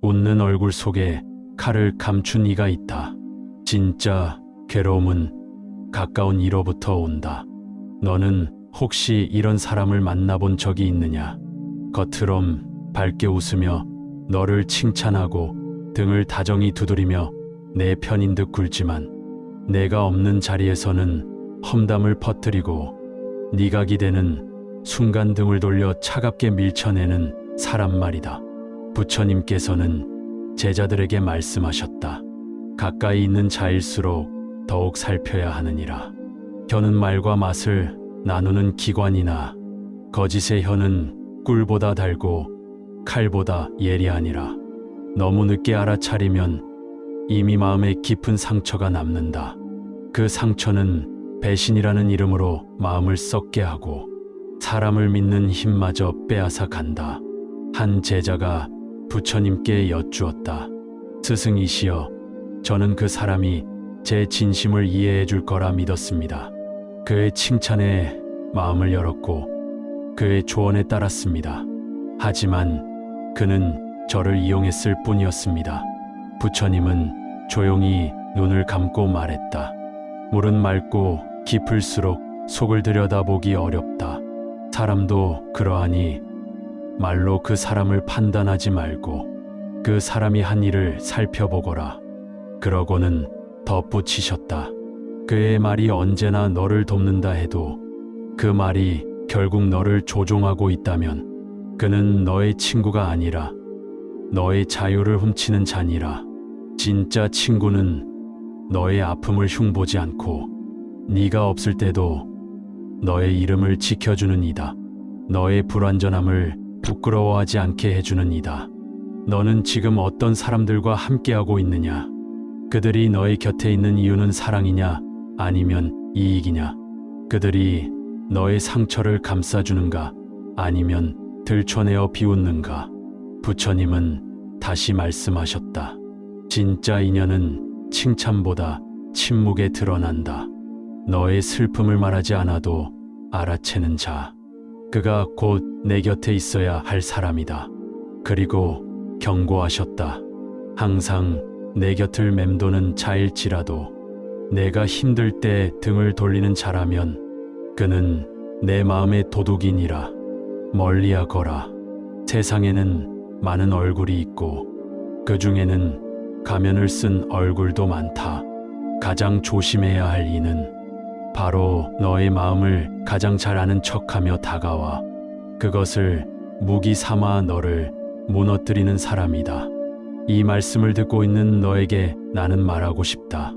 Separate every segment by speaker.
Speaker 1: 웃는 얼굴 속에 칼을 감춘 이가 있다. 진짜 괴로움은 가까운 이로부터 온다. 너는 혹시 이런 사람을 만나본 적이 있느냐? 겉으론 밝게 웃으며 너를 칭찬하고 등을 다정히 두드리며 내 편인 듯 굴지만 내가 없는 자리에서는 험담을 퍼뜨리고 네가 기대는 순간 등을 돌려 차갑게 밀쳐내는 사람 말이다. 부처님께서는 제자들에게 말씀하셨다. 가까이 있는 자일수록 더욱 살펴야 하느니라. 혀는 말과 맛을 나누는 기관이나 거짓의 혀는 꿀보다 달고 칼보다 예리하니라. 너무 늦게 알아차리면 이미 마음에 깊은 상처가 남는다. 그 상처는 배신이라는 이름으로 마음을 썩게 하고 사람을 믿는 힘마저 빼앗아 간다. 한 제자가 부처님께 여쭈었다. 스승이시여, 저는 그 사람이 제 진심을 이해해 줄 거라 믿었습니다. 그의 칭찬에 마음을 열었고 그의 조언에 따랐습니다. 하지만 그는 저를 이용했을 뿐이었습니다. 부처님은 조용히 눈을 감고 말했다. 물은 맑고 깊을수록 속을 들여다보기 어렵다. 사람도 그러하니 말로 그 사람을 판단하지 말고 그 사람이 한 일을 살펴보거라. 그러고는 덧붙이셨다. 그의 말이 언제나 너를 돕는다 해도 그 말이 결국 너를 조종하고 있다면 그는 너의 친구가 아니라 너의 자유를 훔치는 자니라. 진짜 친구는 너의 아픔을 흉보지 않고 네가 없을 때도 너의 이름을 지켜주는 이다. 너의 불완전함을 부끄러워하지 않게 해주는 이다. 너는 지금 어떤 사람들과 함께하고 있느냐? 그들이 너의 곁에 있는 이유는 사랑이냐? 아니면 이익이냐? 그들이 너의 상처를 감싸주는가? 아니면 들춰내어 비웃는가? 부처님은 다시 말씀하셨다. 진짜 인연은 칭찬보다 침묵에 드러난다. 너의 슬픔을 말하지 않아도 알아채는 자, 그가 곧 내 곁에 있어야 할 사람이다. 그리고 경고하셨다. 항상 내 곁을 맴도는 자일지라도 내가 힘들 때 등을 돌리는 자라면 그는 내 마음의 도둑이니라. 멀리하거라. 세상에는 많은 얼굴이 있고 그 중에는 가면을 쓴 얼굴도 많다. 가장 조심해야 할 이는 바로 너의 마음을 가장 잘 아는 척하며 다가와 그것을 무기 삼아 너를 무너뜨리는 사람이다. 이 말씀을 듣고 있는 너에게 나는 말하고 싶다.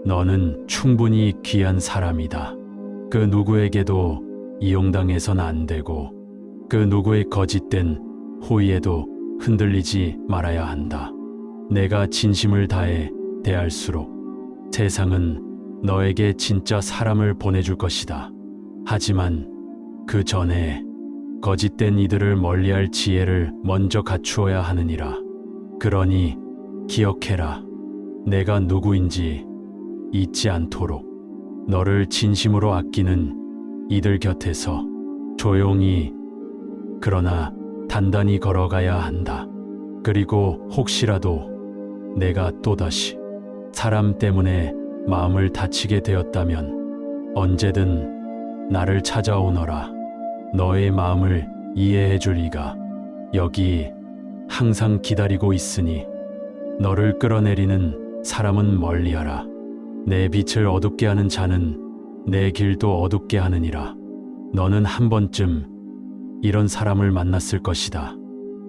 Speaker 1: 너는 충분히 귀한 사람이다. 그 누구에게도 이용당해선 안 되고 그 누구의 거짓된 호의에도 흔들리지 말아야 한다. 내가 진심을 다해 대할수록 세상은 너에게 진짜 사람을 보내줄 것이다. 하지만 그 전에 거짓된 이들을 멀리할 지혜를 먼저 갖추어야 하느니라. 그러니 기억해라. 내가 누구인지 잊지 않도록 너를 진심으로 아끼는 이들 곁에서 조용히 그러나 단단히 걸어가야 한다. 그리고 혹시라도 내가 또다시 사람 때문에 마음을 다치게 되었다면 언제든 나를 찾아오너라. 너의 마음을 이해해 줄 이가 여기 항상 기다리고 있으니 너를 끌어내리는 사람은 멀리하라. 내 빛을 어둡게 하는 자는 내 길도 어둡게 하느니라. 너는 한 번쯤 이런 사람을 만났을 것이다.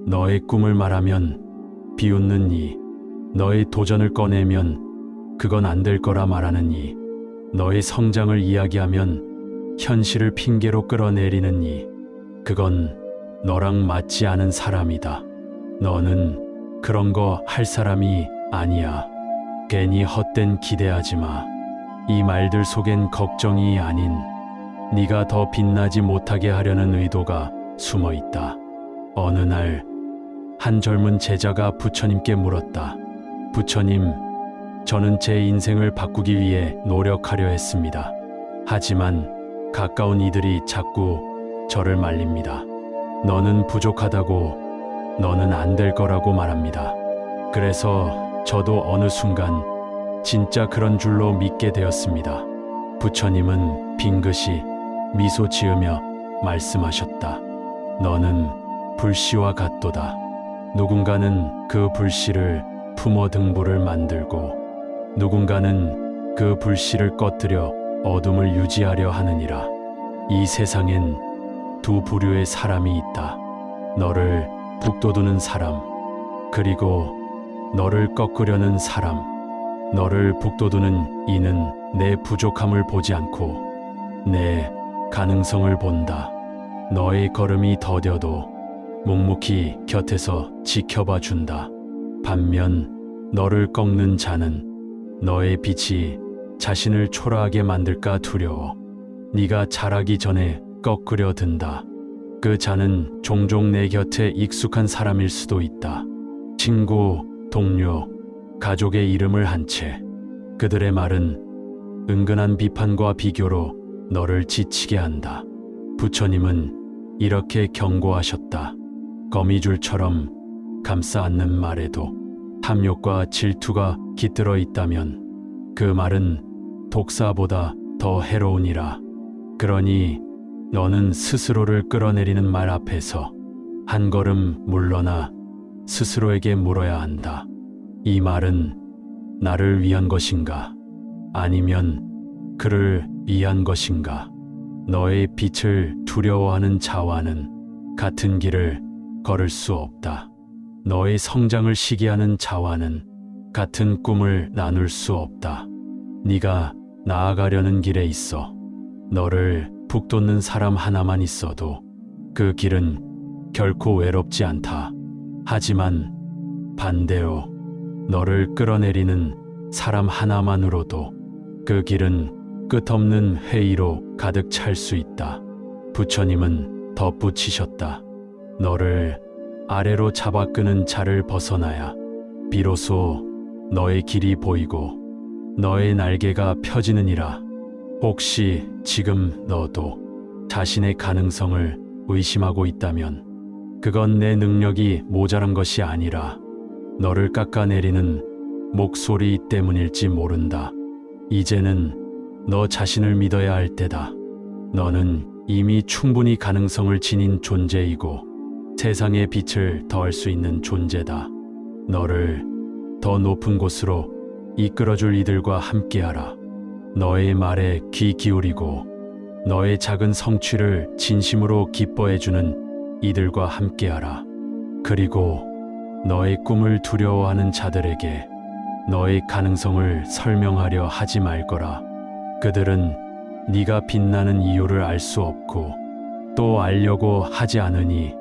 Speaker 1: 너의 꿈을 말하면 비웃는 이, 너의 도전을 꺼내면 그건 안 될 거라 말하는 이, 너의 성장을 이야기하면 현실을 핑계로 끌어내리는 이, 그건 너랑 맞지 않은 사람이다. 너는 그런 거 할 사람이 아니야. 괜히 헛된 기대하지 마. 이 말들 속엔 걱정이 아닌 네가 더 빛나지 못하게 하려는 의도가 숨어 있다. 어느 날 한 젊은 제자가 부처님께 물었다. 부처님, 저는 제 인생을 바꾸기 위해 노력하려 했습니다. 하지만 가까운 이들이 자꾸 저를 말립니다. 너는 부족하다고, 너는 안 될 거라고 말합니다. 그래서 저도 어느 순간 진짜 그런 줄로 믿게 되었습니다. 부처님은 빙긋이 미소 지으며 말씀하셨다. 너는 불씨와 같도다. 누군가는 그 불씨를 품어 등불을 만들고 누군가는 그 불씨를 꺼뜨려 어둠을 유지하려 하느니라. 이 세상엔 두 부류의 사람이 있다. 너를 북돋우는 사람, 그리고 너를 꺾으려는 사람. 너를 북돋우는 이는 내 부족함을 보지 않고 내 가능성을 본다. 너의 걸음이 더뎌도 묵묵히 곁에서 지켜봐 준다. 반면 너를 꺾는 자는 너의 빛이 자신을 초라하게 만들까 두려워 네가 자라기 전에 꺾으려 든다. 그 자는 종종 내 곁에 익숙한 사람일 수도 있다. 친구, 동료, 가족의 이름을 한 채 그들의 말은 은근한 비판과 비교로 너를 지치게 한다. 부처님은 이렇게 경고하셨다. 거미줄처럼 감싸 안는 말에도 탐욕과 질투가 깃들어 있다면 그 말은 독사보다 더 해로우니라. 그러니 너는 스스로를 끌어내리는 말 앞에서 한 걸음 물러나 스스로에게 물어야 한다. 이 말은 나를 위한 것인가? 아니면 그를 위한 것인가? 너의 빛을 두려워하는 자와는 같은 길을 걸을 수 없다. 너의 성장을 시기하는 자와는 같은 꿈을 나눌 수 없다. 네가 나아가려는 길에 있어 너를 북돋는 사람 하나만 있어도 그 길은 결코 외롭지 않다. 하지만 반대로 너를 끌어내리는 사람 하나만으로도 그 길은 끝없는 회의로 가득 찰 수 있다. 부처님은 덧붙이셨다. 너를 아래로 잡아 끄는 자를 벗어나야 비로소 너의 길이 보이고 너의 날개가 펴지느니라. 혹시 지금 너도 자신의 가능성을 의심하고 있다면 그건 내 능력이 모자란 것이 아니라 너를 깎아내리는 목소리 때문일지 모른다. 이제는 너 자신을 믿어야 할 때다. 너는 이미 충분히 가능성을 지닌 존재이고 세상의 빛을 더할 수 있는 존재다. 너를 더 높은 곳으로 이끌어줄 이들과 함께하라. 너의 말에 귀 기울이고 너의 작은 성취를 진심으로 기뻐해주는 이들과 함께하라. 그리고 너의 꿈을 두려워하는 자들에게 너의 가능성을 설명하려 하지 말거라. 그들은 네가 빛나는 이유를 알 수 없고 또 알려고 하지 않으니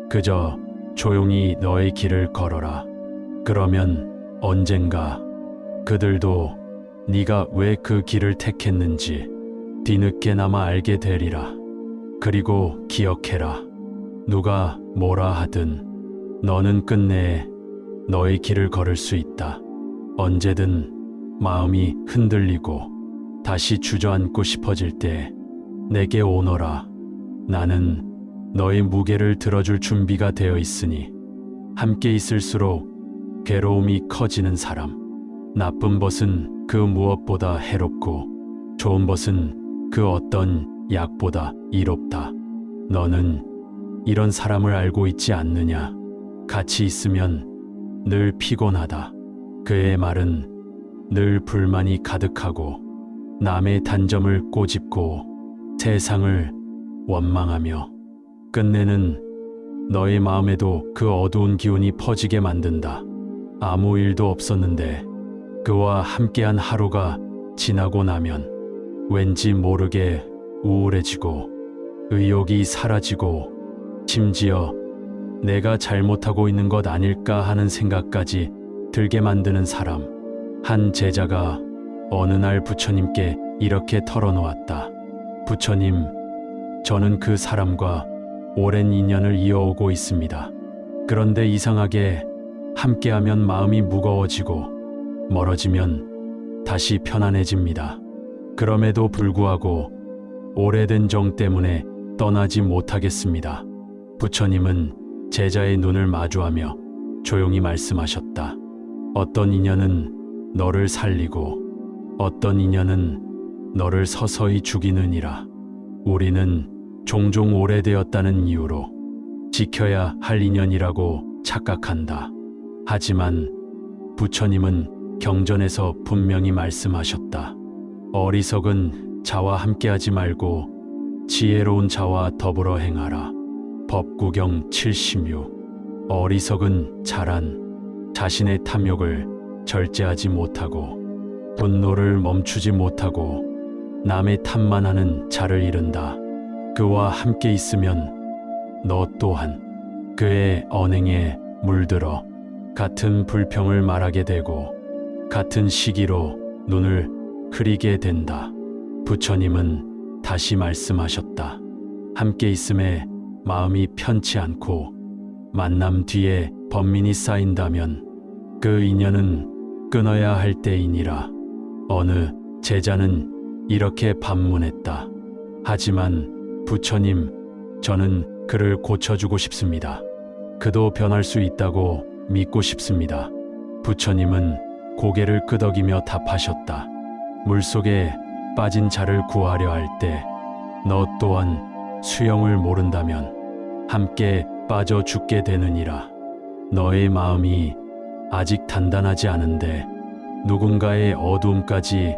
Speaker 1: 그저 조용히 너의 길을 걸어라. 그러면 언젠가 그들도 네가 왜 그 길을 택했는지 뒤늦게나마 알게 되리라. 그리고 기억해라. 누가 뭐라 하든 너는 끝내 너의 길을 걸을 수 있다. 언제든 마음이 흔들리고 다시 주저앉고 싶어질 때 내게 오너라. 나는 너의 무게를 들어줄 준비가 되어 있으니 함께 있을수록 괴로움이 커지는 사람. 나쁜 벗은 그 무엇보다 해롭고 좋은 벗은 그 어떤 약보다 이롭다. 너는 이런 사람을 알고 있지 않느냐? 같이 있으면 늘 피곤하다. 그의 말은 늘 불만이 가득하고 남의 단점을 꼬집고 세상을 원망하며 끝내는 너의 마음에도 그 어두운 기운이 퍼지게 만든다. 아무 일도 없었는데 그와 함께한 하루가 지나고 나면 왠지 모르게 우울해지고 의욕이 사라지고 심지어 내가 잘못하고 있는 것 아닐까 하는 생각까지 들게 만드는 사람. 한 제자가 어느 날 부처님께 이렇게 털어놓았다. 부처님, 저는 그 사람과 오랜 인연을 이어오고 있습니다. 그런데 이상하게 함께하면 마음이 무거워지고 멀어지면 다시 편안해집니다. 그럼에도 불구하고 오래된 정 때문에 떠나지 못하겠습니다. 부처님은 제자의 눈을 마주하며 조용히 말씀하셨다. 어떤 인연은 너를 살리고 어떤 인연은 너를 서서히 죽이느니라. 우리는 종종 오래되었다는 이유로 지켜야 할 인연이라고 착각한다. 하지만 부처님은 경전에서 분명히 말씀하셨다. 어리석은 자와 함께하지 말고 지혜로운 자와 더불어 행하라. 법구경 76. 어리석은 자란 자신의 탐욕을 절제하지 못하고 분노를 멈추지 못하고 남의 탓만 하는 자를 이른다. 그와 함께 있으면 너 또한 그의 언행에 물들어 같은 불평을 말하게 되고 같은 시기로 눈을 흐리게 된다. 부처님은 다시 말씀하셨다. 함께 있음에 마음이 편치 않고 만남 뒤에 번민이 쌓인다면 그 인연은 끊어야 할 때이니라. 어느 제자는 이렇게 반문했다. 하지만 부처님, 저는 그를 고쳐주고 싶습니다. 그도 변할 수 있다고 믿고 싶습니다. 부처님은 고개를 끄덕이며 답하셨다. 물속에 빠진 자를 구하려 할 때 너 또한 수영을 모른다면 함께 빠져 죽게 되느니라. 너의 마음이 아직 단단하지 않은데 누군가의 어두움까지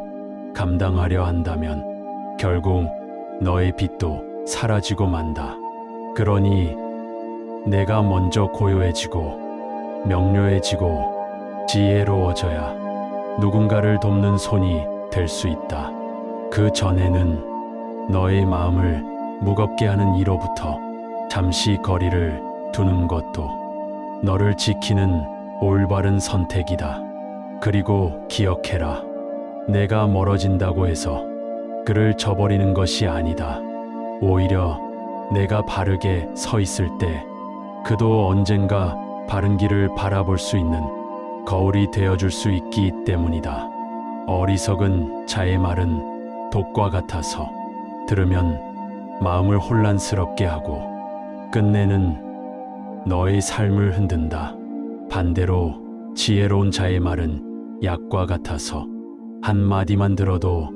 Speaker 1: 감당하려 한다면 결국 너의 빛도 사라지고 만다. 그러니 내가 먼저 고요해지고 명료해지고 지혜로워져야 누군가를 돕는 손이 될 수 있다. 그 전에는 너의 마음을 무겁게 하는 이로부터 잠시 거리를 두는 것도 너를 지키는 올바른 선택이다. 그리고 기억해라. 내가 멀어진다고 해서 그를 저버리는 것이 아니다. 오히려 내가 바르게 서 있을 때 그도 언젠가 바른 길을 바라볼 수 있는 거울이 되어줄 수 있기 때문이다. 어리석은 자의 말은 독과 같아서 들으면 마음을 혼란스럽게 하고 끝내는 너의 삶을 흔든다. 반대로 지혜로운 자의 말은 약과 같아서 한마디만 들어도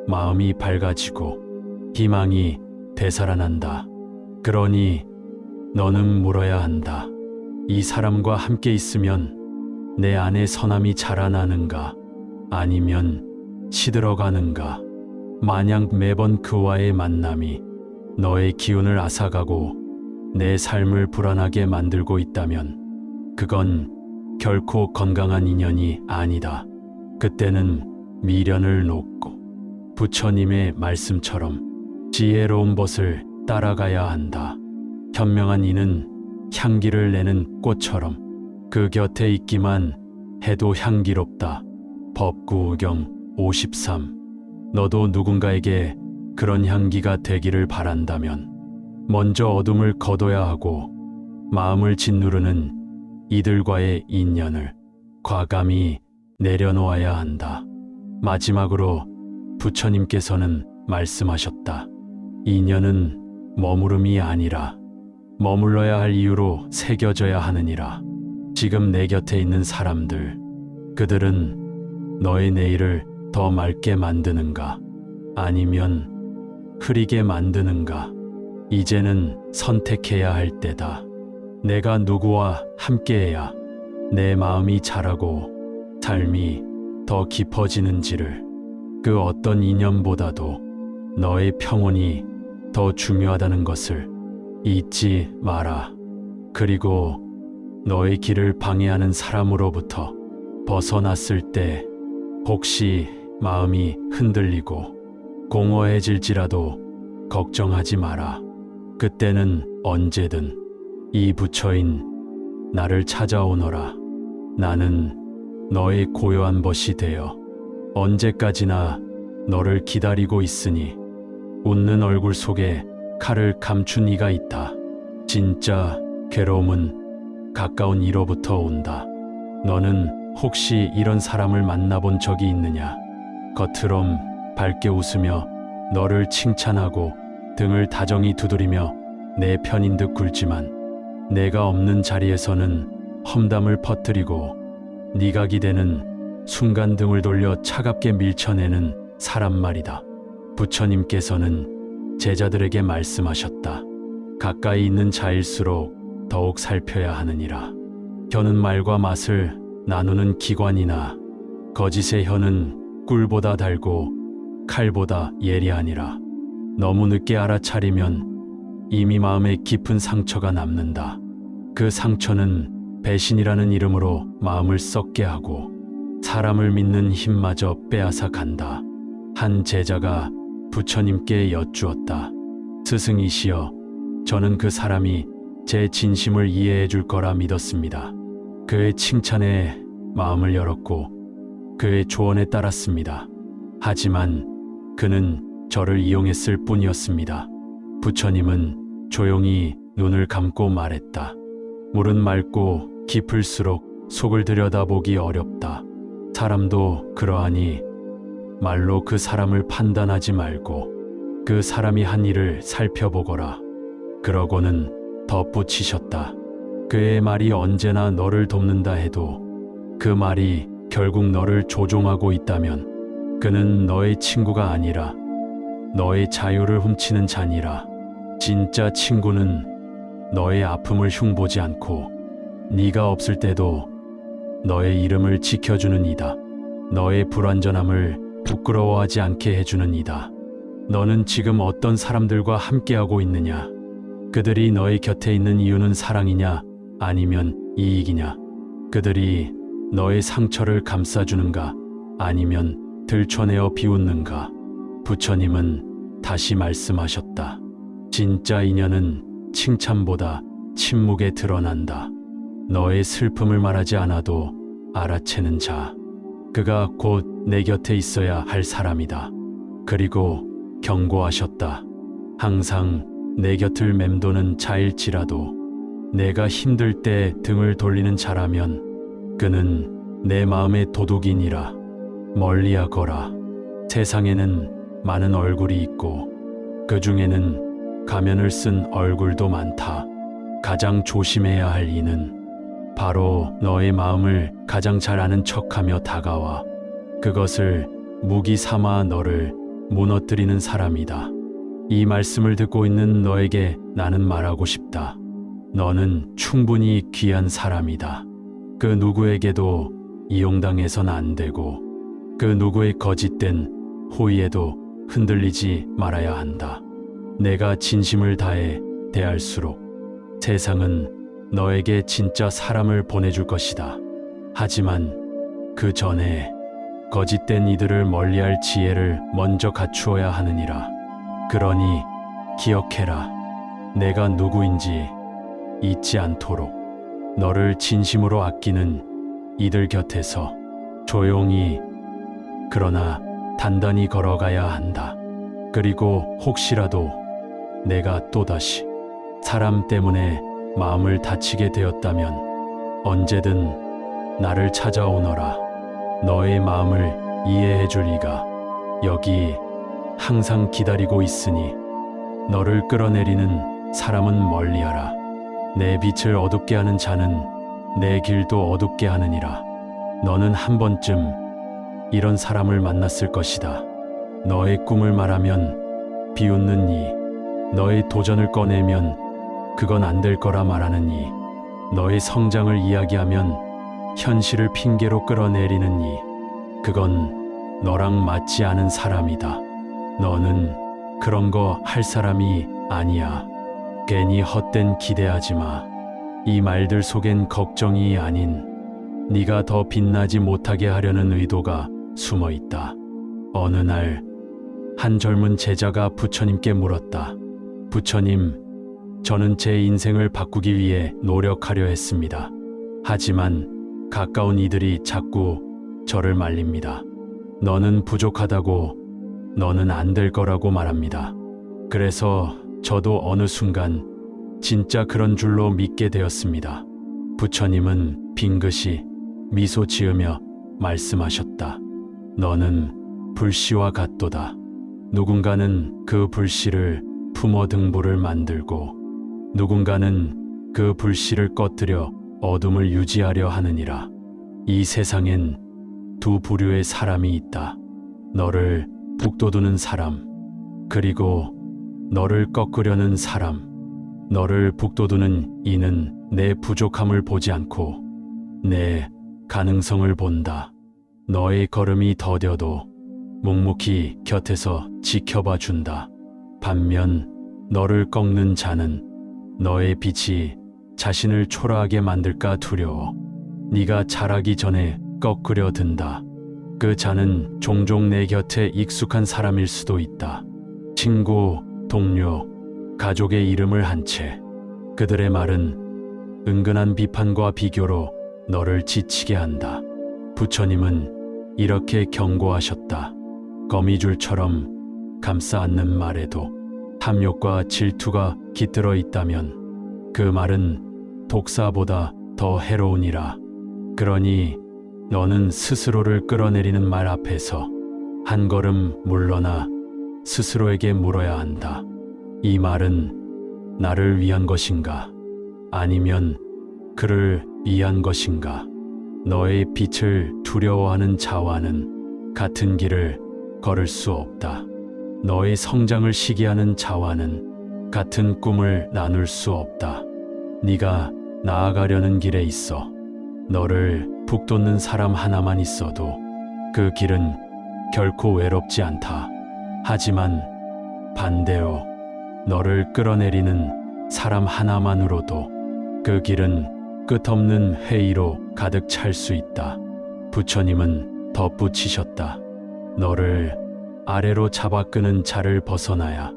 Speaker 1: 마음이 밝아지고 희망이 되살아난다. 그러니 너는 물어야 한다. 이 사람과 함께 있으면 내 안에 선함이 자라나는가? 아니면 시들어가는가? 만약 매번 그와의 만남이 너의 기운을 앗아가고 내 삶을 불안하게 만들고 있다면 그건 결코 건강한 인연이 아니다. 그때는 미련을 놓고 부처님의 말씀처럼 지혜로운 벗을 따라가야 한다. 현명한 이는 향기를 내는 꽃처럼 그 곁에 있기만 해도 향기롭다. 법구경 53. 너도 누군가에게 그런 향기가 되기를 바란다면 먼저 어둠을 거둬야 하고 마음을 짓누르는 이들과의 인연을 과감히 내려놓아야 한다. 마지막으로 부처님께서는 말씀하셨다. 인연은 머무름이 아니라 머물러야 할 이유로 새겨져야 하느니라. 지금 내 곁에 있는 사람들, 그들은 너의 내일을 더 맑게 만드는가? 아니면 흐리게 만드는가? 이제는 선택해야 할 때다. 내가 누구와 함께해야 내 마음이 자라고 삶이 더 깊어지는지를, 그 어떤 인연보다도 너의 평온이 더 중요하다는 것을 잊지 마라. 그리고 너의 길을 방해하는 사람으로부터 벗어났을 때 혹시 마음이 흔들리고 공허해질지라도 걱정하지 마라. 그때는 언제든 이 부처인 나를 찾아오너라. 나는 너의 고요한 벗이 되어 언제까지나 너를 기다리고 있으니 웃는 얼굴 속에 칼을 감춘 이가 있다. 진짜 괴로움은 가까운 이로부터 온다. 너는 혹시 이런 사람을 만나본 적이 있느냐? 겉으론 밝게 웃으며 너를 칭찬하고 등을 다정히 두드리며 내 편인 듯 굴지만 내가 없는 자리에서는 험담을 퍼뜨리고 네가 기대는 순간 등을 돌려 차갑게 밀쳐내는 사람 말이다. 부처님께서는 제자들에게 말씀하셨다. 가까이 있는 자일수록 더욱 살펴야 하느니라. 혀는 말과 맛을 나누는 기관이나 거짓의 혀는 꿀보다 달고 칼보다 예리하니라. 너무 늦게 알아차리면 이미 마음에 깊은 상처가 남는다. 그 상처는 배신이라는 이름으로 마음을 썩게 하고 사람을 믿는 힘마저 빼앗아 간다. 한 제자가 부처님께 여쭈었다. 스승이시여, 저는 그 사람이 제 진심을 이해해 줄 거라 믿었습니다. 그의 칭찬에 마음을 열었고 그의 조언에 따랐습니다. 하지만 그는 저를 이용했을 뿐이었습니다. 부처님은 조용히 눈을 감고 말했다. 물은 맑고 깊을수록 속을 들여다보기 어렵다. 사람도 그러하니 말로 그 사람을 판단하지 말고 그 사람이 한 일을 살펴보거라. 그러고는 덧붙이셨다. 그의 말이 언제나 너를 돕는다 해도 그 말이 결국 너를 조종하고 있다면 그는 너의 친구가 아니라 너의 자유를 훔치는 자니라. 진짜 친구는 너의 아픔을 흉보지 않고 네가 없을 때도 너의 이름을 지켜주는 이다. 너의 불완전함을 부끄러워하지 않게 해주는 이다. 너는 지금 어떤 사람들과 함께하고 있느냐? 그들이 너의 곁에 있는 이유는 사랑이냐? 아니면 이익이냐? 그들이 너의 상처를 감싸주는가? 아니면 들춰내어 비웃는가? 부처님은 다시 말씀하셨다. 진짜 인연은 칭찬보다 침묵에 드러난다. 너의 슬픔을 말하지 않아도 알아채는 자, 그가 곧 내 곁에 있어야 할 사람이다. 그리고 경고하셨다. 항상 내 곁을 맴도는 자일지라도 내가 힘들 때 등을 돌리는 자라면 그는 내 마음의 도둑이니라. 멀리하거라. 세상에는 많은 얼굴이 있고 그 중에는 가면을 쓴 얼굴도 많다. 가장 조심해야 할 이는 바로 너의 마음을 가장 잘 아는 척하며 다가와 그것을 무기 삼아 너를 무너뜨리는 사람이다. 이 말씀을 듣고 있는 너에게 나는 말하고 싶다. 너는 충분히 귀한 사람이다. 그 누구에게도 이용당해선 안 되고 그 누구의 거짓된 호의에도 흔들리지 말아야 한다. 내가 진심을 다해 대할수록 세상은 너에게 진짜 사람을 보내줄 것이다. 하지만 그 전에 거짓된 이들을 멀리할 지혜를 먼저 갖추어야 하느니라. 그러니 기억해라. 내가 누구인지 잊지 않도록 너를 진심으로 아끼는 이들 곁에서 조용히 그러나 단단히 걸어가야 한다. 그리고 혹시라도 내가 또다시 사람 때문에 마음을 다치게 되었다면 언제든 나를 찾아오너라. 너의 마음을 이해해 줄 이가 여기 항상 기다리고 있으니 너를 끌어내리는 사람은 멀리하라. 내 빛을 어둡게 하는 자는 내 길도 어둡게 하느니라. 너는 한 번쯤 이런 사람을 만났을 것이다. 너의 꿈을 말하면 비웃는 이, 너의 도전을 꺼내면 그건 안 될 거라 말하는 이, 너의 성장을 이야기하면 현실을 핑계로 끌어내리는 이, 그건 너랑 맞지 않은 사람이다. 너는 그런 거 할 사람이 아니야. 괜히 헛된 기대하지 마. 이 말들 속엔 걱정이 아닌 네가 더 빛나지 못하게 하려는 의도가 숨어 있다. 어느 날 한 젊은 제자가 부처님께 물었다. 부처님, 저는 제 인생을 바꾸기 위해 노력하려 했습니다. 하지만 가까운 이들이 자꾸 저를 말립니다. 너는 부족하다고, 너는 안 될 거라고 말합니다. 그래서 저도 어느 순간 진짜 그런 줄로 믿게 되었습니다. 부처님은 빙긋이 미소 지으며 말씀하셨다. 너는 불씨와 같도다. 누군가는 그 불씨를 품어 등불을 만들고 누군가는 그 불씨를 꺼뜨려 어둠을 유지하려 하느니라. 이 세상엔 두 부류의 사람이 있다. 너를 북돋우는 사람, 그리고 너를 꺾으려는 사람. 너를 북돋우는 이는 내 부족함을 보지 않고 내 가능성을 본다. 너의 걸음이 더뎌도 묵묵히 곁에서 지켜봐 준다. 반면 너를 꺾는 자는 너의 빛이 자신을 초라하게 만들까 두려워 네가 자라기 전에 꺾으려 든다. 그 자는 종종 내 곁에 익숙한 사람일 수도 있다. 친구, 동료, 가족의 이름을 한 채. 그들의 말은 은근한 비판과 비교로 너를 지치게 한다. 부처님은 이렇게 경고하셨다. 거미줄처럼 감싸 안는 말에도 탐욕과 질투가 깃들어 있다면 그 말은 독사보다 더 해로우니라. 그러니 너는 스스로를 끌어내리는 말 앞에서 한 걸음 물러나 스스로에게 물어야 한다. 이 말은 나를 위한 것인가? 아니면 그를 위한 것인가? 너의 빛을 두려워하는 자와는 같은 길을 걸을 수 없다. 너의 성장을 시기하는 자와는 같은 꿈을 나눌 수 없다. 네가 나아가려는 길에 있어 너를 북돋는 사람 하나만 있어도 그 길은 결코 외롭지 않다. 하지만 반대로 너를 끌어내리는 사람 하나만으로도 그 길은 끝없는 회의로 가득 찰 수 있다. 부처님은 덧붙이셨다. 너를 아래로 잡아 끄는 자를 벗어나야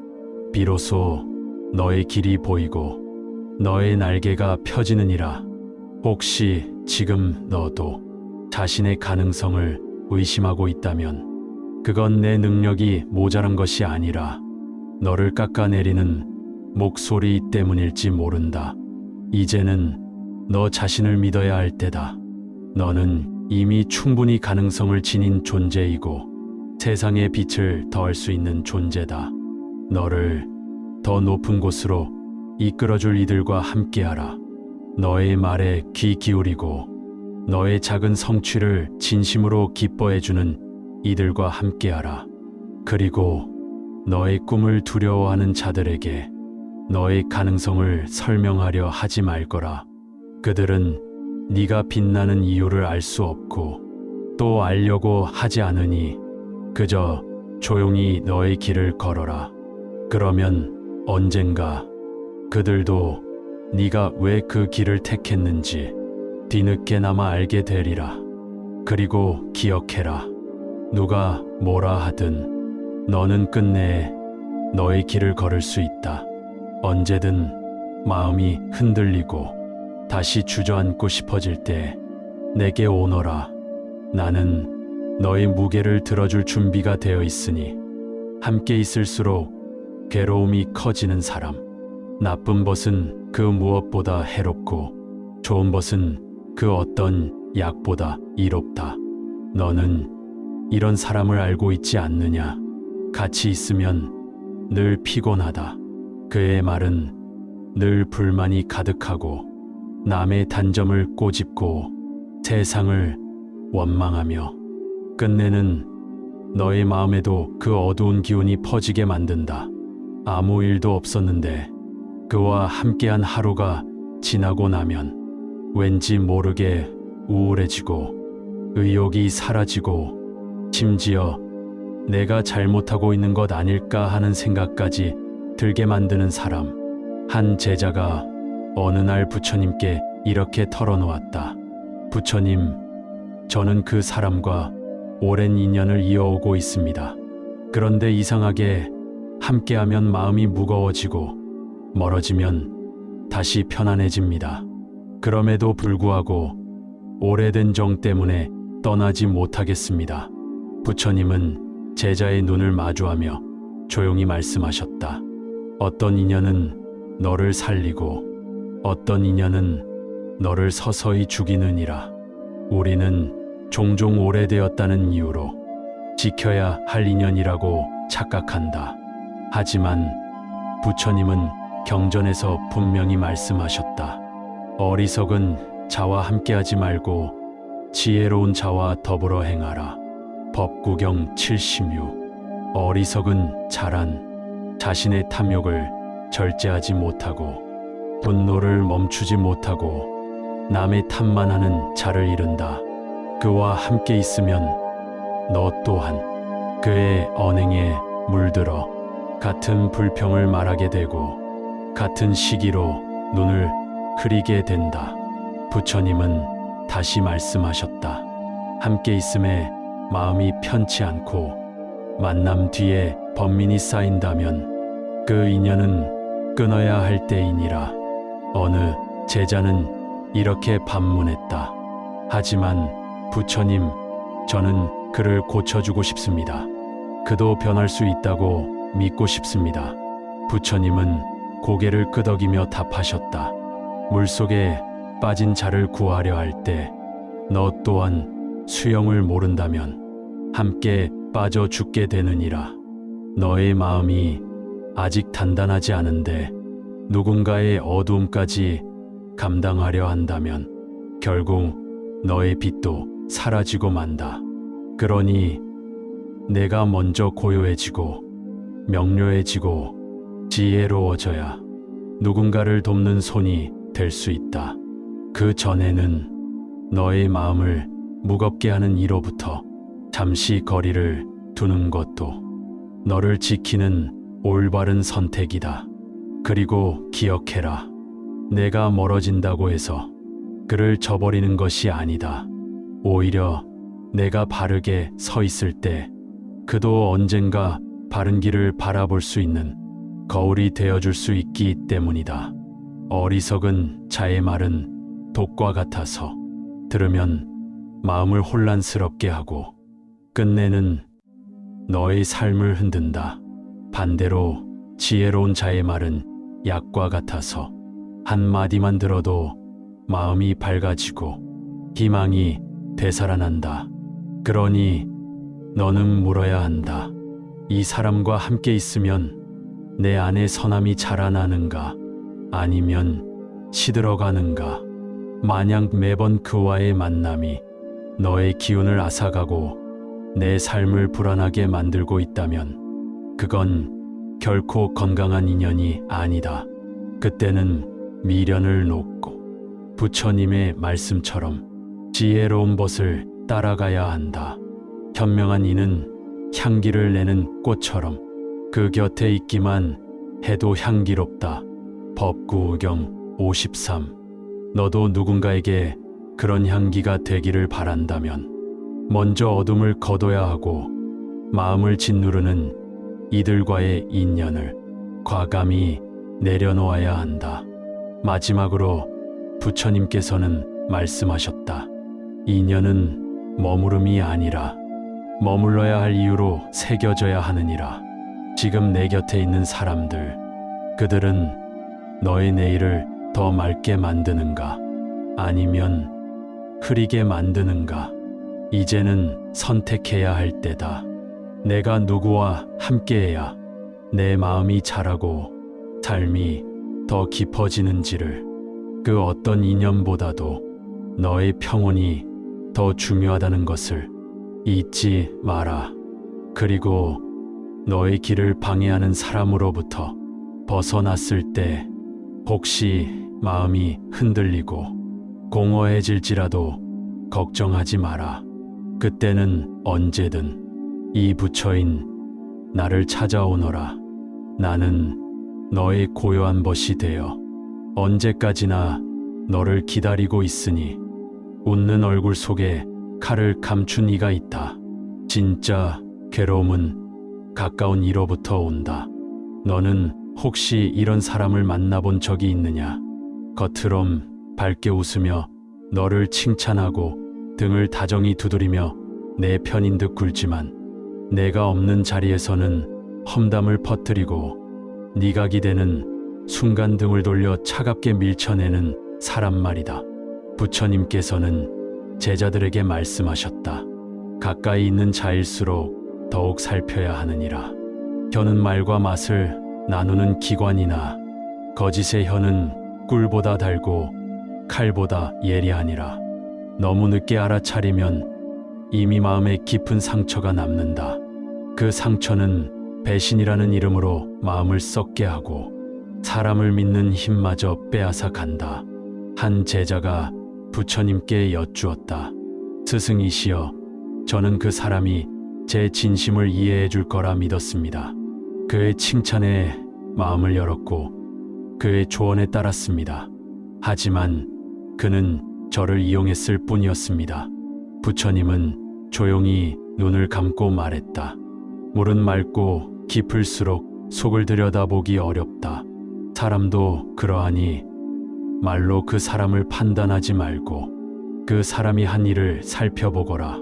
Speaker 1: 비로소 너의 길이 보이고 너의 날개가 펴지느니라. 혹시 지금 너도 자신의 가능성을 의심하고 있다면 그건 내 능력이 모자란 것이 아니라 너를 깎아내리는 목소리 때문일지 모른다. 이제는 너 자신을 믿어야 할 때다. 너는 이미 충분히 가능성을 지닌 존재이고 세상의 빛을 더할 수 있는 존재다. 너를 더 높은 곳으로 이끌어줄 이들과 함께하라. 너의 말에 귀 기울이고 너의 작은 성취를 진심으로 기뻐해주는 이들과 함께하라. 그리고 너의 꿈을 두려워하는 자들에게 너의 가능성을 설명하려 하지 말거라. 그들은 네가 빛나는 이유를 알 수 없고 또 알려고 하지 않으니 그저 조용히 너의 길을 걸어라. 그러면 언젠가 그들도 네가 왜 그 길을 택했는지 뒤늦게나마 알게 되리라. 그리고 기억해라. 누가 뭐라 하든 너는 끝내 너의 길을 걸을 수 있다. 언제든 마음이 흔들리고 다시 주저앉고 싶어질 때 내게 오너라. 나는 너의 무게를 들어줄 준비가 되어 있으니 함께 있을수록 괴로움이 커지는 사람. 나쁜 벗은 그 무엇보다 해롭고 좋은 벗은 그 어떤 약보다 이롭다. 너는 이런 사람을 알고 있지 않느냐? 같이 있으면 늘 피곤하다. 그의 말은 늘 불만이 가득하고 남의 단점을 꼬집고 세상을 원망하며 끝내는 너의 마음에도 그 어두운 기운이 퍼지게 만든다. 아무 일도 없었는데 그와 함께한 하루가 지나고 나면 왠지 모르게 우울해지고 의욕이 사라지고 심지어 내가 잘못하고 있는 것 아닐까 하는 생각까지 들게 만드는 사람. 한 제자가 어느 날 부처님께 이렇게 털어놓았다. 부처님, 저는 그 사람과 오랜 인연을 이어오고 있습니다. 그런데 이상하게 함께하면 마음이 무거워지고 멀어지면 다시 편안해집니다. 그럼에도 불구하고 오래된 정 때문에 떠나지 못하겠습니다. 부처님은 제자의 눈을 마주하며 조용히 말씀하셨다. 어떤 인연은 너를 살리고 어떤 인연은 너를 서서히 죽이느니라. 우리는 종종 오래되었다는 이유로 지켜야 할 인연이라고 착각한다. 하지만 부처님은 경전에서 분명히 말씀하셨다. 어리석은 자와 함께하지 말고 지혜로운 자와 더불어 행하라. 법구경 76. 어리석은 자란 자신의 탐욕을 절제하지 못하고 분노를 멈추지 못하고 남의 탓만 하는 자를 이른다. 그와 함께 있으면 너 또한 그의 언행에 물들어 같은 불평을 말하게 되고 같은 시기로 눈을 흐리게 된다. 부처님은 다시 말씀하셨다. 함께 있음에 마음이 편치 않고 만남 뒤에 번민이 쌓인다면 그 인연은 끊어야 할 때이니라. 어느 제자는 이렇게 반문했다. 하지만 부처님, 저는 그를 고쳐주고 싶습니다. 그도 변할 수 있다고 믿고 싶습니다. 부처님은 고개를 끄덕이며 답하셨다. 물속에 빠진 자를 구하려 할 때 너 또한 수영을 모른다면 함께 빠져 죽게 되느니라. 너의 마음이 아직 단단하지 않은데 누군가의 어두움까지 감당하려 한다면 결국 너의 빛도 사라지고 만다. 그러니 내가 먼저 고요해지고 명료해지고 지혜로워져야 누군가를 돕는 손이 될 수 있다. 그 전에는 너의 마음을 무겁게 하는 이로부터 잠시 거리를 두는 것도 너를 지키는 올바른 선택이다. 그리고 기억해라. 내가 멀어진다고 해서 그를 저버리는 것이 아니다. 오히려 내가 바르게 서 있을 때 그도 언젠가 바른 길을 바라볼 수 있는 거울이 되어줄 수 있기 때문이다. 어리석은 자의 말은 독과 같아서 들으면 마음을 혼란스럽게 하고 끝내는 너의 삶을 흔든다. 반대로 지혜로운 자의 말은 약과 같아서 한마디만 들어도 마음이 밝아지고 희망이 되살아난다. 그러니 너는 물어야 한다. 이 사람과 함께 있으면 내 안에 선함이 자라나는가? 아니면 시들어가는가? 만약 매번 그와의 만남이 너의 기운을 앗아가고 내 삶을 불안하게 만들고 있다면 그건 결코 건강한 인연이 아니다. 그때는 미련을 놓고 부처님의 말씀처럼 지혜로운 벗을 따라가야 한다. 현명한 이는 향기를 내는 꽃처럼 그 곁에 있기만 해도 향기롭다. 법구경 53. 너도 누군가에게 그런 향기가 되기를 바란다면 먼저 어둠을 거둬야 하고 마음을 짓누르는 이들과의 인연을 과감히 내려놓아야 한다. 마지막으로 부처님께서는 말씀하셨다. 인연은 머무름이 아니라 머물러야 할 이유로 새겨져야 하느니라. 지금 내 곁에 있는 사람들, 그들은 너의 내일을 더 맑게 만드는가? 아니면 흐리게 만드는가? 이제는 선택해야 할 때다. 내가 누구와 함께해야 내 마음이 자라고 삶이 더 깊어지는지를, 그 어떤 인연보다도 너의 평온이 더 중요하다는 것을 잊지 마라. 그리고 너의 길을 방해하는 사람으로부터 벗어났을 때 혹시 마음이 흔들리고 공허해질지라도 걱정하지 마라. 그때는 언제든 이 부처인 나를 찾아오너라. 나는 너의 고요한 벗이 되어 언제까지나 너를 기다리고 있으니 웃는 얼굴 속에 칼을 감춘 이가 있다. 진짜 괴로움은 가까운 이로부터 온다. 너는 혹시 이런 사람을 만나본 적이 있느냐? 겉으론 밝게 웃으며 너를 칭찬하고 등을 다정히 두드리며 내 편인 듯 굴지만 내가 없는 자리에서는 험담을 퍼뜨리고 네가 기대는 순간 등을 돌려 차갑게 밀쳐내는 사람 말이다. 부처님께서는 제자들에게 말씀하셨다. 가까이 있는 자일수록 더욱 살펴야 하느니라. 혀는 말과 맛을 나누는 기관이나 거짓의 혀는 꿀보다 달고 칼보다 예리하니라. 너무 늦게 알아차리면 이미 마음에 깊은 상처가 남는다. 그 상처는 배신이라는 이름으로 마음을 썩게 하고 사람을 믿는 힘마저 빼앗아 간다. 한 제자가 부처님께 여쭈었다. 스승이시여, 저는 그 사람이 제 진심을 이해해 줄 거라 믿었습니다. 그의 칭찬에 마음을 열었고 그의 조언에 따랐습니다. 하지만 그는 저를 이용했을 뿐이었습니다. 부처님은 조용히 눈을 감고 말했다. 물은 맑고 깊을수록 속을 들여다보기 어렵다. 사람도 그러하니 말로 그 사람을 판단하지 말고 그 사람이 한 일을 살펴보거라.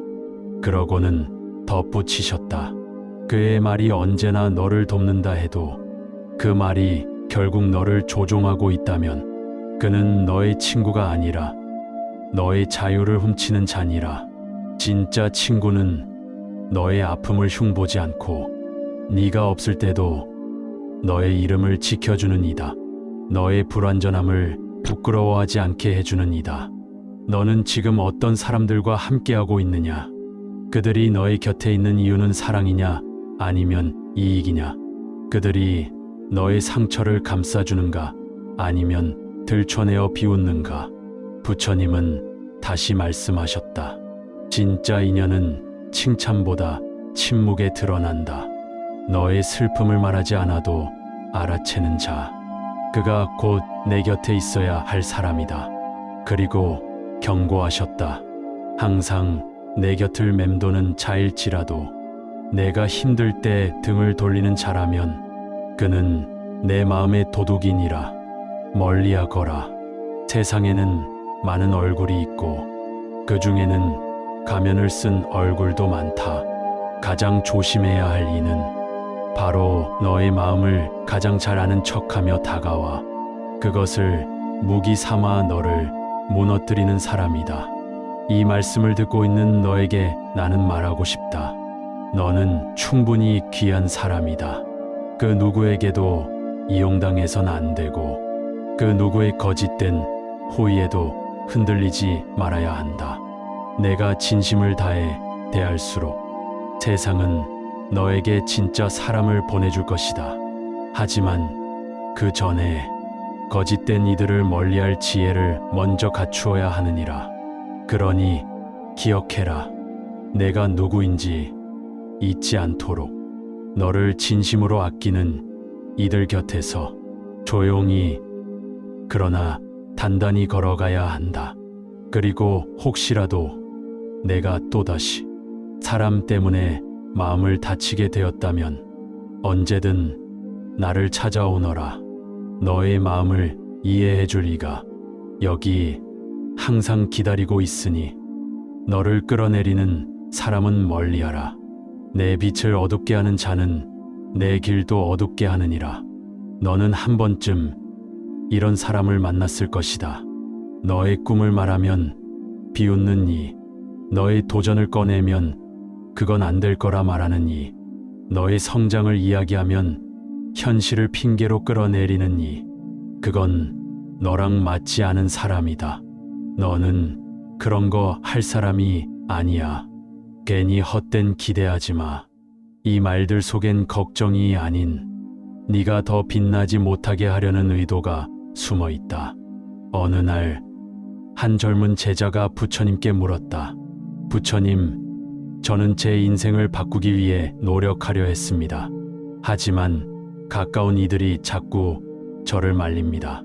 Speaker 1: 그러고는 덧붙이셨다. 그의 말이 언제나 너를 돕는다 해도 그 말이 결국 너를 조종하고 있다면 그는 너의 친구가 아니라 너의 자유를 훔치는 자니라. 진짜 친구는 너의 아픔을 흉보지 않고 네가 없을 때도 너의 이름을 지켜주는 이다. 너의 불완전함을 부끄러워하지 않게 해주는 이다. 너는 지금 어떤 사람들과 함께하고 있느냐? 그들이 너의 곁에 있는 이유는 사랑이냐? 아니면 이익이냐? 그들이 너의 상처를 감싸주는가? 아니면 들춰내어 비웃는가? 부처님은 다시 말씀하셨다. 진짜 인연은 칭찬보다 침묵에 드러난다. 너의 슬픔을 말하지 않아도 알아채는 자, 그가 곧 내 곁에 있어야 할 사람이다. 그리고 경고하셨다. 항상 내 곁을 맴도는 자일지라도 내가 힘들 때 등을 돌리는 자라면 그는 내 마음의 도둑이니라. 멀리하거라. 세상에는 많은 얼굴이 있고 그 중에는 가면을 쓴 얼굴도 많다. 가장 조심해야 할 이는 바로 너의 마음을 가장 잘 아는 척하며 다가와 그것을 무기 삼아 너를 무너뜨리는 사람이다. 이 말씀을 듣고 있는 너에게 나는 말하고 싶다. 너는 충분히 귀한 사람이다. 그 누구에게도 이용당해선 안 되고 그 누구의 거짓된 호의에도 흔들리지 말아야 한다. 내가 진심을 다해 대할수록 세상은 너에게 진짜 사람을 보내줄 것이다. 하지만 그 전에 거짓된 이들을 멀리할 지혜를 먼저 갖추어야 하느니라. 그러니 기억해라. 내가 누구인지 잊지 않도록 너를 진심으로 아끼는 이들 곁에서 조용히 그러나 단단히 걸어가야 한다. 그리고 혹시라도 내가 또다시 사람 때문에 마음을 다치게 되었다면 언제든 나를 찾아오너라. 너의 마음을 이해해 줄 이가 여기 항상 기다리고 있으니 너를 끌어내리는 사람은 멀리하라. 내 빛을 어둡게 하는 자는 내 길도 어둡게 하느니라. 너는 한 번쯤 이런 사람을 만났을 것이다. 너의 꿈을 말하면 비웃는 이, 너의 도전을 꺼내면 그건 안 될 거라 말하는 이, 너의 성장을 이야기하면 현실을 핑계로 끌어내리는 이, 그건 너랑 맞지 않은 사람이다. 너는 그런 거 할 사람이 아니야. 괜히 헛된 기대하지 마. 이 말들 속엔 걱정이 아닌 네가 더 빛나지 못하게 하려는 의도가 숨어 있다. 어느 날 한 젊은 제자가 부처님께 물었다. 부처님, 저는 제 인생을 바꾸기 위해 노력하려 했습니다. 하지만 가까운 이들이 자꾸 저를 말립니다.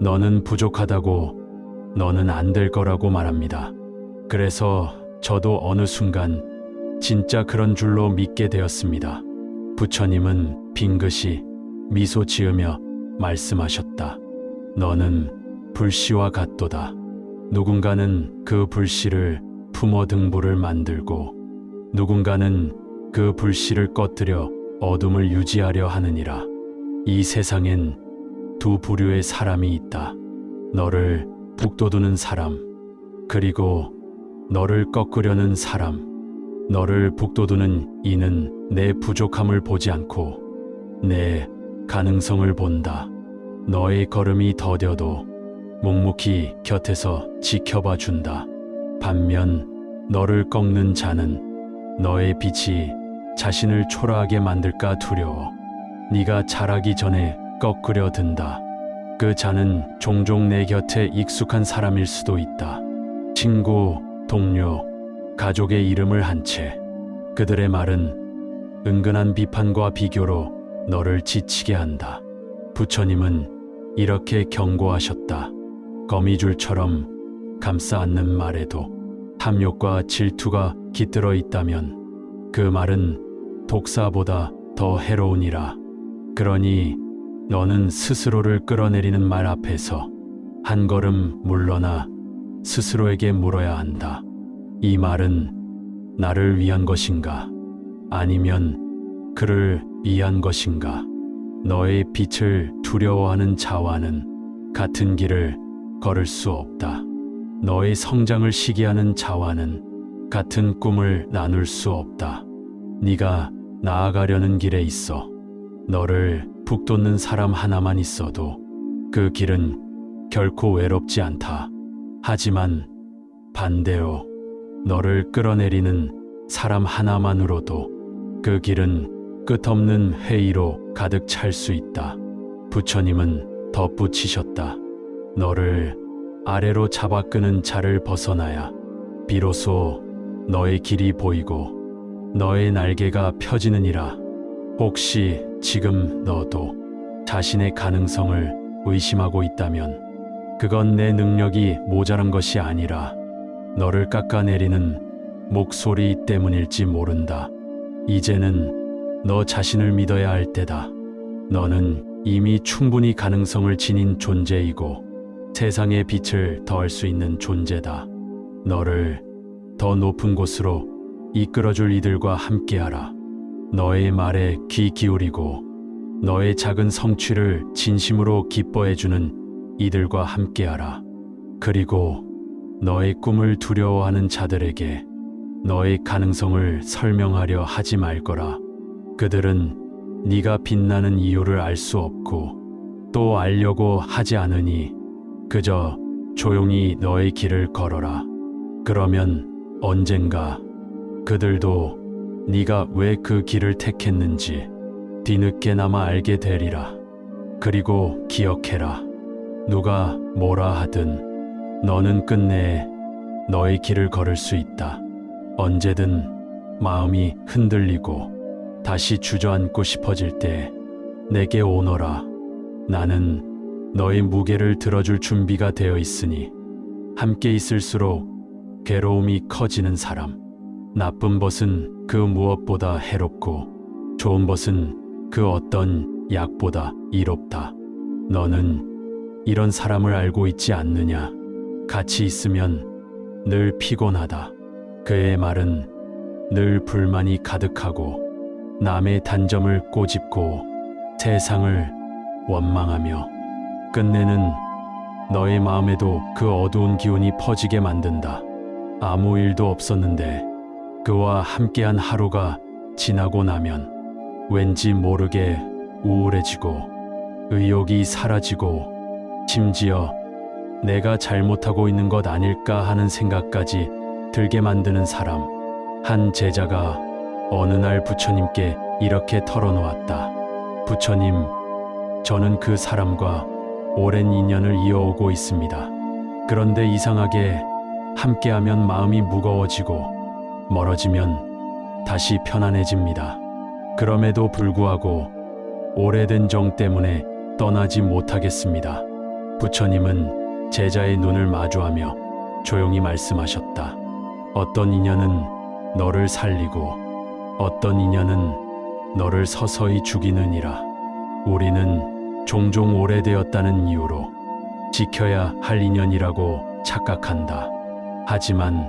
Speaker 1: 너는 부족하다고, 너는 안 될 거라고 말합니다. 그래서 저도 어느 순간 진짜 그런 줄로 믿게 되었습니다. 부처님은 빙긋이 미소 지으며 말씀하셨다. 너는 불씨와 같도다. 누군가는 그 불씨를 품어 등불을 만들고 누군가는 그 불씨를 꺼뜨려 어둠을 유지하려 하느니라. 이 세상엔 두 부류의 사람이 있다. 너를 북돋우는 사람, 그리고 너를 꺾으려는 사람. 너를 북돋우는 이는 내 부족함을 보지 않고 내 가능성을 본다. 너의 걸음이 더뎌도 묵묵히 곁에서 지켜봐 준다. 반면 너를 꺾는 자는 너의 빛이 자신을 초라하게 만들까 두려워 네가 자라기 전에 꺾으려 든다. 그 자는 종종 내 곁에 익숙한 사람일 수도 있다. 친구, 동료, 가족의 이름을 한 채. 그들의 말은 은근한 비판과 비교로 너를 지치게 한다. 부처님은 이렇게 경고하셨다. 거미줄처럼 감싸 안는 말에도 탐욕과 질투가 깃들어 있다면 그 말은 독사보다 더 해로우니라. 그러니 너는 스스로를 끌어내리는 말 앞에서 한 걸음 물러나 스스로에게 물어야 한다. 이 말은 나를 위한 것인가? 아니면 그를 위한 것인가? 너의 빛을 두려워하는 자와는 같은 길을 걸을 수 없다. 너의 성장을 시기하는 자와는 같은 꿈을 나눌 수 없다. 네가 나아가려는 길에 있어 너를 북돋는 사람 하나만 있어도 그 길은 결코 외롭지 않다. 하지만 반대로 너를 끌어내리는 사람 하나만으로도 그 길은 끝없는 회의로 가득 찰 수 있다. 부처님은 덧붙이셨다. 너를 아래로 잡아 끄는 자를 벗어나야 비로소 너의 길이 보이고 너의 날개가 펴지느니라. 혹시 지금 너도 자신의 가능성을 의심하고 있다면 그건 내 능력이 모자란 것이 아니라 너를 깎아내리는 목소리 때문일지 모른다. 이제는 너 자신을 믿어야 할 때다. 너는 이미 충분히 가능성을 지닌 존재이고 세상의 빛을 더할 수 있는 존재다. 너를 더 높은 곳으로 이끌어줄 이들과 함께하라. 너의 말에 귀 기울이고 너의 작은 성취를 진심으로 기뻐해주는 이들과 함께하라. 그리고 너의 꿈을 두려워하는 자들에게 너의 가능성을 설명하려 하지 말거라. 그들은 네가 빛나는 이유를 알 수 없고 또 알려고 하지 않으니 그저 조용히 너의 길을 걸어라. 그러면 언젠가 그들도 네가 왜 그 길을 택했는지 뒤늦게나마 알게 되리라. 그리고 기억해라. 누가 뭐라 하든 너는 끝내 너의 길을 걸을 수 있다. 언제든 마음이 흔들리고 다시 주저앉고 싶어질 때 내게 오너라. 나는 너의 무게를 들어줄 준비가 되어 있으니 함께 있을수록 괴로움이 커지는 사람. 나쁜 벗은 그 무엇보다 해롭고 좋은 벗은 그 어떤 약보다 이롭다. 너는 이런 사람을 알고 있지 않느냐? 같이 있으면 늘 피곤하다. 그의 말은 늘 불만이 가득하고 남의 단점을 꼬집고 세상을 원망하며 끝내는 너의 마음에도 그 어두운 기운이 퍼지게 만든다. 아무 일도 없었는데 그와 함께한 하루가 지나고 나면 왠지 모르게 우울해지고 의욕이 사라지고 심지어 내가 잘못하고 있는 것 아닐까 하는 생각까지 들게 만드는 사람. 한 제자가 어느 날 부처님께 이렇게 털어놓았다. 부처님, 저는 그 사람과 오랜 인연을 이어오고 있습니다. 그런데 이상하게 함께하면 마음이 무거워지고 멀어지면 다시 편안해집니다. 그럼에도 불구하고 오래된 정 때문에 떠나지 못하겠습니다. 부처님은 제자의 눈을 마주하며 조용히 말씀하셨다. 어떤 인연은 너를 살리고 어떤 인연은 너를 서서히 죽이느니라. 우리는 종종 오래되었다는 이유로 지켜야 할 인연이라고 착각한다. 하지만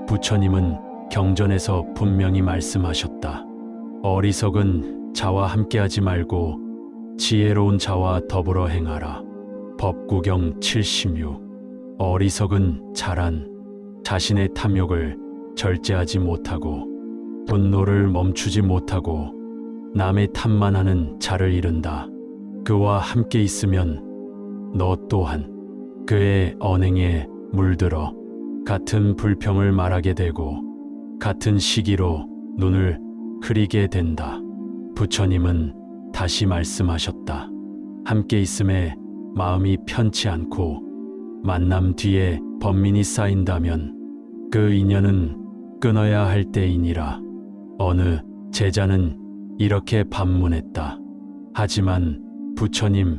Speaker 1: 부처님은 경전에서 분명히 말씀하셨다. 어리석은 자와 함께하지 말고 지혜로운 자와 더불어 행하라. 법구경 76. 어리석은 자란 자신의 탐욕을 절제하지 못하고 분노를 멈추지 못하고 남의 탓만 하는 자를 이른다. 그와 함께 있으면 너 또한 그의 언행에 물들어 같은 불평을 말하게 되고 같은 시기로 눈을 흐리게 된다. 부처님은 다시 말씀하셨다. 함께 있음에 마음이 편치 않고 만남 뒤에 번민이 쌓인다면 그 인연은 끊어야 할 때이니라. 어느 제자는 이렇게 반문했다. 하지만 부처님,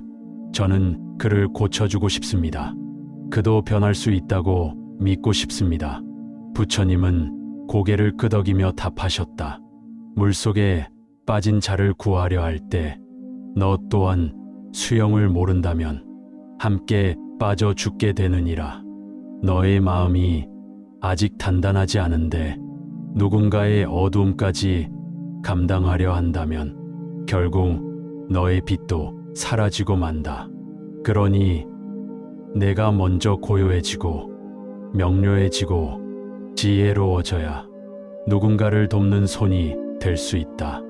Speaker 1: 저는 그를 고쳐주고 싶습니다. 그도 변할 수 있다고 믿고 싶습니다. 부처님은 고개를 끄덕이며 답하셨다. 물속에 빠진 자를 구하려 할 때 너 또한 수영을 모른다면 함께 빠져 죽게 되느니라. 너의 마음이 아직 단단하지 않은데 누군가의 어두움까지 감당하려 한다면 결국 너의 빛도 사라지고 만다. 그러니 내가 먼저 고요해지고 명료해지고 지혜로워져야 누군가를 돕는 손이 될 수 있다.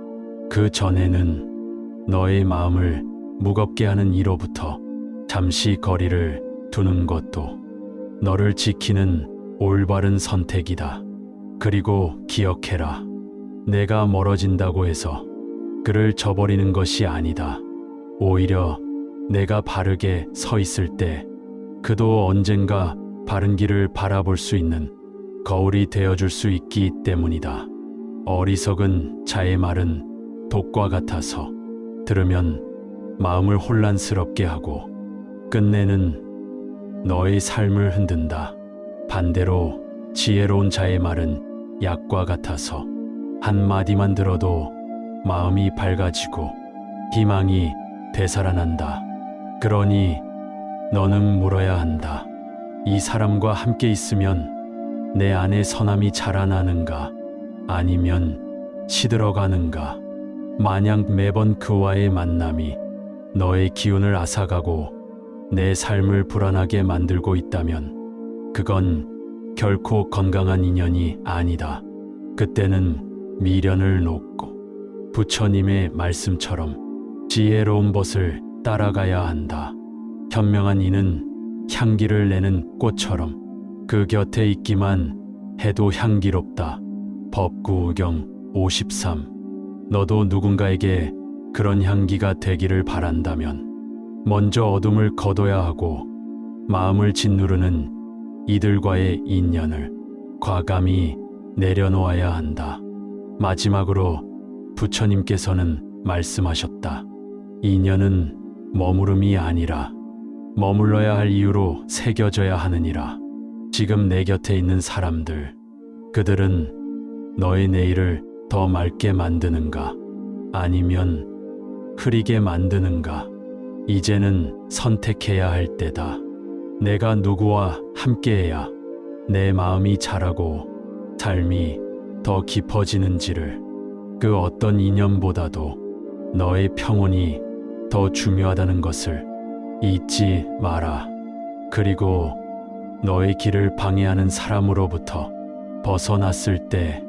Speaker 1: 그 전에는 너의 마음을 무겁게 하는 이로부터 잠시 거리를 두는 것도 너를 지키는 올바른 선택이다. 그리고 기억해라. 내가 멀어진다고 해서 그를 저버리는 것이 아니다. 오히려 내가 바르게 서 있을 때 그도 언젠가 바른 길을 바라볼 수 있는 거울이 되어줄 수 있기 때문이다. 어리석은 자의 말은 독과 같아서 들으면 마음을 혼란스럽게 하고 끝내는 너의 삶을 흔든다. 반대로 지혜로운 자의 말은 약과 같아서 한마디만 들어도 마음이 밝아지고 희망이 되살아난다. 그러니 너는 물어야 한다. 이 사람과 함께 있으면 내 안에 선함이 자라나는가? 아니면 시들어가는가? 만약 매번 그와의 만남이 너의 기운을 앗아가고 내 삶을 불안하게 만들고 있다면 그건 결코 건강한 인연이 아니다. 그때는 미련을 놓고 부처님의 말씀처럼 지혜로운 벗을 따라가야 한다. 현명한 이는 향기를 내는 꽃처럼 그 곁에 있기만 해도 향기롭다. 법구경 53. 너도 누군가에게 그런 향기가 되기를 바란다면 먼저 어둠을 거둬야 하고 마음을 짓누르는 이들과의 인연을 과감히 내려놓아야 한다. 마지막으로 부처님께서는 말씀하셨다. 인연은 머무름이 아니라 머물러야 할 이유로 새겨져야 하느니라. 지금 내 곁에 있는 사람들, 그들은 너의 내일을 더 맑게 만드는가? 아니면 흐리게 만드는가? 이제는 선택해야 할 때다. 내가 누구와 함께해야 내 마음이 자라고 삶이 더 깊어지는지를, 그 어떤 인연보다도 너의 평온이 더 중요하다는 것을 잊지 마라. 그리고 너의 길을 방해하는 사람으로부터 벗어났을 때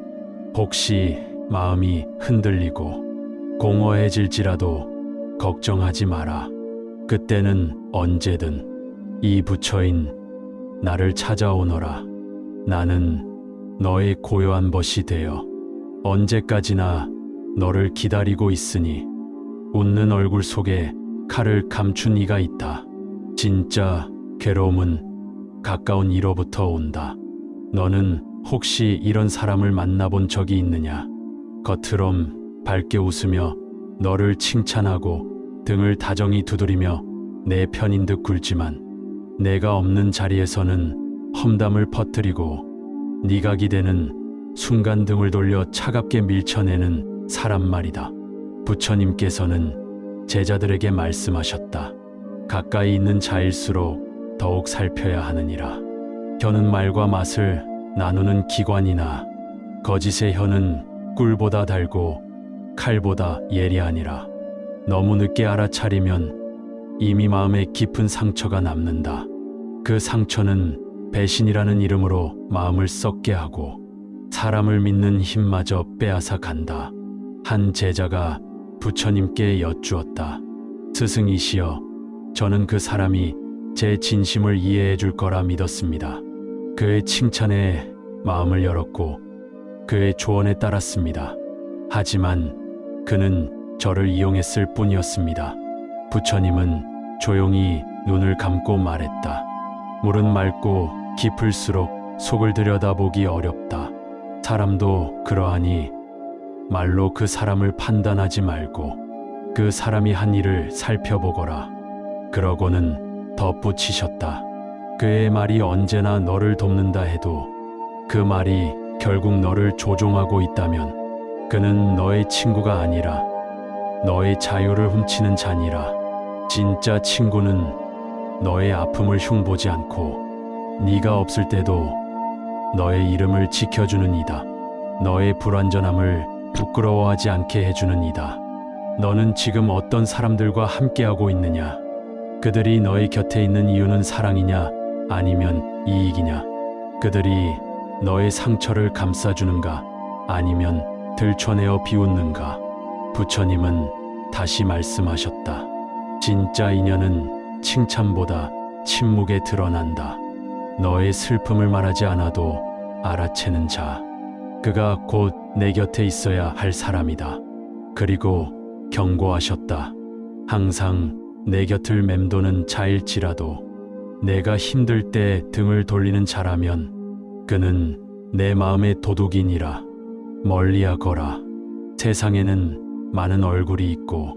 Speaker 1: 혹시 마음이 흔들리고 공허해질지라도 걱정하지 마라. 그때는 언제든 이 부처인 나를 찾아오너라. 나는 너의 고요한 벗이 되어 언제까지나 너를 기다리고 있으니 웃는 얼굴 속에 칼을 감춘 이가 있다. 진짜 괴로움은 가까운 이로부터 온다. 너는 혹시 이런 사람을 만나본 적이 있느냐? 겉으론 밝게 웃으며 너를 칭찬하고 등을 다정히 두드리며 내 편인 듯 굴지만 내가 없는 자리에서는 험담을 퍼뜨리고 네가 기대는 순간 등을 돌려 차갑게 밀쳐내는 사람 말이다. 부처님께서는 제자들에게 말씀하셨다. 가까이 있는 자일수록 더욱 살펴야 하느니라. 혀는 말과 맛을 나누는 기관이나 거짓의 혀는 꿀보다 달고 칼보다 예리하니라. 너무 늦게 알아차리면 이미 마음에 깊은 상처가 남는다. 그 상처는 배신이라는 이름으로 마음을 썩게 하고 사람을 믿는 힘마저 빼앗아 간다. 한 제자가 부처님께 여쭈었다. 스승이시여, 저는 그 사람이 제 진심을 이해해 줄 거라 믿었습니다. 그의 칭찬에 마음을 열었고 그의 조언에 따랐습니다. 하지만 그는 저를 이용했을 뿐이었습니다. 부처님은 조용히 눈을 감고 말했다. 물은 맑고 깊을수록 속을 들여다보기 어렵다. 사람도 그러하니 말로 그 사람을 판단하지 말고 그 사람이 한 일을 살펴보거라. 그러고는 덧붙이셨다. 그의 말이 언제나 너를 돕는다 해도 그 말이 결국 너를 조종하고 있다면 그는 너의 친구가 아니라 너의 자유를 훔치는 자니라. 진짜 친구는 너의 아픔을 흉보지 않고 네가 없을 때도 너의 이름을 지켜주는 이다. 너의 불완전함을 부끄러워하지 않게 해주는 이다. 너는 지금 어떤 사람들과 함께하고 있느냐? 그들이 너의 곁에 있는 이유는 사랑이냐? 아니면 이익이냐? 그들이 너의 상처를 감싸주는가? 아니면 들춰내어 비웃는가? 부처님은 다시 말씀하셨다. 진짜 인연은 칭찬보다 침묵에 드러난다. 너의 슬픔을 말하지 않아도 알아채는 자, 그가 곧 내 곁에 있어야 할 사람이다. 그리고 경고하셨다. 항상 내 곁을 맴도는 자일지라도 내가 힘들 때 등을 돌리는 자라면 그는 내 마음의 도둑이니라. 멀리하거라. 세상에는 많은 얼굴이 있고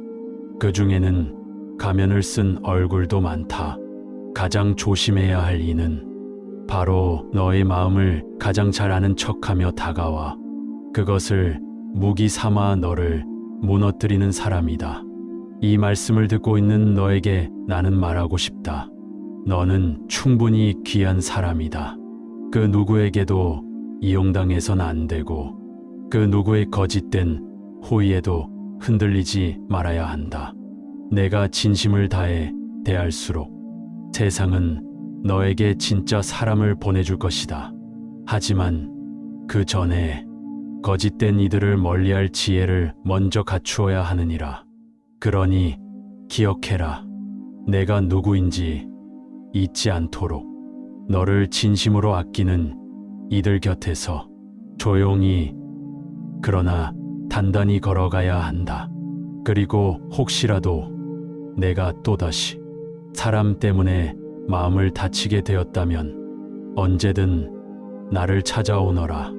Speaker 1: 그 중에는 가면을 쓴 얼굴도 많다. 가장 조심해야 할 이는 바로 너의 마음을 가장 잘 아는 척하며 다가와 그것을 무기 삼아 너를 무너뜨리는 사람이다. 이 말씀을 듣고 있는 너에게 나는 말하고 싶다. 너는 충분히 귀한 사람이다. 그 누구에게도 이용당해선 안 되고 그 누구의 거짓된 호의에도 흔들리지 말아야 한다. 내가 진심을 다해 대할수록 세상은 너에게 진짜 사람을 보내줄 것이다. 하지만 그 전에 거짓된 이들을 멀리할 지혜를 먼저 갖추어야 하느니라. 그러니 기억해라. 내가 누구인지 잊지 않도록 너를 진심으로 아끼는 이들 곁에서 조용히 그러나 단단히 걸어가야 한다. 그리고 혹시라도 내가 또다시 사람 때문에 마음을 다치게 되었다면 언제든 나를 찾아오너라.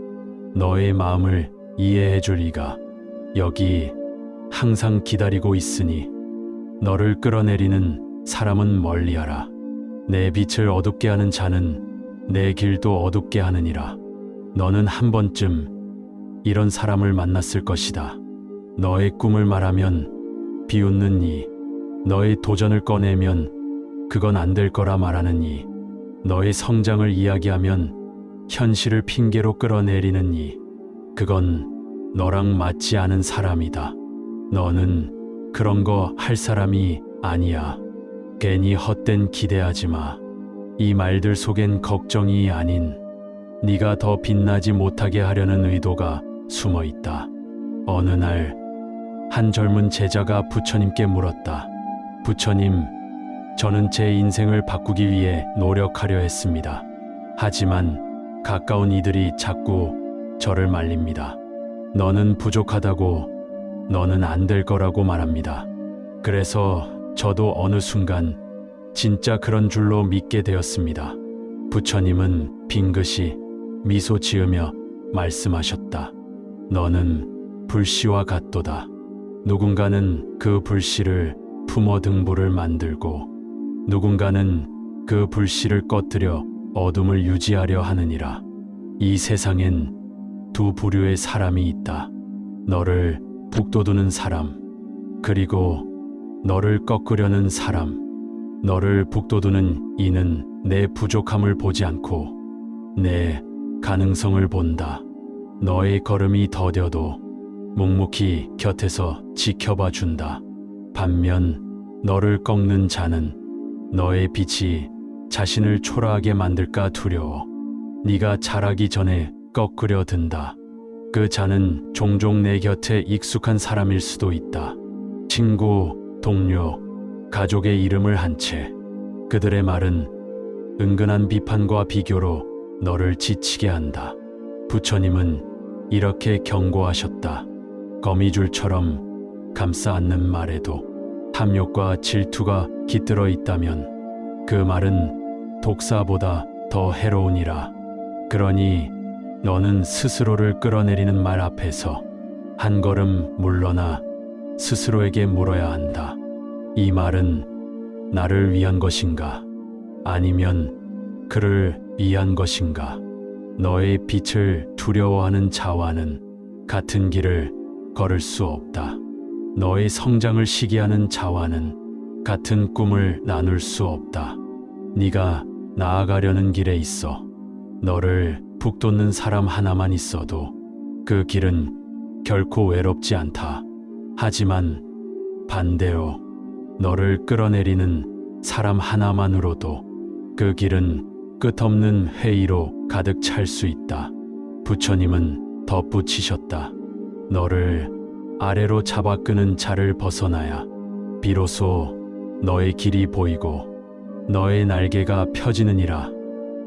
Speaker 1: 너의 마음을 이해해 줄 이가 여기 항상 기다리고 있으니 너를 끌어내리는 사람은 멀리하라. 내 빛을 어둡게 하는 자는 내 길도 어둡게 하느니라. 너는 한 번쯤 이런 사람을 만났을 것이다. 너의 꿈을 말하면 비웃는 이, 너의 도전을 꺼내면 그건 안 될 거라 말하는 이, 너의 성장을 이야기하면 현실을 핑계로 끌어내리는 이, 그건 너랑 맞지 않은 사람이다. 너는 그런 거 할 사람이 아니야. 괜히 헛된 기대하지 마. 이 말들 속엔 걱정이 아닌 네가 더 빛나지 못하게 하려는 의도가 숨어 있다. 어느 날 한 젊은 제자가 부처님께 물었다. 부처님, 저는 제 인생을 바꾸기 위해 노력하려 했습니다. 하지만 가까운 이들이 자꾸 저를 말립니다. 너는 부족하다고, 너는 안 될 거라고 말합니다. 그래서 저도 어느 순간 진짜 그런 줄로 믿게 되었습니다. 부처님은 빙긋이 미소 지으며 말씀하셨다. 너는 불씨와 같도다. 누군가는 그 불씨를 품어 등불을 만들고 누군가는 그 불씨를 꺼뜨려 어둠을 유지하려 하느니라. 이 세상엔 두 부류의 사람이 있다. 너를 북돋우는 사람, 그리고 너를 꺾으려는 사람. 너를 북돋우는 이는 내 부족함을 보지 않고 내 가능성을 본다. 너의 걸음이 더뎌도 묵묵히 곁에서 지켜봐 준다. 반면 너를 꺾는 자는 너의 빛이 자신을 초라하게 만들까 두려워 네가 자라기 전에 꺾으려 든다. 그 자는 종종 내 곁에 익숙한 사람일 수도 있다. 친구, 동료, 가족의 이름을 한 채 그들의 말은 은근한 비판과 비교로 너를 지치게 한다. 부처님은 이렇게 경고하셨다. 거미줄처럼 감싸 안는 말에도 탐욕과 질투가 깃들어 있다면 그 말은 독사보다 더 해로우니라. 그러니 너는 스스로를 끌어내리는 말 앞에서 한 걸음 물러나 스스로에게 물어야 한다. 이 말은 나를 위한 것인가? 아니면 그를 위한 것인가? 너의 빛을 두려워하는 자와는 같은 길을 걸을 수 없다. 너의 성장을 시기하는 자와는 같은 꿈을 나눌 수 없다. 네가 나아가려는 길에 있어 너를 북돋는 사람 하나만 있어도 그 길은 결코 외롭지 않다. 하지만 반대로 너를 끌어내리는 사람 하나만으로도 그 길은 끝없는 회의로 가득 찰 수 있다. 부처님은 덧붙이셨다. 너를 아래로 잡아 끄는 자를 벗어나야 비로소 너의 길이 보이고 너의 날개가 펴지느니라.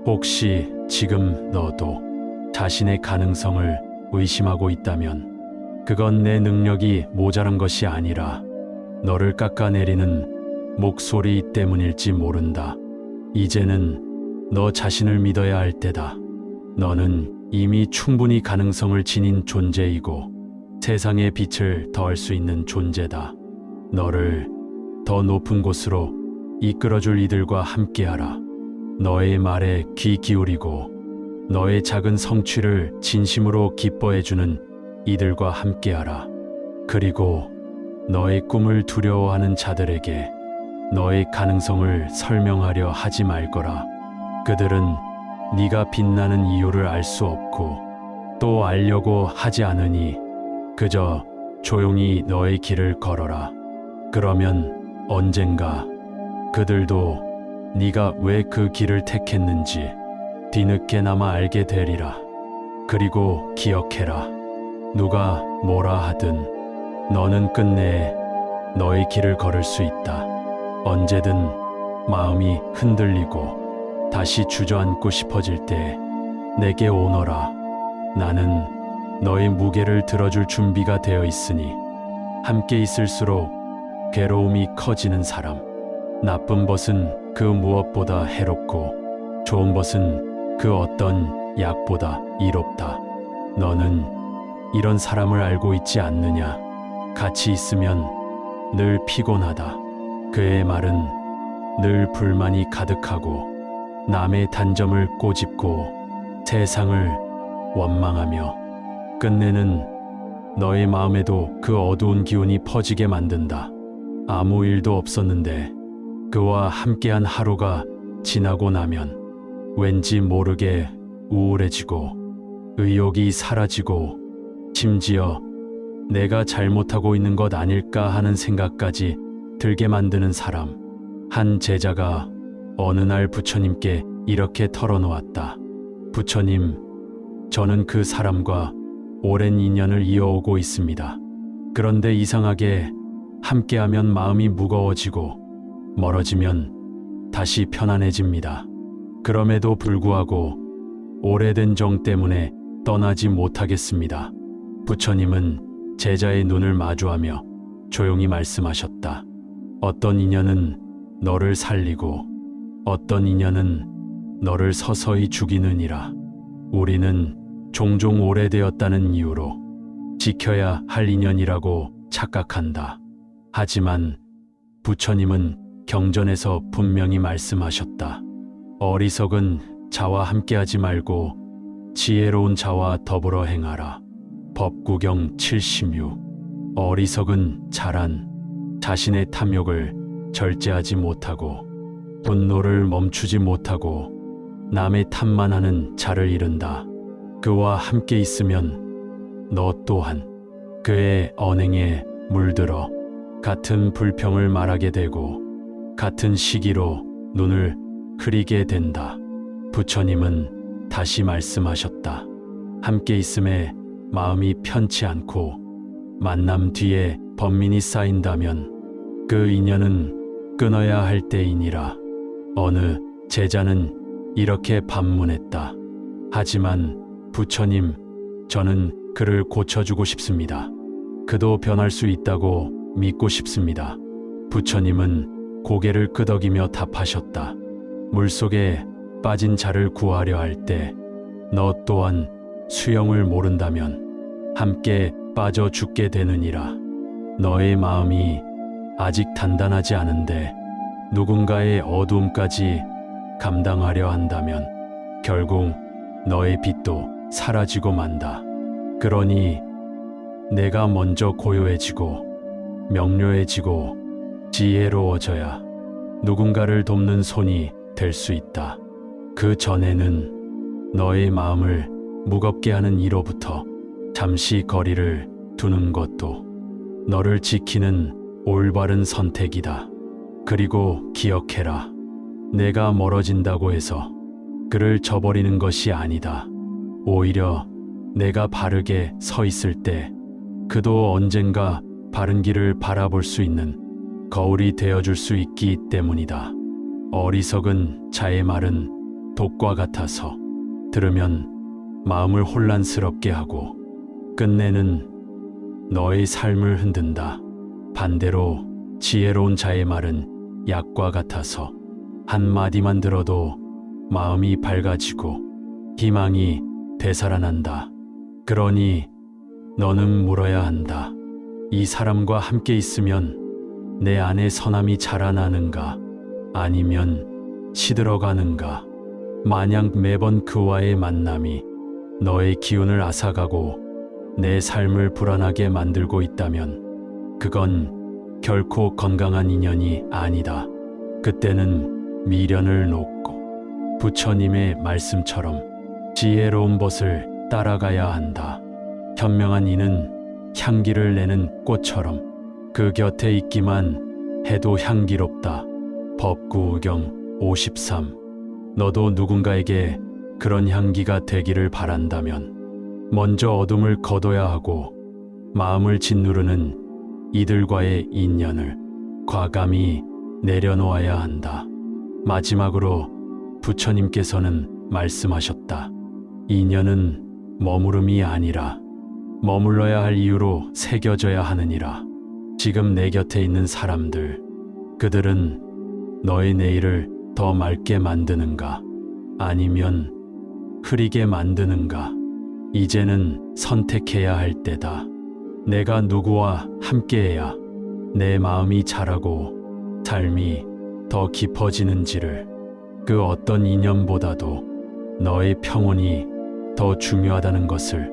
Speaker 1: 혹시 지금 너도 자신의 가능성을 의심하고 있다면 그건 내 능력이 모자란 것이 아니라 너를 깎아내리는 목소리 때문일지 모른다. 이제는 너 자신을 믿어야 할 때다. 너는 이미 충분히 가능성을 지닌 존재이고 세상의 빛을 더할 수 있는 존재다. 너를 더 높은 곳으로 이끌어줄 이들과 함께하라. 너의 말에 귀 기울이고 너의 작은 성취를 진심으로 기뻐해주는 이들과 함께하라. 그리고 너의 꿈을 두려워하는 자들에게 너의 가능성을 설명하려 하지 말거라. 그들은 네가 빛나는 이유를 알 수 없고 또 알려고 하지 않으니 그저 조용히 너의 길을 걸어라. 그러면 언젠가 그들도 네가 왜 그 길을 택했는지 뒤늦게나마 알게 되리라. 그리고 기억해라. 누가 뭐라 하든 너는 끝내 너의 길을 걸을 수 있다. 언제든 마음이 흔들리고 다시 주저앉고 싶어질 때 내게 오너라. 나는 너의 무게를 들어줄 준비가 되어 있으니 함께 있을수록 괴로움이 커지는 사람. 나쁜 벗은 그 무엇보다 해롭고 좋은 벗은 그 어떤 약보다 이롭다. 너는 이런 사람을 알고 있지 않느냐? 같이 있으면 늘 피곤하다. 그의 말은 늘 불만이 가득하고 남의 단점을 꼬집고 세상을 원망하며 끝내는 너의 마음에도 그 어두운 기운이 퍼지게 만든다. 아무 일도 없었는데 그와 함께한 하루가 지나고 나면 왠지 모르게 우울해지고 의욕이 사라지고 심지어 내가 잘못하고 있는 것 아닐까 하는 생각까지 들게 만드는 사람. 한 제자가 어느 날 부처님께 이렇게 털어놓았다. 부처님, 저는 그 사람과 오랜 인연을 이어오고 있습니다. 그런데 이상하게 함께하면 마음이 무거워지고 멀어지면 다시 편안해집니다. 그럼에도 불구하고 오래된 정 때문에 떠나지 못하겠습니다. 부처님은 제자의 눈을 마주하며 조용히 말씀하셨다. 어떤 인연은 너를 살리고 어떤 인연은 너를 서서히 죽이느니라. 우리는 종종 오래되었다는 이유로 지켜야 할 인연이라고 착각한다. 하지만 부처님은 경전에서 분명히 말씀하셨다. 어리석은 자와 함께하지 말고 지혜로운 자와 더불어 행하라. 법구경 76. 어리석은 자란 자신의 탐욕을 절제하지 못하고 분노를 멈추지 못하고 남의 탓만 하는 자를 이른다. 그와 함께 있으면 너 또한 그의 언행에 물들어 같은 불평을 말하게 되고 같은 시기로 눈을 흐리게 된다. 부처님은 다시 말씀하셨다. 함께 있음에 마음이 편치 않고 만남 뒤에 번민이 쌓인다면 그 인연은 끊어야 할 때이니라. 어느 제자는 이렇게 반문했다. 하지만 부처님, 저는 그를 고쳐주고 싶습니다. 그도 변할 수 있다고 믿고 싶습니다. 부처님은 고개를 끄덕이며 답하셨다. 물속에 빠진 자를 구하려 할 때 너 또한 수영을 모른다면 함께 빠져 죽게 되느니라. 너의 마음이 아직 단단하지 않은데 누군가의 어두움까지 감당하려 한다면 결국 너의 빛도 사라지고 만다. 그러니 내가 먼저 고요해지고 명료해지고 지혜로워져야 누군가를 돕는 손이 될 수 있다. 그 전에는 너의 마음을 무겁게 하는 이로부터 잠시 거리를 두는 것도 너를 지키는 올바른 선택이다. 그리고 기억해라. 내가 멀어진다고 해서 그를 저버리는 것이 아니다. 오히려 내가 바르게 서 있을 때 그도 언젠가 바른 길을 바라볼 수 있는 거울이 되어줄 수 있기 때문이다. 어리석은 자의 말은 독과 같아서 들으면 마음을 혼란스럽게 하고 끝내는 너의 삶을 흔든다. 반대로 지혜로운 자의 말은 약과 같아서 한마디만 들어도 마음이 밝아지고 희망이 되살아난다. 그러니 너는 물어야 한다. 이 사람과 함께 있으면 내 안에 선함이 자라나는가? 아니면 시들어가는가? 만약 매번 그와의 만남이 너의 기운을 앗아가고 내 삶을 불안하게 만들고 있다면 그건 결코 건강한 인연이 아니다. 그때는 미련을 놓고 부처님의 말씀처럼 지혜로운 벗을 따라가야 한다. 현명한 이는 향기를 내는 꽃처럼 그 곁에 있기만 해도 향기롭다. 법구경 53. 너도 누군가에게 그런 향기가 되기를 바란다면 먼저 어둠을 거둬야 하고 마음을 짓누르는 이들과의 인연을 과감히 내려놓아야 한다. 마지막으로 부처님께서는 말씀하셨다. 인연은 머무름이 아니라 머물러야 할 이유로 새겨져야 하느니라. 지금 내 곁에 있는 사람들, 그들은 너의 내일을 더 맑게 만드는가? 아니면 흐리게 만드는가? 이제는 선택해야 할 때다. 내가 누구와 함께해야 내 마음이 자라고 삶이 더 깊어지는지를, 그 어떤 인연보다도 너의 평온이 더 중요하다는 것을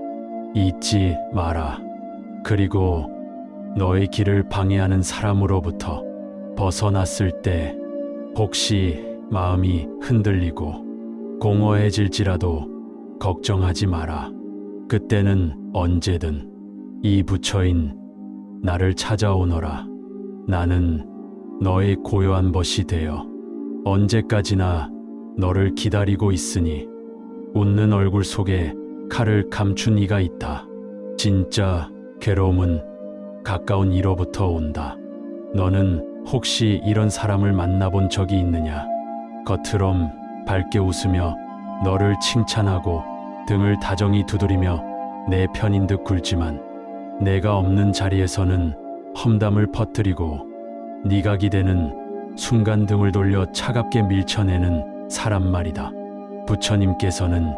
Speaker 1: 잊지 마라. 그리고 너의 길을 방해하는 사람으로부터 벗어났을 때 혹시 마음이 흔들리고 공허해질지라도 걱정하지 마라. 그때는 언제든 이 부처인 나를 찾아오너라. 나는 너의 고요한 벗이 되어 언제까지나 너를 기다리고 있으니 웃는 얼굴 속에 칼을 감춘 이가 있다. 진짜 괴로움은 가까운 이로부터 온다. 너는 혹시 이런 사람을 만나본 적이 있느냐? 겉으론 밝게 웃으며 너를 칭찬하고 등을 다정히 두드리며 내 편인 듯 굴지만 내가 없는 자리에서는 험담을 퍼뜨리고 네가 기대는 순간 등을 돌려 차갑게 밀쳐내는 사람 말이다. 부처님께서는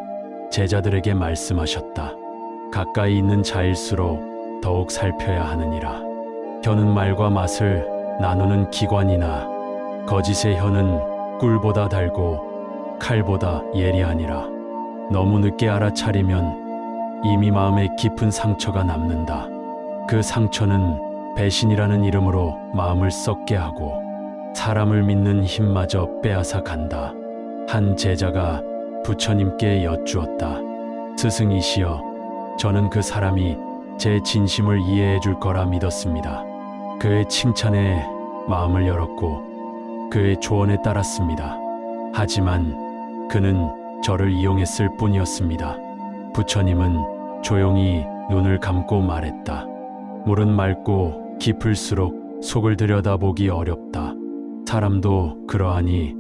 Speaker 1: 제자들에게 말씀하셨다. 가까이 있는 자일수록 더욱 살펴야 하느니라. 혀는 말과 맛을 나누는 기관이나 거짓의 혀는 꿀보다 달고 칼보다 예리하니라. 너무 늦게 알아차리면 이미 마음에 깊은 상처가 남는다. 그 상처는 배신이라는 이름으로 마음을 썩게 하고 사람을 믿는 힘마저 빼앗아 간다. 한 제자가 부처님께 여쭈었다. 스승이시여, 저는 그 사람이 제 진심을 이해해 줄 거라 믿었습니다. 그의 칭찬에 마음을 열었고 그의 조언에 따랐습니다. 하지만 그는 저를 이용했을 뿐이었습니다. 부처님은 조용히 눈을 감고 말했다. 물은 맑고 깊을수록 속을 들여다보기 어렵다. 사람도 그러하니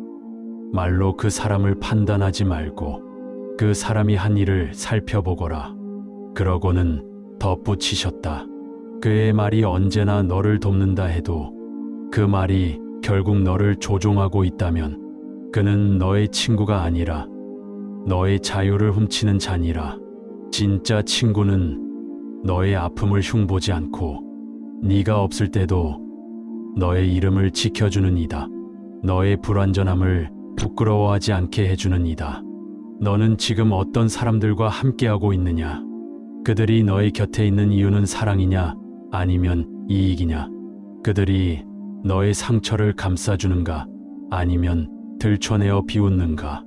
Speaker 1: 말로 그 사람을 판단하지 말고 그 사람이 한 일을 살펴보거라. 그러고는 덧붙이셨다. 그의 말이 언제나 너를 돕는다 해도 그 말이 결국 너를 조종하고 있다면 그는 너의 친구가 아니라 너의 자유를 훔치는 자니라. 진짜 친구는 너의 아픔을 흉보지 않고 네가 없을 때도 너의 이름을 지켜주는 이다. 너의 불완전함을 부끄러워하지 않게 해주는 이다. 너는 지금 어떤 사람들과 함께하고 있느냐? 그들이 너의 곁에 있는 이유는 사랑이냐? 아니면 이익이냐? 그들이 너의 상처를 감싸주는가? 아니면 들춰내어 비웃는가?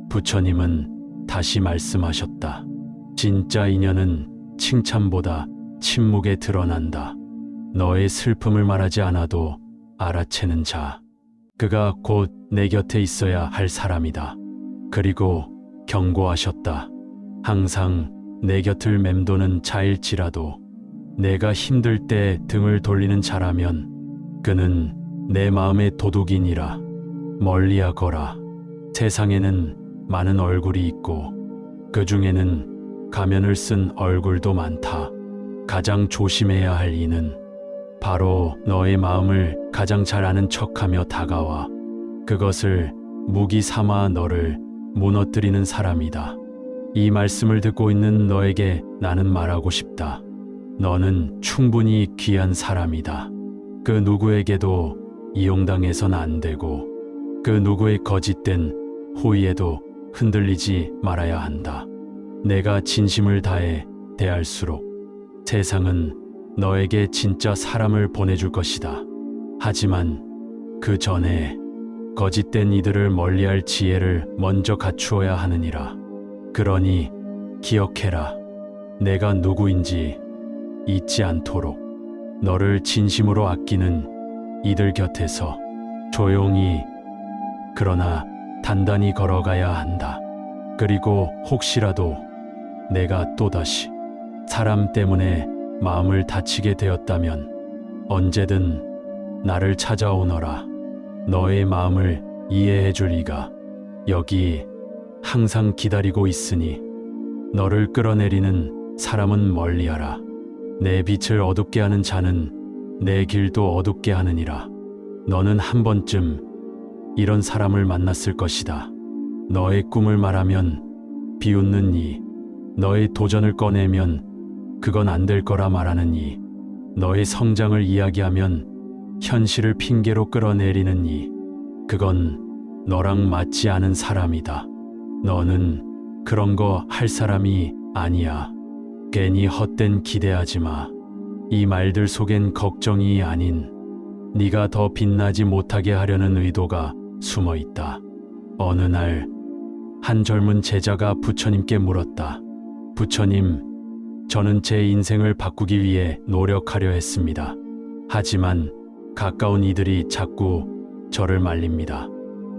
Speaker 1: 부처님은 다시 말씀하셨다. 진짜 인연은 칭찬보다 침묵에 드러난다. 너의 슬픔을 말하지 않아도 알아채는 자. 그가 곧 내 곁에 있어야 할 사람이다. 그리고 경고하셨다. 항상 내 곁을 맴도는 자일지라도 내가 힘들 때 등을 돌리는 자라면 그는 내 마음의 도둑이니라. 멀리하거라. 세상에는 많은 얼굴이 있고 그 중에는 가면을 쓴 얼굴도 많다. 가장 조심해야 할 이는 바로 너의 마음을 가장 잘 아는 척하며 다가와 그것을 무기 삼아 너를 무너뜨리는 사람이다. 이 말씀을 듣고 있는 너에게 나는 말하고 싶다. 너는 충분히 귀한 사람이다. 그 누구에게도 이용당해선 안 되고 그 누구의 거짓된 호의에도 흔들리지 말아야 한다. 내가 진심을 다해 대할수록 세상은 너에게 진짜 사람을 보내줄 것이다. 하지만 그 전에 거짓된 이들을 멀리할 지혜를 먼저 갖추어야 하느니라. 그러니 기억해라. 내가 누구인지 잊지 않도록 너를 진심으로 아끼는 이들 곁에서 조용히 그러나 단단히 걸어가야 한다. 그리고 혹시라도 내가 또다시 사람 때문에 마음을 다치게 되었다면 언제든 나를 찾아오너라. 너의 마음을 이해해 줄 이가 여기 항상 기다리고 있으니 너를 끌어내리는 사람은 멀리하라. 내 빛을 어둡게 하는 자는 내 길도 어둡게 하느니라. 너는 한 번쯤 이런 사람을 만났을 것이다. 너의 꿈을 말하면 비웃는 이, 너의 도전을 꺼내면 그건 안 될 거라 말하는 이, 너의 성장을 이야기하면 현실을 핑계로 끌어내리는 이, 그건 너랑 맞지 않은 사람이다. 너는 그런 거 할 사람이 아니야. 괜히 헛된 기대하지 마. 이 말들 속엔 걱정이 아닌 네가 더 빛나지 못하게 하려는 의도가 숨어 있다. 어느 날 한 젊은 제자가 부처님께 물었다. 부처님, 저는 제 인생을 바꾸기 위해 노력하려 했습니다. 하지만 가까운 이들이 자꾸 저를 말립니다.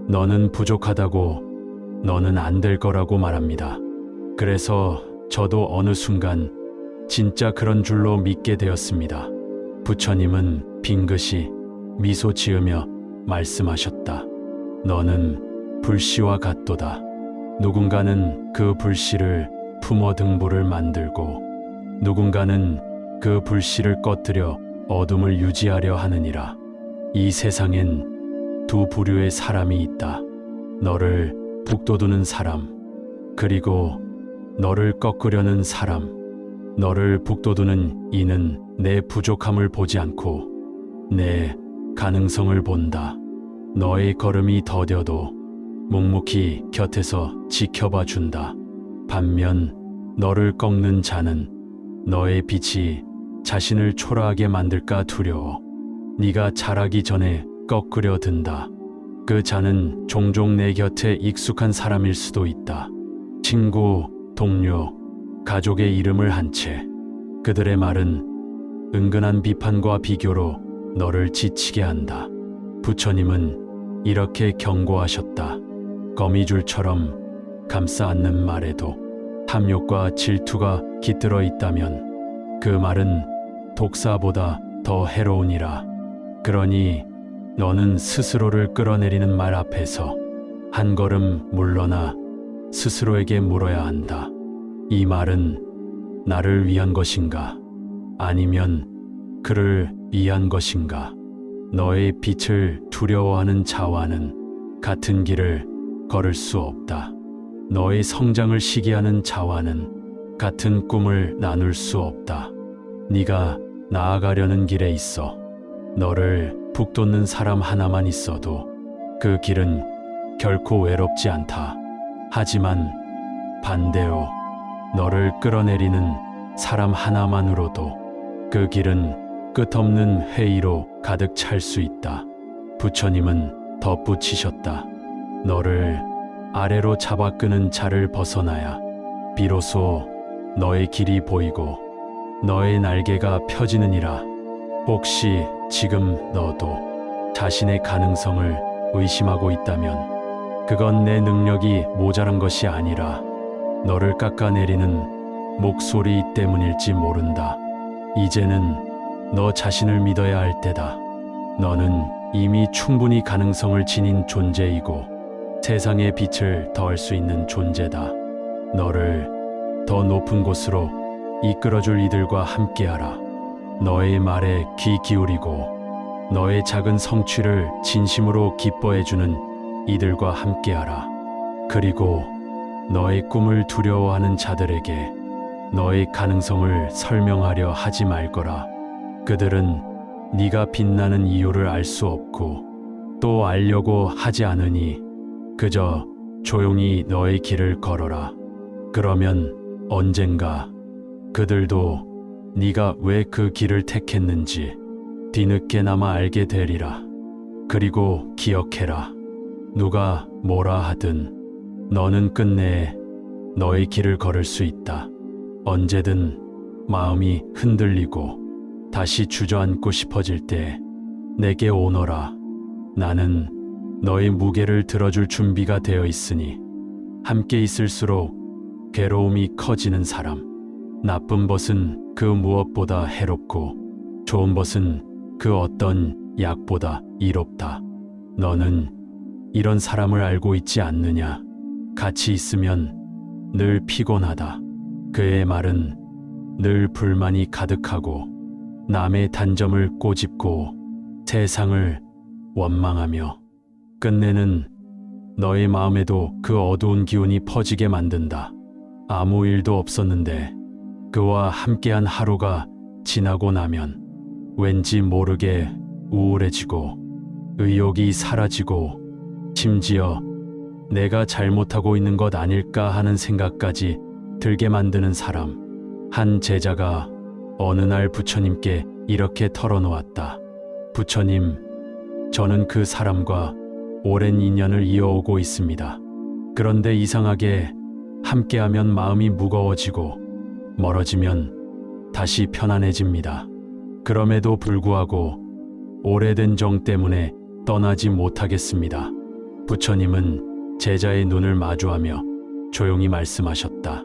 Speaker 1: 너는 부족하다고, 너는 안 될 거라고 말합니다. 그래서 저도 어느 순간 진짜 그런 줄로 믿게 되었습니다. 부처님은 빙긋이 미소 지으며 말씀하셨다. 너는 불씨와 같도다. 누군가는 그 불씨를 품어 등불을 만들고 누군가는 그 불씨를 꺼뜨려 어둠을 유지하려 하느니라. 이 세상엔 두 부류의 사람이 있다. 너를 북돋우는 사람, 그리고 너를 꺾으려는 사람. 너를 북돋우는 이는 내 부족함을 보지 않고 내 가능성을 본다. 너의 걸음이 더뎌도 묵묵히 곁에서 지켜봐 준다. 반면 너를 꺾는 자는 너의 빛이 자신을 초라하게 만들까 두려워 네가 자라기 전에 꺾으려 든다. 그 자는 종종 내 곁에 익숙한 사람일 수도 있다. 친구, 동료, 가족의 이름을 한 채. 그들의 말은 은근한 비판과 비교로 너를 지치게 한다. 부처님은 이렇게 경고하셨다. 거미줄처럼 감싸 안는 말에도 탐욕과 질투가 깃들어 있다면 그 말은 독사보다 더 해로우니라. 그러니 너는 스스로를 끌어내리는 말 앞에서 한 걸음 물러나 스스로에게 물어야 한다. 이 말은 나를 위한 것인가? 아니면 그를 위한 것인가? 너의 빛을 두려워하는 자와는 같은 길을 걸을 수 없다. 너의 성장을 시기하는 자와는 같은 꿈을 나눌 수 없다. 네가 나아가려는 길에 있어 너를 북돋는 사람 하나만 있어도 그 길은 결코 외롭지 않다. 하지만 반대로 너를 끌어내리는 사람 하나만으로도 그 길은 끝없는 회의로 가득 찰 수 있다. 부처님은 덧붙이셨다. 너를 아래로 잡아 끄는 자를 벗어나야 비로소 너의 길이 보이고 너의 날개가 펴지느니라. 혹시 지금 너도 자신의 가능성을 의심하고 있다면 그건 내 능력이 모자란 것이 아니라 너를 깎아내리는 목소리 때문일지 모른다. 이제는 너 자신을 믿어야 할 때다. 너는 이미 충분히 가능성을 지닌 존재이고 세상의 빛을 더할 수 있는 존재다. 너를 더 높은 곳으로 이끌어줄 이들과 함께하라. 너의 말에 귀 기울이고 너의 작은 성취를 진심으로 기뻐해주는 이들과 함께하라. 그리고 너의 꿈을 두려워하는 자들에게 너의 가능성을 설명하려 하지 말거라. 그들은 네가 빛나는 이유를 알 수 없고 또 알려고 하지 않으니 그저 조용히 너의 길을 걸어라. 그러면 언젠가 그들도 네가 왜 그 길을 택했는지 뒤늦게나마 알게 되리라. 그리고 기억해라. 누가 뭐라 하든 너는 끝내 너의 길을 걸을 수 있다. 언제든 마음이 흔들리고 다시 주저앉고 싶어질 때 내게 오너라. 나는 너의 무게를 들어줄 준비가 되어 있으니 함께 있을수록 괴로움이 커지는 사람. 나쁜 벗은 그 무엇보다 해롭고 좋은 벗은 그 어떤 약보다 이롭다. 너는 이런 사람을 알고 있지 않느냐? 같이 있으면 늘 피곤하다. 그의 말은 늘 불만이 가득하고 남의 단점을 꼬집고 세상을 원망하며 끝내는 너의 마음에도 그 어두운 기운이 퍼지게 만든다. 아무 일도 없었는데 그와 함께한 하루가 지나고 나면 왠지 모르게 우울해지고 의욕이 사라지고 심지어 내가 잘못하고 있는 것 아닐까 하는 생각까지 들게 만드는 사람. 한 제자가 어느 날 부처님께 이렇게 털어놓았다. 부처님, 저는 그 사람과 오랜 인연을 이어오고 있습니다. 그런데 이상하게 함께하면 마음이 무거워지고 멀어지면 다시 편안해집니다. 그럼에도 불구하고 오래된 정 때문에 떠나지 못하겠습니다. 부처님은 제자의 눈을 마주하며 조용히 말씀하셨다.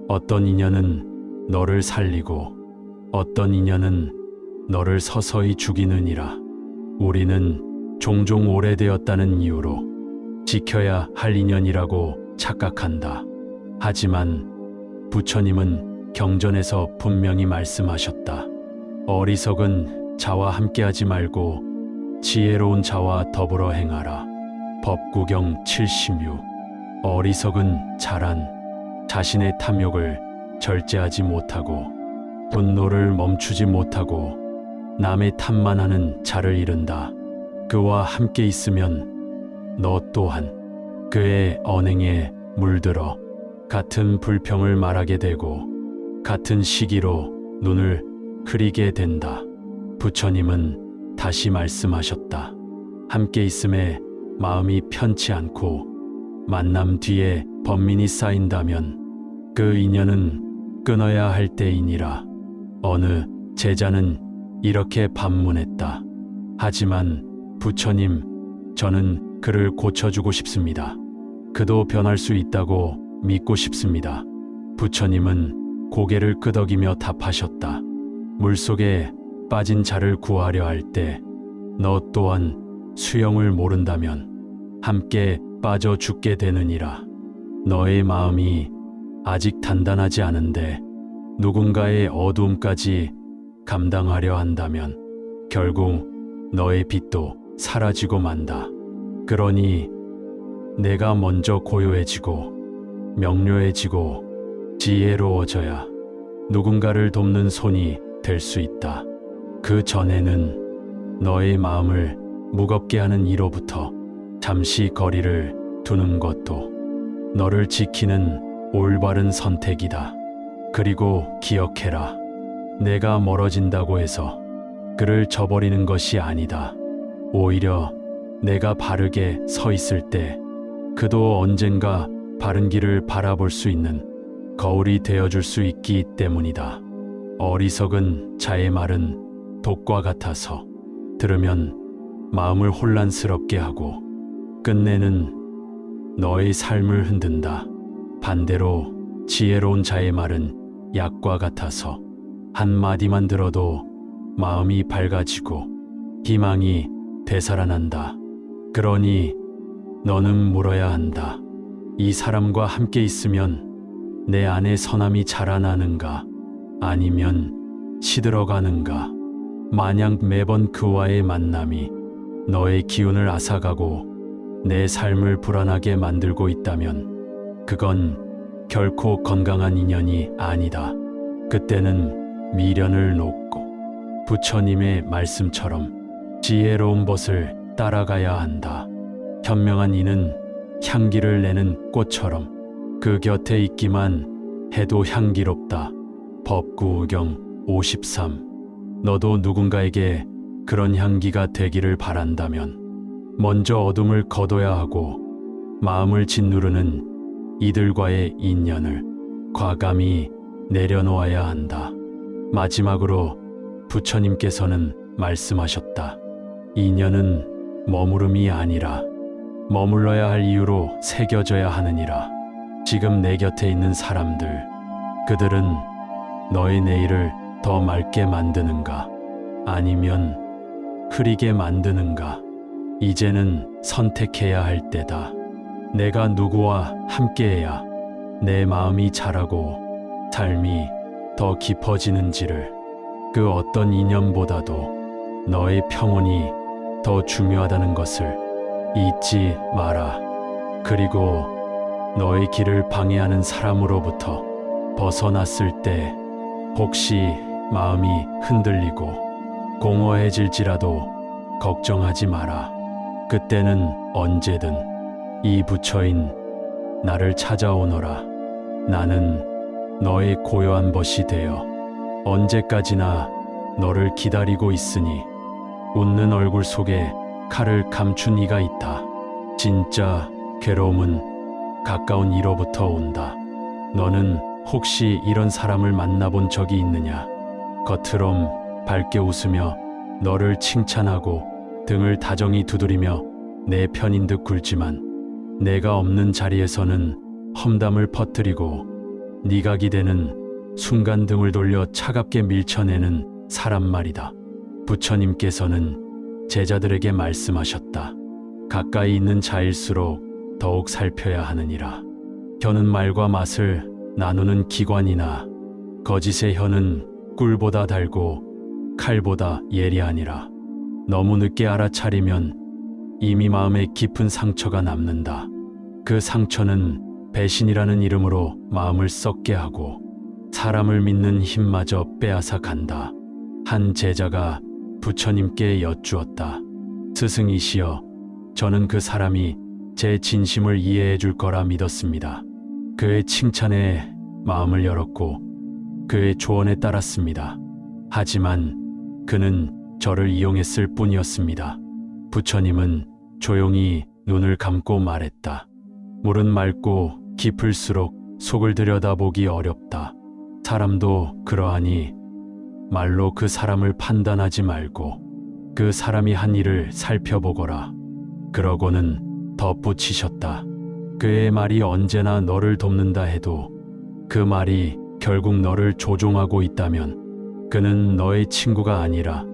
Speaker 1: 어떤 인연은 너를 살리고 어떤 인연은 너를 서서히 죽이느니라. 우리는 종종 오래되었다는 이유로 지켜야 할 인연이라고 착각한다. 하지만 부처님은 경전에서 분명히 말씀하셨다. 어리석은 자와 함께하지 말고 지혜로운 자와 더불어 행하라. 법구경 76. 어리석은 자란 자신의 탐욕을 절제하지 못하고 분노를 멈추지 못하고 남의 탓만 하는 자를 이른다. 그와 함께 있으면 너 또한 그의 언행에 물들어 같은 불평을 말하게 되고 같은 시기로 눈을 흐리게 된다. 부처님은 다시 말씀하셨다. 함께 있음에 마음이 편치 않고 만남 뒤에 번민이 쌓인다면 그 인연은 끊어야 할 때이니라. 어느 제자는 이렇게 반문했다. 하지만 부처님, 저는 그를 고쳐주고 싶습니다. 그도 변할 수 있다고 믿고 싶습니다. 부처님은 고개를 끄덕이며 답하셨다. 물속에 빠진 자를 구하려 할 때 너 또한 수영을 모른다면 함께 빠져 죽게 되느니라. 너의 마음이 아직 단단하지 않은데 누군가의 어두움까지 감당하려 한다면 결국 너의 빛도 사라지고 만다. 그러니 내가 먼저 고요해지고 명료해지고 지혜로워져야 누군가를 돕는 손이 될 수 있다. 그 전에는 너의 마음을 무겁게 하는 이로부터 잠시 거리를 두는 것도 너를 지키는 올바른 선택이다. 그리고 기억해라. 내가 멀어진다고 해서 그를 저버리는 것이 아니다. 오히려 내가 바르게 서 있을 때 그도 언젠가 바른 길을 바라볼 수 있는 거울이 되어줄 수 있기 때문이다. 어리석은 자의 말은 독과 같아서 들으면 마음을 혼란스럽게 하고 끝내는 너의 삶을 흔든다. 반대로 지혜로운 자의 말은 약과 같아서 한마디만 들어도 마음이 밝아지고 희망이 되살아난다. 그러니 너는 물어야 한다. 이 사람과 함께 있으면 내 안에 선함이 자라나는가? 아니면 시들어가는가? 만약 매번 그와의 만남이 너의 기운을 앗아가고 내 삶을 불안하게 만들고 있다면 그건 결코 건강한 인연이 아니다. 그때는 미련을 놓고 부처님의 말씀처럼 지혜로운 벗을 따라가야 한다. 현명한 이는 향기를 내는 꽃처럼 그 곁에 있기만 해도 향기롭다. 법구경 53. 너도 누군가에게 그런 향기가 되기를 바란다면 먼저 어둠을 거둬야 하고 마음을 짓누르는 이들과의 인연을 과감히 내려놓아야 한다. 마지막으로 부처님께서는 말씀하셨다. 인연은 머무름이 아니라 머물러야 할 이유로 새겨져야 하느니라. 지금 내 곁에 있는 사람들, 그들은 너의 내일을 더 맑게 만드는가? 아니면 흐리게 만드는가? 이제는 선택해야 할 때다. 내가 누구와 함께해야 내 마음이 자라고 삶이 더 깊어지는지를, 그 어떤 인연보다도 너의 평온이 더 중요하다는 것을 잊지 마라. 그리고 너의 길을 방해하는 사람으로부터 벗어났을 때 혹시 마음이 흔들리고 공허해질지라도 걱정하지 마라. 그때는 언제든 이 부처인 나를 찾아오너라. 나는 너의 고요한 벗이 되어 언제까지나 너를 기다리고 있으니 웃는 얼굴 속에 칼을 감춘 이가 있다. 진짜 괴로움은 가까운 이로부터 온다. 너는 혹시 이런 사람을 만나본 적이 있느냐? 겉으론 밝게 웃으며 너를 칭찬하고 등을 다정히 두드리며 내 편인 듯 굴지만 내가 없는 자리에서는 험담을 퍼뜨리고 네가 기대는 순간 등을 돌려 차갑게 밀쳐내는 사람 말이다. 부처님께서는 제자들에게 말씀하셨다. 가까이 있는 자일수록 더욱 살펴야 하느니라. 혀는 말과 맛을 나누는 기관이나 거짓의 혀는 꿀보다 달고 칼보다 예리하니라. 너무 늦게 알아차리면 이미 마음에 깊은 상처가 남는다. 그 상처는 배신이라는 이름으로 마음을 썩게 하고 사람을 믿는 힘마저 빼앗아 간다. 한 제자가 부처님께 여쭈었다. 스승이시여, 저는 그 사람이 제 진심을 이해해 줄 거라 믿었습니다. 그의 칭찬에 마음을 열었고 그의 조언에 따랐습니다. 하지만 그는 저를 이용했을 뿐이었습니다. 부처님은 조용히 눈을 감고 말했다. 물은 맑고 깊을수록 속을 들여다보기 어렵다. 사람도 그러하니 말로 그 사람을 판단하지 말고 그 사람이 한 일을 살펴보거라. 그러고는 덧붙이셨다. 그의 말이 언제나 너를 돕는다 해도 그 말이 결국 너를 조종하고 있다면 그는 너의 친구가 아니라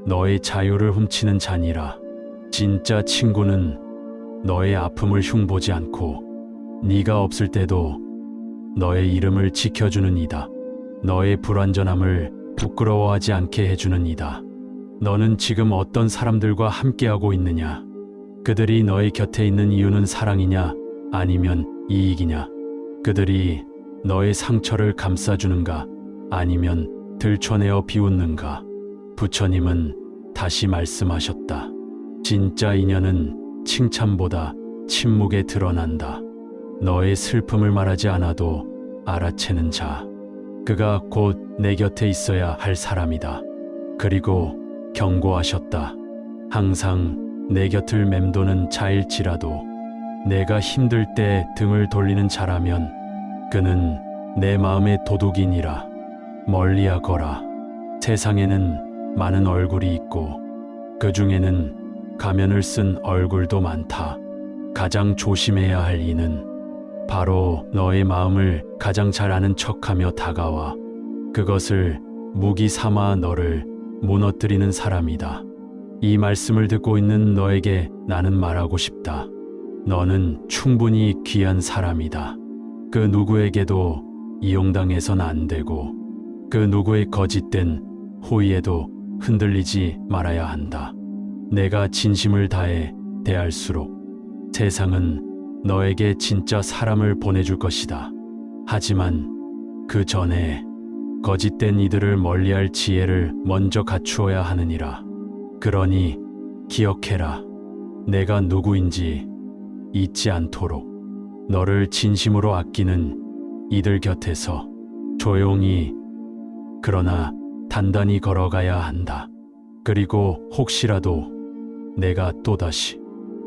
Speaker 1: 너의 자유를 훔치는 자니라. 진짜 친구는 너의 아픔을 흉보지 않고 네가 없을 때도 너의 이름을 지켜주는 이다. 너의 불완전함을 부끄러워하지 않게 해주는 이다. 너는 지금 어떤 사람들과 함께하고 있느냐? 그들이 너의 곁에 있는 이유는 사랑이냐? 아니면 이익이냐? 그들이 너의 상처를 감싸주는가? 아니면 들춰내어 비웃는가? 부처님은 다시 말씀하셨다. 진짜 인연은 칭찬보다 침묵에 드러난다. 너의 슬픔을 말하지 않아도 알아채는 자. 그가 곧 내 곁에 있어야 할 사람이다. 그리고 경고하셨다. 항상 내 곁을 맴도는 자일지라도 내가 힘들 때 등을 돌리는 자라면 그는 내 마음의 도둑이니라. 멀리하거라. 세상에는 많은 얼굴이 있고 그 중에는 가면을 쓴 얼굴도 많다. 가장 조심해야 할 이는 바로 너의 마음을 가장 잘 아는 척하며 다가와 그것을 무기 삼아 너를 무너뜨리는 사람이다. 이 말씀을 듣고 있는 너에게 나는 말하고 싶다. 너는 충분히 귀한 사람이다. 그 누구에게도 이용당해선 안 되고 그 누구의 거짓된 호의에도 흔들리지 말아야 한다. 내가 진심을 다해 대할수록 세상은 너에게 진짜 사람을 보내줄 것이다. 하지만 그 전에 거짓된 이들을 멀리할 지혜를 먼저 갖추어야 하느니라. 그러니 기억해라. 내가 누구인지 잊지 않도록 너를 진심으로 아끼는 이들 곁에서 조용히 그러나 단단히 걸어가야 한다. 그리고 혹시라도 내가 또다시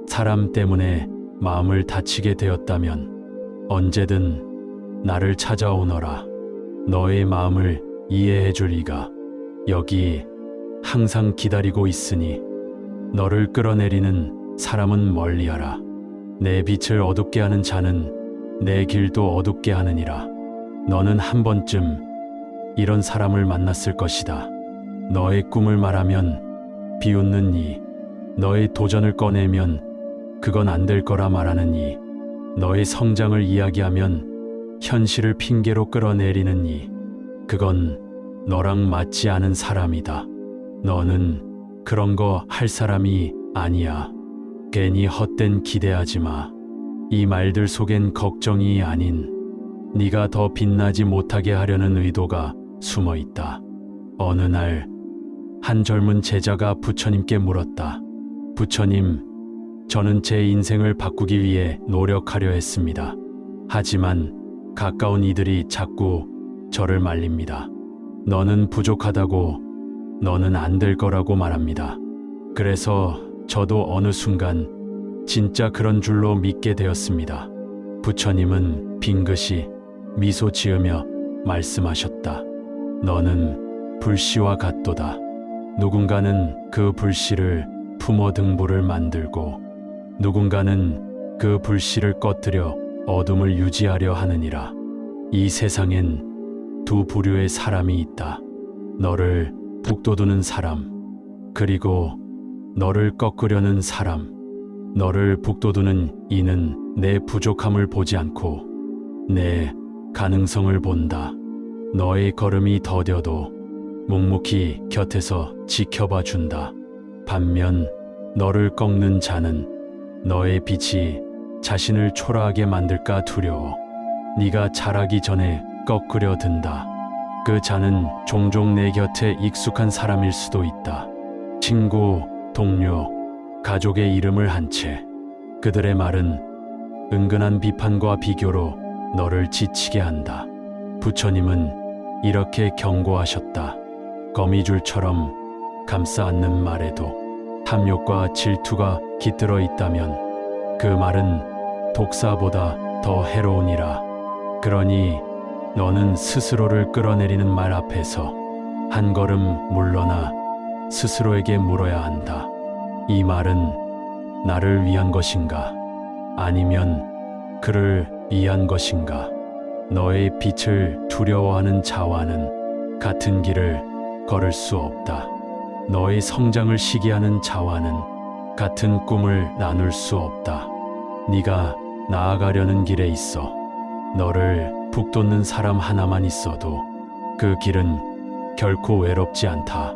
Speaker 1: 사람 때문에 마음을 다치게 되었다면 언제든 나를 찾아오너라. 너의 마음을 이해해 줄 이가 여기 항상 기다리고 있으니 너를 끌어내리는 사람은 멀리하라. 내 빛을 어둡게 하는 자는 내 길도 어둡게 하느니라. 너는 한 번쯤 이런 사람을 만났을 것이다. 너의 꿈을 말하면 비웃는 이, 너의 도전을 꺼내면 그건 안 될 거라 말하는 이, 너의 성장을 이야기하면 현실을 핑계로 끌어내리는 이, 그건 너랑 맞지 않은 사람이다. 너는 그런 거 할 사람이 아니야. 괜히 헛된 기대하지 마. 이 말들 속엔 걱정이 아닌 네가 더 빛나지 못하게 하려는 의도가 숨어 있다. 어느 날 한 젊은 제자가 부처님께 물었다. 부처님, 저는 제 인생을 바꾸기 위해 노력하려 했습니다. 하지만 가까운 이들이 자꾸 저를 말립니다. 너는 부족하다고, 너는 안 될 거라고 말합니다. 그래서 저도 어느 순간 진짜 그런 줄로 믿게 되었습니다. 부처님은 빙긋이 미소 지으며 말씀하셨다. 너는 불씨와 같도다. 누군가는 그 불씨를 품어 등불을 만들고 누군가는 그 불씨를 꺼뜨려 어둠을 유지하려 하느니라. 이 세상엔 두 부류의 사람이 있다. 너를 북돋우는 사람, 그리고 너를 꺾으려는 사람. 너를 북돋우는 이는 내 부족함을 보지 않고 내 가능성을 본다. 너의 걸음이 더뎌도 묵묵히 곁에서 지켜봐 준다. 반면 너를 꺾는 자는 너의 빛이 자신을 초라하게 만들까 두려워 네가 자라기 전에 꺾으려 든다. 그 자는 종종 내 곁에 익숙한 사람일 수도 있다. 친구, 동료, 가족의 이름을 한 채 그들의 말은 은근한 비판과 비교로 너를 지치게 한다. 부처님은 이렇게 경고하셨다. 거미줄처럼 감싸 안는 말에도 탐욕과 질투가 깃들어 있다면 그 말은 독사보다 더 해로우니라. 그러니 너는 스스로를 끌어내리는 말 앞에서 한 걸음 물러나 스스로에게 물어야 한다. 이 말은 나를 위한 것인가? 아니면 그를 위한 것인가? 너의 빛을 두려워하는 자와는 같은 길을 걸을 수 없다. 너의 성장을 시기하는 자와는 같은 꿈을 나눌 수 없다. 네가 나아가려는 길에 있어. 너를 북돋는 사람 하나만 있어도 그 길은 결코 외롭지 않다.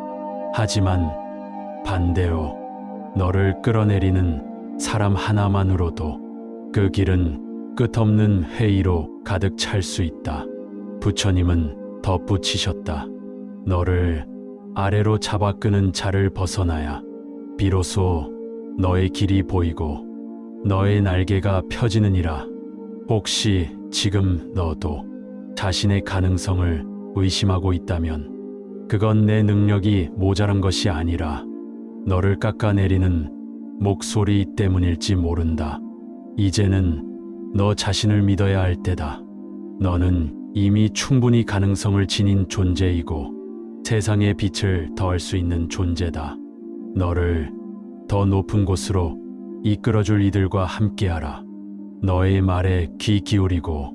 Speaker 1: 하지만 반대로 너를 끌어내리는 사람 하나만으로도 그 길은 끝없는 회의로 가득 찰 수 있다. 부처님은 덧붙이셨다. 너를 아래로 잡아 끄는 자를 벗어나야 비로소 너의 길이 보이고 너의 날개가 펴지느니라. 혹시 지금 너도 자신의 가능성을 의심하고 있다면 그건 내 능력이 모자란 것이 아니라 너를 깎아내리는 목소리 때문일지 모른다. 이제는 너 자신을 믿어야 할 때다. 너는 이미 충분히 가능성을 지닌 존재이고 세상의 빛을 더할 수 있는 존재다. 너를 더 높은 곳으로 이끌어줄 이들과 함께하라. 너의 말에 귀 기울이고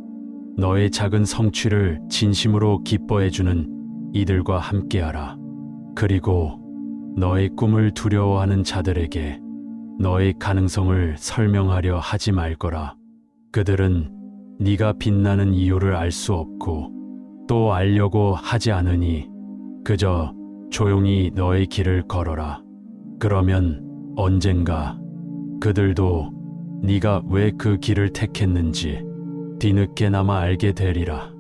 Speaker 1: 너의 작은 성취를 진심으로 기뻐해주는 이들과 함께하라. 그리고 너의 꿈을 두려워하는 자들에게 너의 가능성을 설명하려 하지 말거라. 그들은 네가 빛나는 이유를 알 수 없고 또 알려고 하지 않으니 그저 조용히 너의 길을 걸어라. 그러면 언젠가 그들도 네가 왜 그 길을 택했는지 뒤늦게나마 알게 되리라.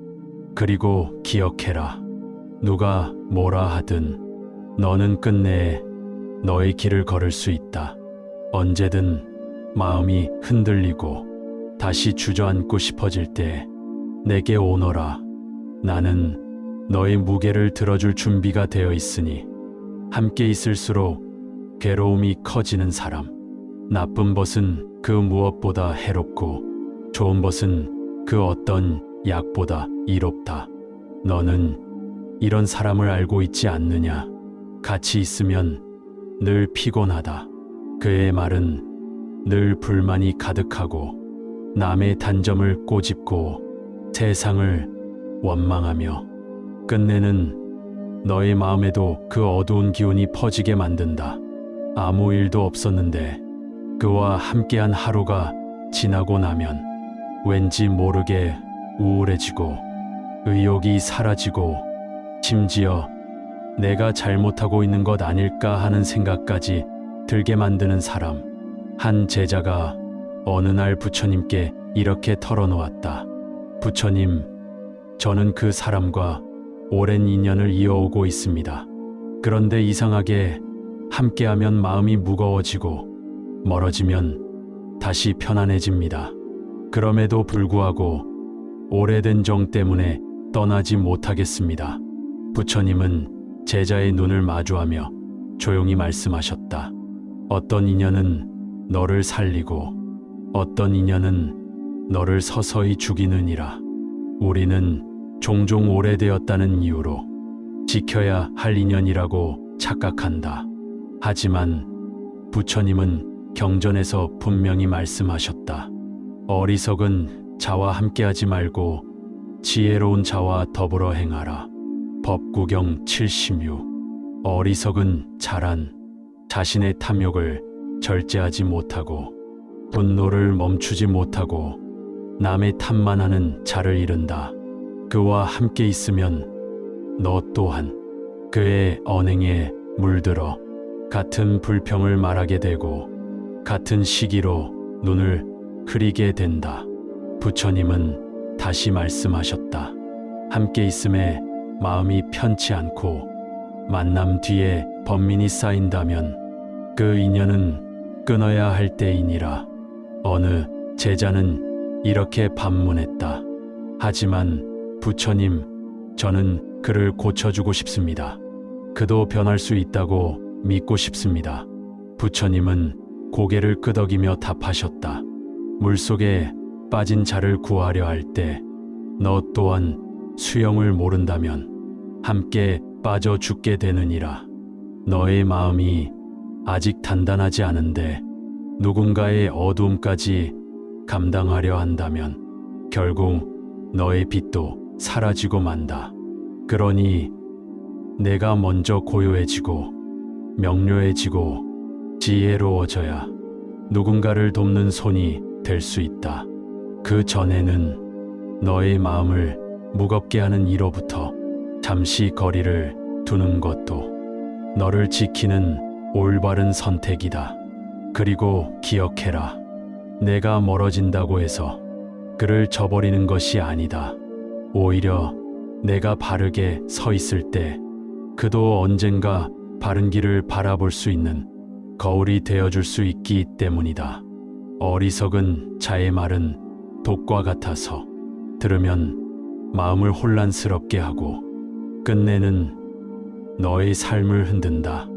Speaker 1: 그리고 기억해라. 누가 뭐라 하든 너는 끝내 너의 길을 걸을 수 있다. 언제든 마음이 흔들리고 다시 주저앉고 싶어질 때 내게 오너라. 나는 너의 무게를 들어줄 준비가 되어 있으니 함께 있을수록 괴로움이 커지는 사람. 나쁜 벗은 그 무엇보다 해롭고 좋은 벗은 그 어떤 약보다 이롭다. 너는 이런 사람을 알고 있지 않느냐? 같이 있으면 늘 피곤하다. 그의 말은 늘 불만이 가득하고 남의 단점을 꼬집고 세상을 원망하며 끝내는 너의 마음에도 그 어두운 기운이 퍼지게 만든다. 아무 일도 없었는데 그와 함께한 하루가 지나고 나면 왠지 모르게 우울해지고 의욕이 사라지고 심지어 내가 잘못하고 있는 것 아닐까 하는 생각까지 들게 만드는 사람. 한 제자가 어느 날 부처님께 이렇게 털어놓았다. 부처님, 저는 그 사람과 오랜 인연을 이어오고 있습니다. 그런데 이상하게 함께하면 마음이 무거워지고 멀어지면 다시 편안해집니다. 그럼에도 불구하고 오래된 정 때문에 떠나지 못하겠습니다. 부처님은 제자의 눈을 마주하며 조용히 말씀하셨다. 어떤 인연은 너를 살리고 어떤 인연은 너를 서서히 죽이느니라. 우리는 종종 오래되었다는 이유로 지켜야 할 인연이라고 착각한다. 하지만 부처님은 경전에서 분명히 말씀하셨다. 어리석은 자와 함께하지 말고 지혜로운 자와 더불어 행하라. 법구경 76. 어리석은 자란 자신의 탐욕을 절제하지 못하고 분노를 멈추지 못하고 남의 탓만 하는 자를 이른다. 그와 함께 있으면 너 또한 그의 언행에 물들어 같은 불평을 말하게 되고 같은 시기로 눈을 흐리게 된다. 부처님은 다시 말씀하셨다. 함께 있음에 마음이 편치 않고 만남 뒤에 번민이 쌓인다면 그 인연은 끊어야 할 때이니라. 어느 제자는 이렇게 반문했다. 하지만 부처님, 저는 그를 고쳐주고 싶습니다. 그도 변할 수 있다고 믿고 싶습니다. 부처님은 고개를 끄덕이며 답하셨다. 물속에 빠진 자를 구하려 할 때 너 또한 수영을 모른다면 함께 빠져 죽게 되느니라. 너의 마음이 아직 단단하지 않은데 누군가의 어두움까지 감당하려 한다면 결국 너의 빛도 사라지고 만다. 그러니 내가 먼저 고요해지고 명료해지고 지혜로워져야 누군가를 돕는 손이 될 수 있다. 그 전에는 너의 마음을 무겁게 하는 이로부터 잠시 거리를 두는 것도 너를 지키는 올바른 선택이다. 그리고 기억해라. 내가 멀어진다고 해서 그를 저버리는 것이 아니다. 오히려 내가 바르게 서 있을 때 그도 언젠가 바른 길을 바라볼 수 있는 거울이 되어줄 수 있기 때문이다. 어리석은 자의 말은 독과 같아서 들으면 마음을 혼란스럽게 하고 끝내는 너의 삶을 흔든다.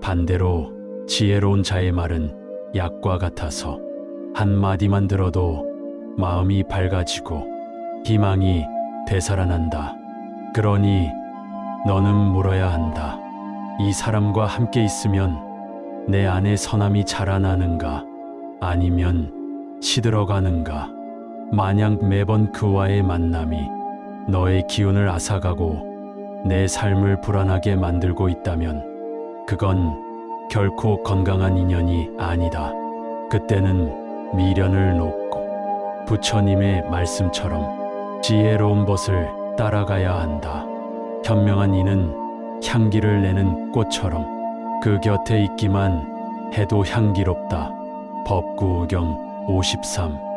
Speaker 1: 반대로 지혜로운 자의 말은 약과 같아서 한마디만 들어도 마음이 밝아지고 희망이 되살아난다. 그러니 너는 물어야 한다. 이 사람과 함께 있으면 내 안에 선함이 자라나는가? 아니면 시들어가는가? 만약 매번 그와의 만남이 너의 기운을 앗아가고 내 삶을 불안하게 만들고 있다면 그건 결코 건강한 인연이 아니다. 그때는 미련을 놓고 부처님의 말씀처럼 지혜로운 벗을 따라가야 한다. 현명한 이는 향기를 내는 꽃처럼 그 곁에 있기만 해도 향기롭다. 법구경 53.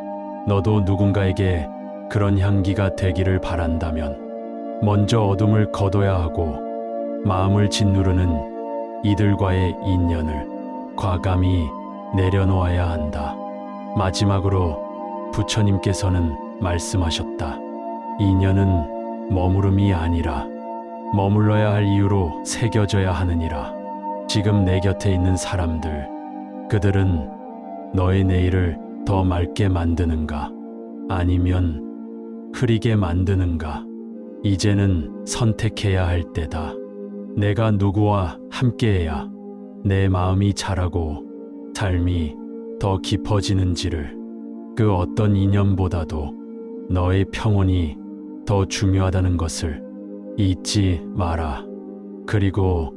Speaker 1: 너도 누군가에게 그런 향기가 되기를 바란다면 먼저 어둠을 거둬야 하고 마음을 짓누르는 이들과의 인연을 과감히 내려놓아야 한다. 마지막으로 부처님께서는 말씀하셨다. 인연은 머무름이 아니라 머물러야 할 이유로 새겨져야 하느니라. 지금 내 곁에 있는 사람들, 그들은 너의 내일을 더 맑게 만드는가? 아니면 흐리게 만드는가? 이제는 선택해야 할 때다. 내가 누구와 함께해야 내 마음이 자라고 삶이 더 깊어지는지를, 그 어떤 인연보다도 너의 평온이 더 중요하다는 것을 잊지 마라. 그리고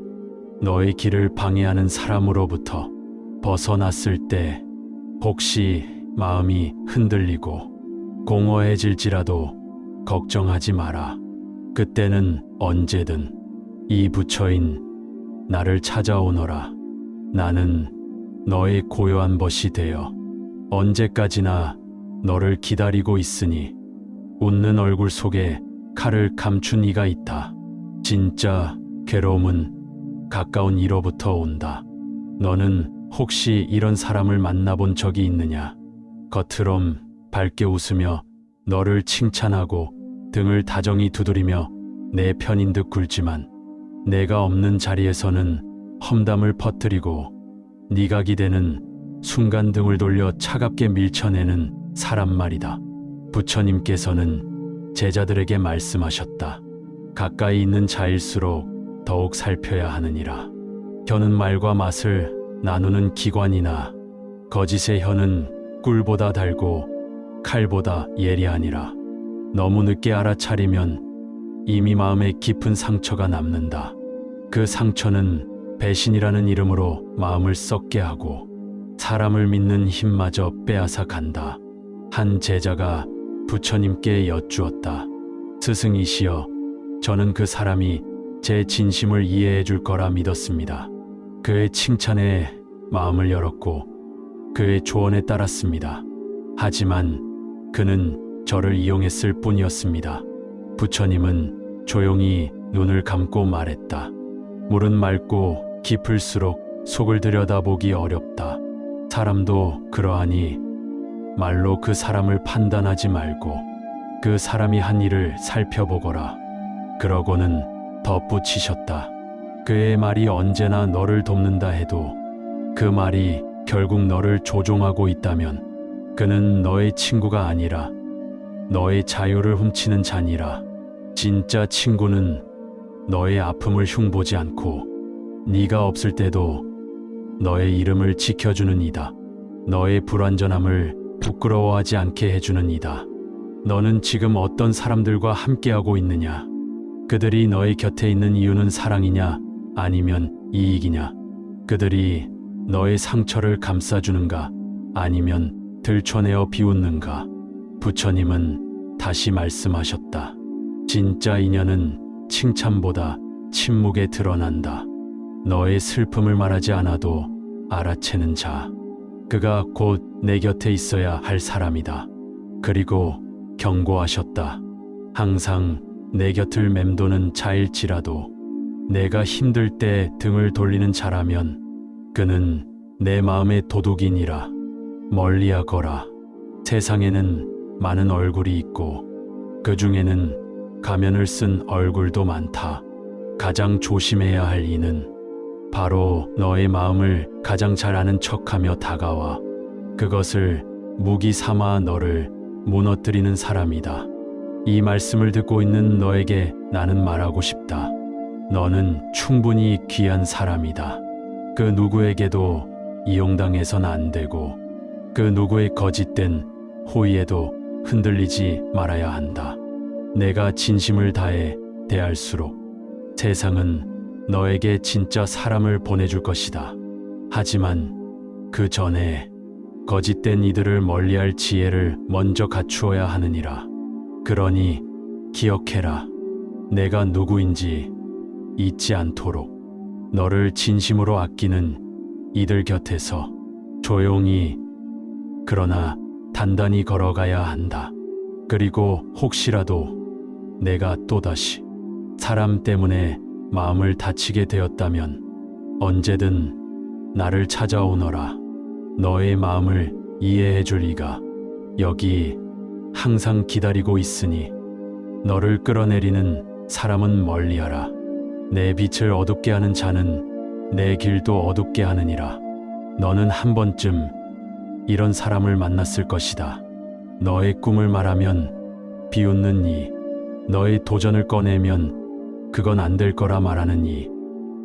Speaker 1: 너의 길을 방해하는 사람으로부터 벗어났을 때 혹시 마음이 흔들리고 공허해질지라도 걱정하지 마라. 그때는 언제든 이 부처인 나를 찾아오너라. 나는 너의 고요한 벗이 되어 언제까지나 너를 기다리고 있으니 웃는 얼굴 속에 칼을 감춘 이가 있다. 진짜 괴로움은 가까운 이로부터 온다. 너는 혹시 이런 사람을 만나본 적이 있느냐? 겉으론 밝게 웃으며 너를 칭찬하고 등을 다정히 두드리며 내 편인 듯 굴지만 내가 없는 자리에서는 험담을 퍼뜨리고 네가 기대는 순간 등을 돌려 차갑게 밀쳐내는 사람 말이다. 부처님께서는 제자들에게 말씀하셨다. 가까이 있는 자일수록 더욱 살펴야 하느니라. 혀는 말과 맛을 나누는 기관이나 거짓의 혀는 꿀보다 달고 칼보다 예리하니라. 너무 늦게 알아차리면 이미 마음에 깊은 상처가 남는다. 그 상처는 배신이라는 이름으로 마음을 썩게 하고 사람을 믿는 힘마저 빼앗아 간다. 한 제자가 부처님께 여쭈었다. 스승이시여, 저는 그 사람이 제 진심을 이해해 줄 거라 믿었습니다. 그의 칭찬에 마음을 열었고 그의 조언에 따랐습니다. 하지만 그는 저를 이용했을 뿐이었습니다. 부처님은 조용히 눈을 감고 말했다. 물은 맑고 깊을수록 속을 들여다보기 어렵다. 사람도 그러하니 말로 그 사람을 판단하지 말고 그 사람이 한 일을 살펴보거라. 그러고는 덧붙이셨다. 그의 말이 언제나 너를 돕는다 해도 그 말이 결국 너를 조종하고 있다면 그는 너의 친구가 아니라 너의 자유를 훔치는 자니라. 진짜 친구는 너의 아픔을 흉보지 않고 네가 없을 때도 너의 이름을 지켜주는 이다. 너의 불완전함을 부끄러워하지 않게 해주는 이다. 너는 지금 어떤 사람들과 함께하고 있느냐? 그들이 너의 곁에 있는 이유는 사랑이냐? 아니면 이익이냐? 그들이 너의 상처를 감싸주는가? 아니면 들춰내어 비웃는가? 부처님은 다시 말씀하셨다. 진짜 인연은 칭찬보다 침묵에 드러난다. 너의 슬픔을 말하지 않아도 알아채는 자. 그가 곧 내 곁에 있어야 할 사람이다. 그리고 경고하셨다. 항상 내 곁을 맴도는 자일지라도 내가 힘들 때 등을 돌리는 자라면 그는 내 마음의 도둑이니라. 멀리하거라. 세상에는 많은 얼굴이 있고 그 중에는 가면을 쓴 얼굴도 많다. 가장 조심해야 할 이는 바로 너의 마음을 가장 잘 아는 척하며 다가와 그것을 무기 삼아 너를 무너뜨리는 사람이다. 이 말씀을 듣고 있는 너에게 나는 말하고 싶다. 너는 충분히 귀한 사람이다. 그 누구에게도 이용당해선 안 되고 그 누구의 거짓된 호의에도 흔들리지 말아야 한다. 내가 진심을 다해 대할수록 세상은 너에게 진짜 사람을 보내줄 것이다. 하지만 그 전에 거짓된 이들을 멀리할 지혜를 먼저 갖추어야 하느니라. 그러니 기억해라. 내가 누구인지 잊지 않도록 너를 진심으로 아끼는 이들 곁에서 조용히 그러나 단단히 걸어가야 한다. 그리고 혹시라도 내가 또다시 사람 때문에 마음을 다치게 되었다면 언제든 나를 찾아오너라. 너의 마음을 이해해 줄 이가 여기 항상 기다리고 있으니 너를 끌어내리는 사람은 멀리하라. 내 빛을 어둡게 하는 자는 내 길도 어둡게 하느니라. 너는 한 번쯤 이런 사람을 만났을 것이다. 너의 꿈을 말하면 비웃는 이, 너의 도전을 꺼내면 그건 안 될 거라 말하는 이,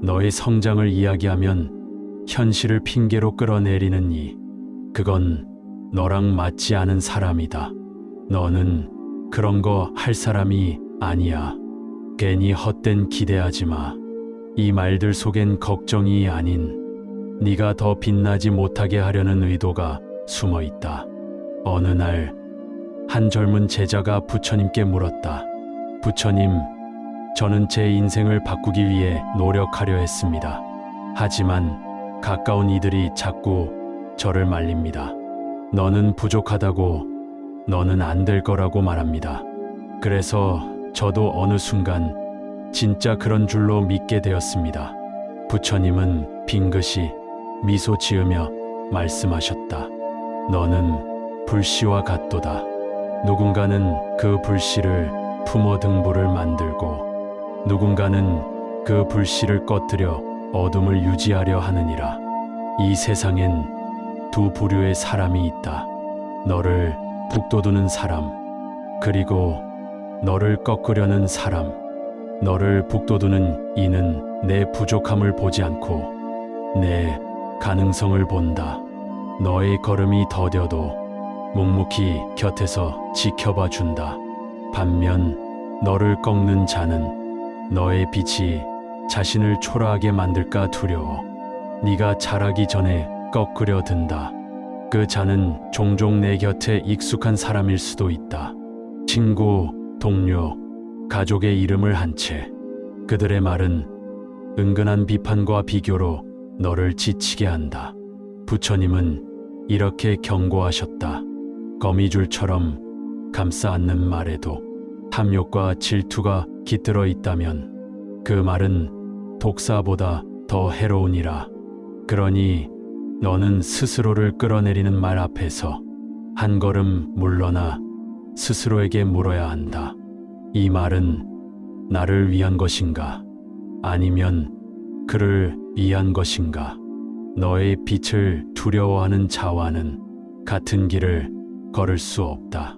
Speaker 1: 너의 성장을 이야기하면 현실을 핑계로 끌어내리는 이, 그건 너랑 맞지 않은 사람이다. 너는 그런 거 할 사람이 아니야. 괜히 헛된 기대하지 마. 이 말들 속엔 걱정이 아닌 네가 더 빛나지 못하게 하려는 의도가 숨어 있다. 어느 날 한 젊은 제자가 부처님께 물었다. 부처님, 저는 제 인생을 바꾸기 위해 노력하려 했습니다. 하지만 가까운 이들이 자꾸 저를 말립니다. 너는 부족하다고, 너는 안 될 거라고 말합니다. 그래서 저도 어느 순간 진짜 그런 줄로 믿게 되었습니다. 부처님은 빙긋이 미소 지으며 말씀하셨다. 너는 불씨와 같도다. 누군가는 그 불씨를 품어 등불을 만들고 누군가는 그 불씨를 꺼뜨려 어둠을 유지하려 하느니라. 이 세상엔 두 부류의 사람이 있다. 너를 북돋우는 사람, 그리고 너를 꺾으려는 사람. 너를 북돋우는 이는 내 부족함을 보지 않고 내 가능성을 본다. 너의 걸음이 더뎌도 묵묵히 곁에서 지켜봐 준다. 반면 너를 꺾는 자는 너의 빛이 자신을 초라하게 만들까 두려워 네가 자라기 전에 꺾으려 든다. 그 자는 종종 내 곁에 익숙한 사람일 수도 있다. 친구, 동료, 가족의 이름을 한 채 그들의 말은 은근한 비판과 비교로 너를 지치게 한다. 부처님은 이렇게 경고하셨다. 거미줄처럼 감싸 안는 말에도 탐욕과 질투가 깃들어 있다면 그 말은 독사보다 더 해로우니라. 그러니 너는 스스로를 끌어내리는 말 앞에서 한 걸음 물러나 스스로에게 물어야 한다. 이 말은 나를 위한 것인가? 아니면 그를 위한 것인가? 너의 빛을 두려워하는 자와는 같은 길을 걸을 수 없다.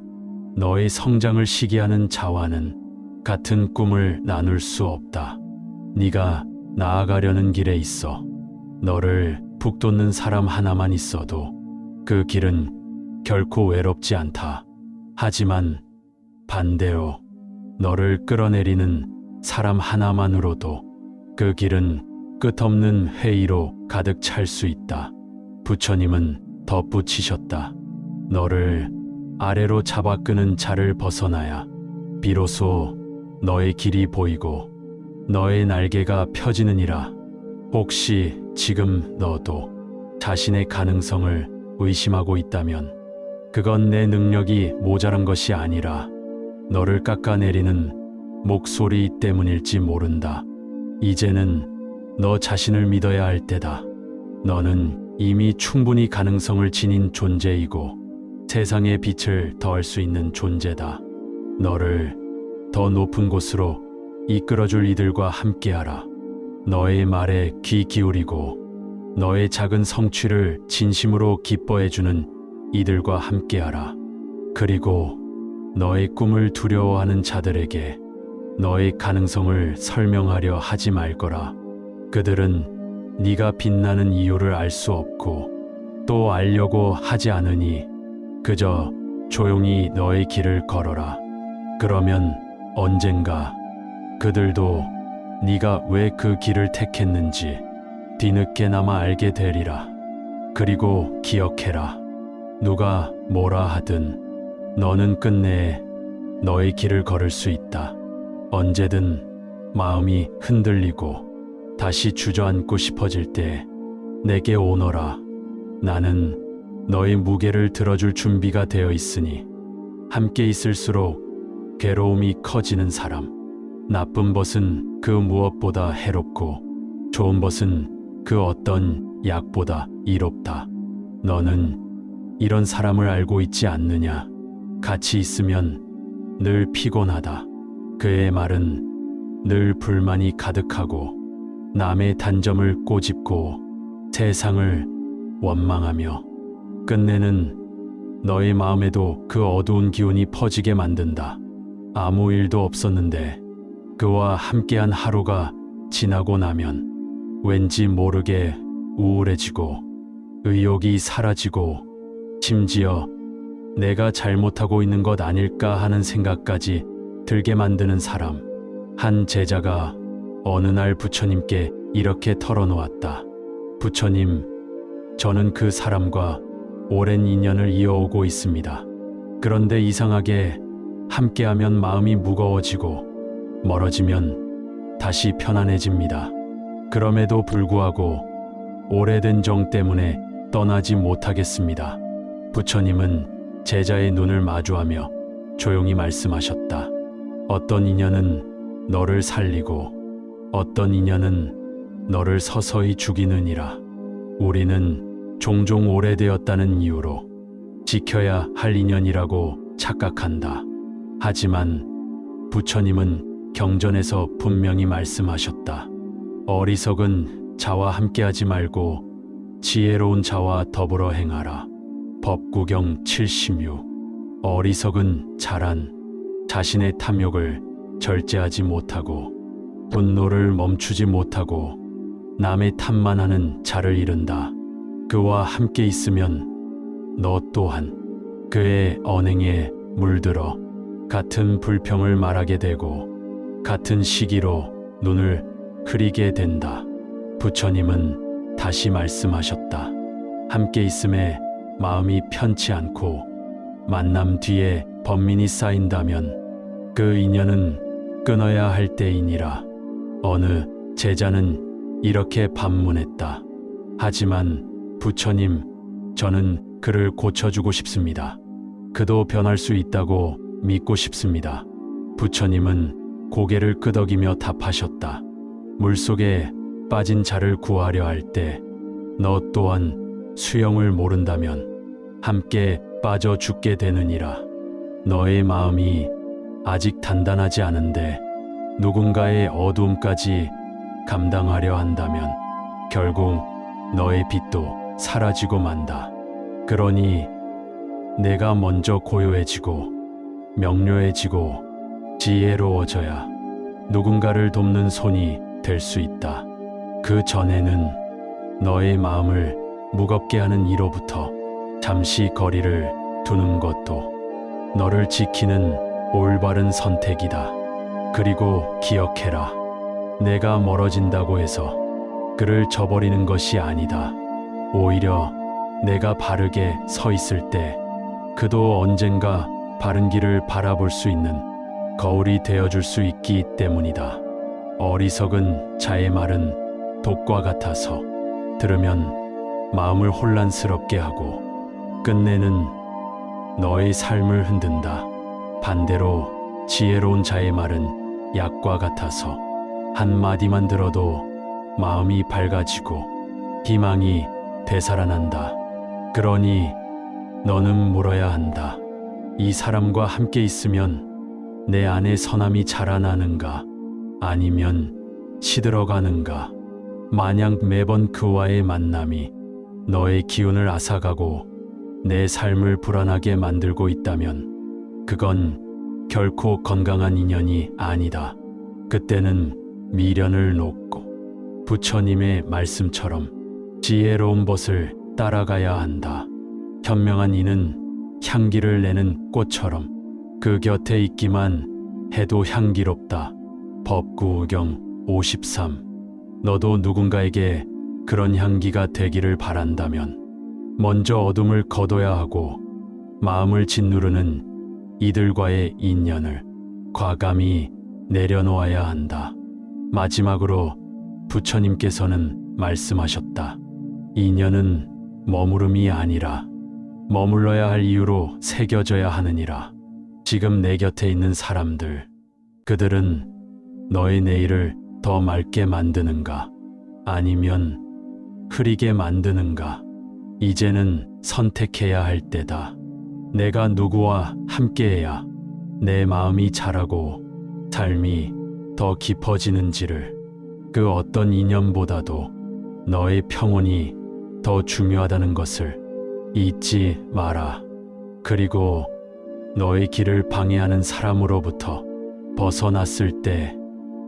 Speaker 1: 너의 성장을 시기하는 자와는 같은 꿈을 나눌 수 없다. 네가 나아가려는 길에 있어 너를 북돋는 사람 하나만 있어도 그 길은 결코 외롭지 않다. 하지만 반대로 너를 끌어내리는 사람 하나만으로도 그 길은 끝없는 회의로 가득 찰 수 있다. 부처님은 덧붙이셨다. 너를 아래로 잡아 끄는 자를 벗어나야 비로소 너의 길이 보이고 너의 날개가 펴지느니라. 혹시 지금 너도 자신의 가능성을 의심하고 있다면 그건 내 능력이 모자란 것이 아니라 너를 깎아내리는 목소리 때문일지 모른다. 이제는 너 자신을 믿어야 할 때다. 너는 이미 충분히 가능성을 지닌 존재이고 세상의 빛을 더할 수 있는 존재다. 너를 더 높은 곳으로 이끌어줄 이들과 함께하라. 너의 말에 귀 기울이고 너의 작은 성취를 진심으로 기뻐해주는 이들과 함께하라. 그리고 너의 꿈을 두려워하는 자들에게 너의 가능성을 설명하려 하지 말거라. 그들은 네가 빛나는 이유를 알 수 없고 또 알려고 하지 않으니 그저 조용히 너의 길을 걸어라. 그러면 언젠가 그들도 네가 왜 그 길을 택했는지 뒤늦게나마 알게 되리라. 그리고 기억해라. 누가 뭐라 하든 너는 끝내 너의 길을 걸을 수 있다. 언제든 마음이 흔들리고 다시 주저앉고 싶어질 때 내게 오너라. 나는 너의 무게를 들어줄 준비가 되어 있으니 함께 있을수록 괴로움이 커지는 사람. 나쁜 벗은 그 무엇보다 해롭고 좋은 벗은 그 어떤 약보다 이롭다. 너는 이런 사람을 알고 있지 않느냐? 같이 있으면 늘 피곤하다. 그의 말은 늘 불만이 가득하고 남의 단점을 꼬집고 세상을 원망하며 끝내는 너의 마음에도 그 어두운 기운이 퍼지게 만든다. 아무 일도 없었는데 그와 함께한 하루가 지나고 나면 왠지 모르게 우울해지고 의욕이 사라지고 심지어 내가 잘못하고 있는 것 아닐까 하는 생각까지 들게 만드는 사람. 한 제자가 어느 날 부처님께 이렇게 털어놓았다. 부처님, 저는 그 사람과 오랜 인연을 이어오고 있습니다. 그런데 이상하게 함께하면 마음이 무거워지고 멀어지면 다시 편안해집니다. 그럼에도 불구하고 오래된 정 때문에 떠나지 못하겠습니다. 부처님은 제자의 눈을 마주하며 조용히 말씀하셨다. 어떤 인연은 너를 살리고 어떤 인연은 너를 서서히 죽이느니라. 우리는 종종 오래되었다는 이유로 지켜야 할 인연이라고 착각한다. 하지만 부처님은 경전에서 분명히 말씀하셨다. 어리석은 자와 함께하지 말고 지혜로운 자와 더불어 행하라. 법구경 76. 어리석은 자란 자신의 탐욕을 절제하지 못하고 분노를 멈추지 못하고 남의 탓만 하는 자를 이른다. 그와 함께 있으면 너 또한 그의 언행에 물들어 같은 불평을 말하게 되고 같은 시기로 눈을 흐리게 된다. 부처님은 다시 말씀하셨다. 함께 있음에 마음이 편치 않고 만남 뒤에 번민이 쌓인다면 그 인연은 끊어야 할 때이니라. 어느 제자는 이렇게 반문했다. 하지만 부처님, 저는 그를 고쳐주고 싶습니다. 그도 변할 수 있다고 믿고 싶습니다. 부처님은 고개를 끄덕이며 답하셨다. 물속에 빠진 자를 구하려 할 때 너 또한 수영을 모른다면 함께 빠져 죽게 되느니라. 너의 마음이 아직 단단하지 않은데 누군가의 어두움까지 감당하려 한다면 결국 너의 빛도 사라지고 만다. 그러니 내가 먼저 고요해지고 명료해지고 지혜로워져야 누군가를 돕는 손이 될 수 있다. 그 전에는 너의 마음을 무겁게 하는 이로부터 잠시 거리를 두는 것도 너를 지키는 올바른 선택이다. 그리고 기억해라. 내가 멀어진다고 해서 그를 저버리는 것이 아니다. 오히려 내가 바르게 서 있을 때 그도 언젠가 바른 길을 바라볼 수 있는 거울이 되어줄 수 있기 때문이다. 어리석은 자의 말은 독과 같아서 들으면 마음을 혼란스럽게 하고 끝내는 너의 삶을 흔든다. 반대로 지혜로운 자의 말은 약과 같아서 한마디만 들어도 마음이 밝아지고 희망이 되살아난다. 그러니 너는 물어야 한다. 이 사람과 함께 있으면 내 안에 선함이 자라나는가? 아니면 시들어가는가? 만약 매번 그와의 만남이 너의 기운을 앗아가고 내 삶을 불안하게 만들고 있다면 그건 결코 건강한 인연이 아니다. 그때는 미련을 놓고 부처님의 말씀처럼 지혜로운 벗을 따라가야 한다. 현명한 이는 향기를 내는 꽃처럼 그 곁에 있기만 해도 향기롭다. 법구경 53. 너도 누군가에게 그런 향기가 되기를 바란다면 먼저 어둠을 거둬야 하고 마음을 짓누르는 이들과의 인연을 과감히 내려놓아야 한다. 마지막으로 부처님께서는 말씀하셨다. 인연은 머무름이 아니라 머물러야 할 이유로 새겨져야 하느니라. 지금 내 곁에 있는 사람들, 그들은 너의 내일을 더 맑게 만드는가? 아니면 흐리게 만드는가? 이제는 선택해야 할 때다. 내가 누구와 함께해야 내 마음이 자라고 삶이 더 깊어지는지를, 그 어떤 인연보다도 너의 평온이 더 중요하다는 것을 잊지 마라. 그리고 너의 길을 방해하는 사람으로부터 벗어났을 때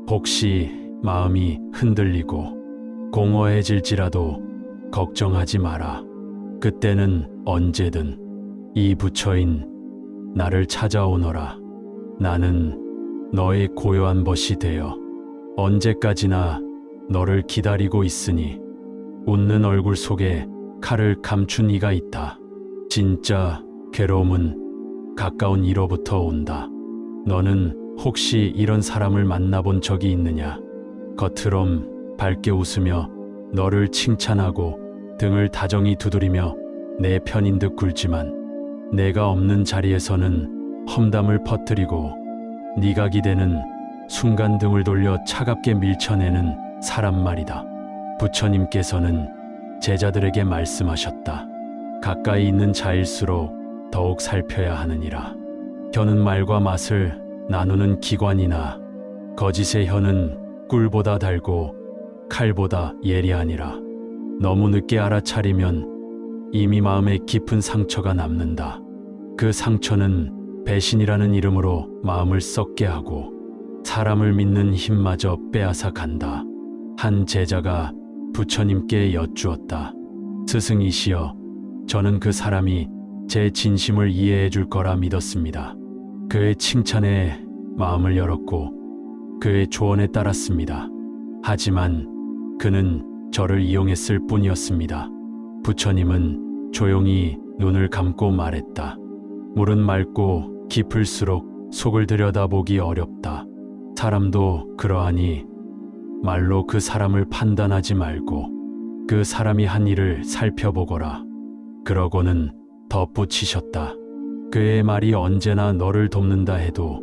Speaker 1: 혹시 마음이 흔들리고 공허해질지라도 걱정하지 마라. 그때는 언제든 이 부처인 나를 찾아오너라. 나는 너의 고요한 벗이 되어 언제까지나 너를 기다리고 있으니 웃는 얼굴 속에 칼을 감춘 이가 있다. 진짜 괴로움은 가까운 이로부터 온다. 너는 혹시 이런 사람을 만나본 적이 있느냐? 겉으론 밝게 웃으며 너를 칭찬하고 등을 다정히 두드리며 내 편인 듯 굴지만 내가 없는 자리에서는 험담을 퍼뜨리고 네가 기대는 순간 등을 돌려 차갑게 밀쳐내는 사람 말이다. 부처님께서는 제자들에게 말씀하셨다. 가까이 있는 자일수록 더욱 살펴야 하느니라. 혀는 말과 맛을 나누는 기관이나 거짓의 혀는 꿀보다 달고 칼보다 예리하니라. 너무 늦게 알아차리면 이미 마음에 깊은 상처가 남는다. 그 상처는 배신이라는 이름으로 마음을 썩게 하고 사람을 믿는 힘마저 빼앗아 간다. 한 제자가 부처님께 여쭈었다. 스승이시여, 저는 그 사람이 제 진심을 이해해 줄 거라 믿었습니다. 그의 칭찬에 마음을 열었고 그의 조언에 따랐습니다. 하지만 그는 저를 이용했을 뿐이었습니다. 부처님은 조용히 눈을 감고 말했다. 물은 맑고 깊을수록 속을 들여다보기 어렵다. 사람도 그러하니 말로 그 사람을 판단하지 말고 그 사람이 한 일을 살펴보거라. 그러고는 덧붙이셨다. 그의 말이 언제나 너를 돕는다 해도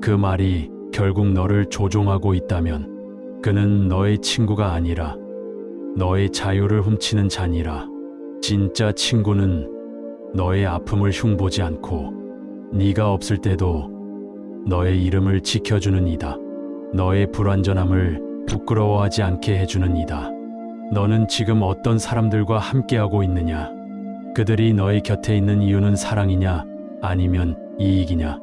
Speaker 1: 그 말이 결국 너를 조종하고 있다면 그는 너의 친구가 아니라 너의 자유를 훔치는 자니라. 진짜 친구는 너의 아픔을 흉보지 않고 네가 없을 때도 너의 이름을 지켜주는 이다. 너의 불완전함을 부끄러워하지 않게 해주는 이다. 너는 지금 어떤 사람들과 함께하고 있느냐? 그들이 너의 곁에 있는 이유는 사랑이냐? 아니면 이익이냐?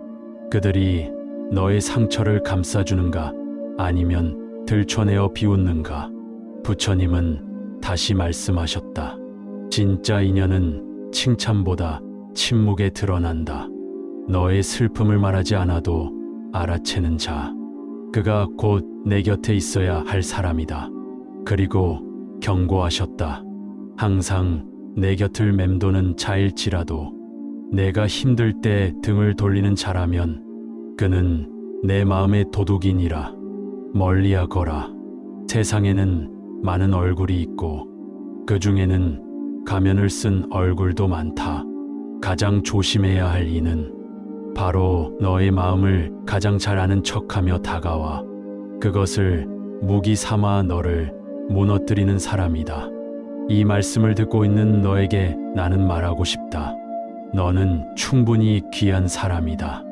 Speaker 1: 그들이 너의 상처를 감싸주는가? 아니면 들춰내어 비웃는가? 부처님은 다시 말씀하셨다. 진짜 인연은 칭찬보다 침묵에 드러난다. 너의 슬픔을 말하지 않아도 알아채는 자, 그가 곧 내 곁에 있어야 할 사람이다. 그리고 경고하셨다. 항상 내 곁을 맴도는 자일지라도 내가 힘들 때 등을 돌리는 자라면 그는 내 마음의 도둑이니라. 멀리하거라. 세상에는 많은 얼굴이 있고 그 중에는 가면을 쓴 얼굴도 많다. 가장 조심해야 할 이는 바로 너의 마음을 가장 잘 아는 척하며 다가와 그것을 무기 삼아 너를 무너뜨리는 사람이다. 이 말씀을 듣고 있는 너에게 나는 말하고 싶다. 너는 충분히 귀한 사람이다.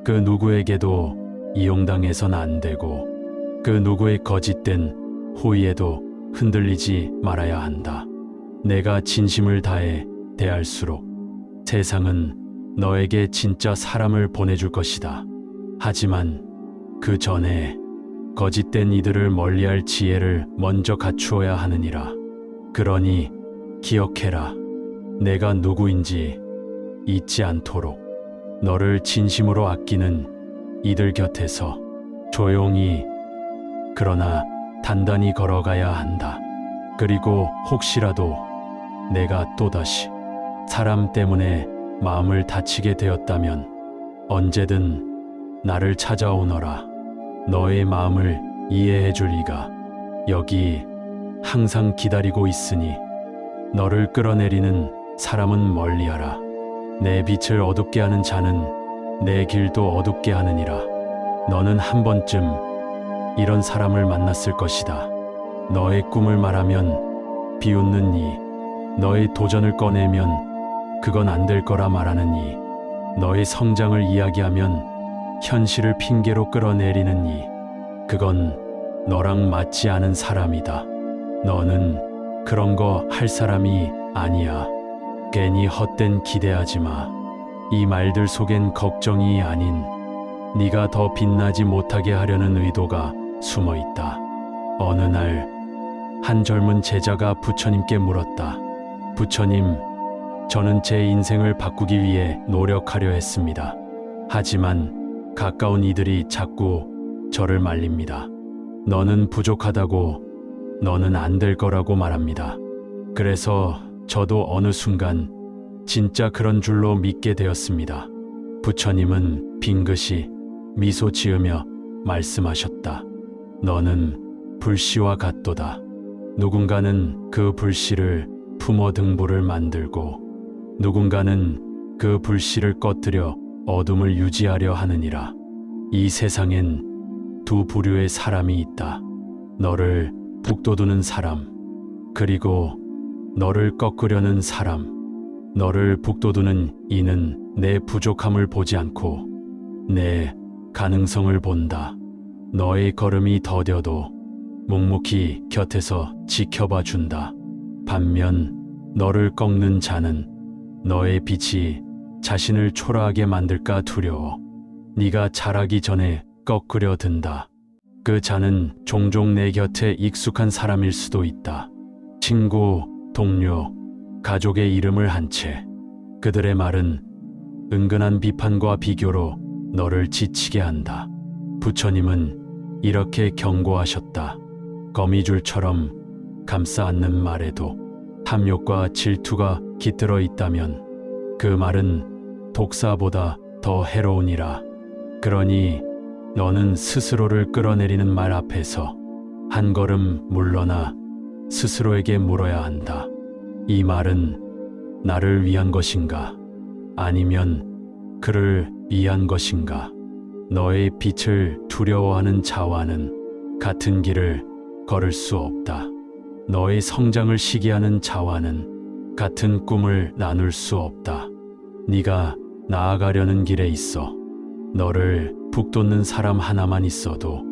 Speaker 1: 그 누구에게도 이용당해선 안 되고 그 누구의 거짓된 호의에도 흔들리지 말아야 한다. 내가 진심을 다해 대할수록 세상은 너에게 진짜 사람을 보내줄 것이다. 하지만 그 전에 거짓된 이들을 멀리할 지혜를 먼저 갖추어야 하느니라. 그러니 기억해라. 내가 누구인지 잊지 않도록 너를 진심으로 아끼는 이들 곁에서 조용히 그러나 단단히 걸어가야 한다. 그리고 혹시라도 내가 또다시 사람 때문에 마음을 다치게 되었다면 언제든 나를 찾아오너라. 너의 마음을 이해해 줄 이가 여기 항상 기다리고 있으니 너를 끌어내리는 사람은 멀리하라. 내 빛을 어둡게 하는 자는 내 길도 어둡게 하느니라. 너는 한 번쯤 이런 사람을 만났을 것이다. 너의 꿈을 말하면 비웃는 이, 너의 도전을 꺼내면 그건 안 될 거라 말하는 이, 너의 성장을 이야기하면 현실을 핑계로 끌어내리는 이, 그건 너랑 맞지 않은 사람이다. 너는 그런 거 할 사람이 아니야. 괜히 헛된 기대하지 마. 이 말들 속엔 걱정이 아닌 네가 더 빛나지 못하게 하려는 의도가 숨어 있다. 어느 날 한 젊은 제자가 부처님께 물었다. 부처님, 저는 제 인생을 바꾸기 위해 노력하려 했습니다. 하지만 가까운 이들이 자꾸 저를 말립니다. 너는 부족하다고, 너는 안 될 거라고 말합니다. 그래서 저도 어느 순간 진짜 그런 줄로 믿게 되었습니다. 부처님은 빙긋이 미소 지으며 말씀하셨다. 너는 불씨와 같도다. 누군가는 그 불씨를 품어 등불을 만들고 누군가는 그 불씨를 꺼뜨려 어둠을 유지하려 하느니라. 이 세상엔 두 부류의 사람이 있다. 너를 북돋우는 사람, 그리고 너를 꺾으려는 사람. 너를 북돋우는 이는 내 부족함을 보지 않고 내 가능성을 본다. 너의 걸음이 더뎌도 묵묵히 곁에서 지켜봐 준다. 반면 너를 꺾는 자는 너의 빛이 자신을 초라하게 만들까 두려워 네가 자라기 전에 꺾으려 든다. 그 자는 종종 내 곁에 익숙한 사람일 수도 있다. 친구, 동료, 가족의 이름을 한 채. 그들의 말은 은근한 비판과 비교로 너를 지치게 한다. 부처님은 이렇게 경고하셨다. 거미줄처럼 감싸 안는 말에도 탐욕과 질투가 깃들어 있다면 그 말은 독사보다 더 해로우니라. 그러니 너는 스스로를 끌어내리는 말 앞에서 한 걸음 물러나 스스로에게 물어야 한다. 이 말은 나를 위한 것인가? 아니면 그를 위한 것인가? 너의 빛을 두려워하는 자와는 같은 길을 걸을 수 없다. 너의 성장을 시기하는 자와는 같은 꿈을 나눌 수 없다. 네가 나아가려는 길에 있어 너를 북돋는 사람 하나만 있어도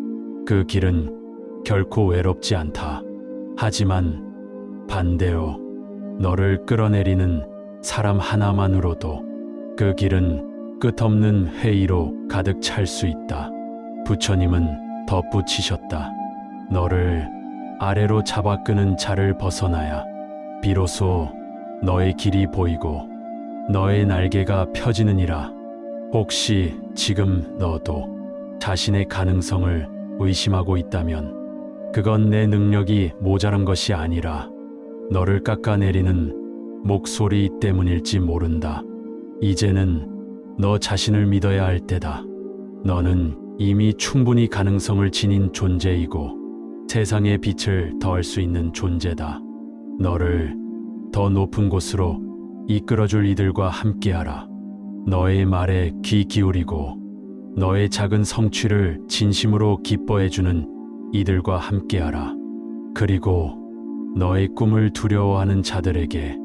Speaker 1: 그 길은 결코 외롭지 않다. 하지만 반대로 너를 끌어내리는 사람 하나만으로도 그 길은 끝없는 회의로 가득 찰 수 있다. 부처님은 덧붙이셨다. 너를 아래로 잡아 끄는 자를 벗어나야 비로소 너의 길이 보이고 너의 날개가 펴지느니라. 혹시 지금 너도 자신의 가능성을 의심하고 있다면 그건 내 능력이 모자란 것이 아니라 너를 깎아내리는 목소리 때문일지 모른다. 이제는 너 자신을 믿어야 할 때다. 너는 이미 충분히 가능성을 지닌 존재이고 세상의 빛을 더할 수 있는 존재다. 너를 더 높은 곳으로 이끌어줄 이들과 함께하라. 너의 말에 귀 기울이고 너의 작은 성취를 진심으로 기뻐해주는 이들과 함께하라. 그리고 너의 꿈을 두려워하는 자들에게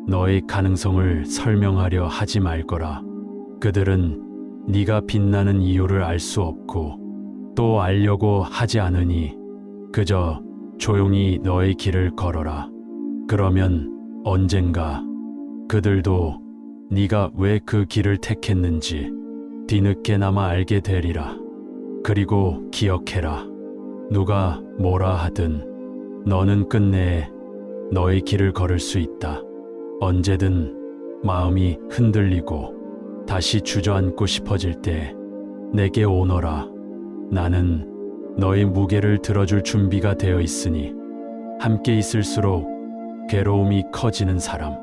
Speaker 1: 너의 가능성을 설명하려 하지 말거라. 그들은 네가 빛나는 이유를 알 수 없고 또 알려고 하지 않으니 그저 조용히 너의 길을 걸어라. 그러면 언젠가 그들도 네가 왜 그 길을 택했는지 뒤늦게나마 알게 되리라. 그리고 기억해라. 누가 뭐라 하든 너는 끝내 너의 길을 걸을 수 있다. 언제든 마음이 흔들리고 다시 주저앉고 싶어질 때 내게 오너라. 나는 너의 무게를 들어줄 준비가 되어 있으니 함께 있을수록 괴로움이 커지는 사람.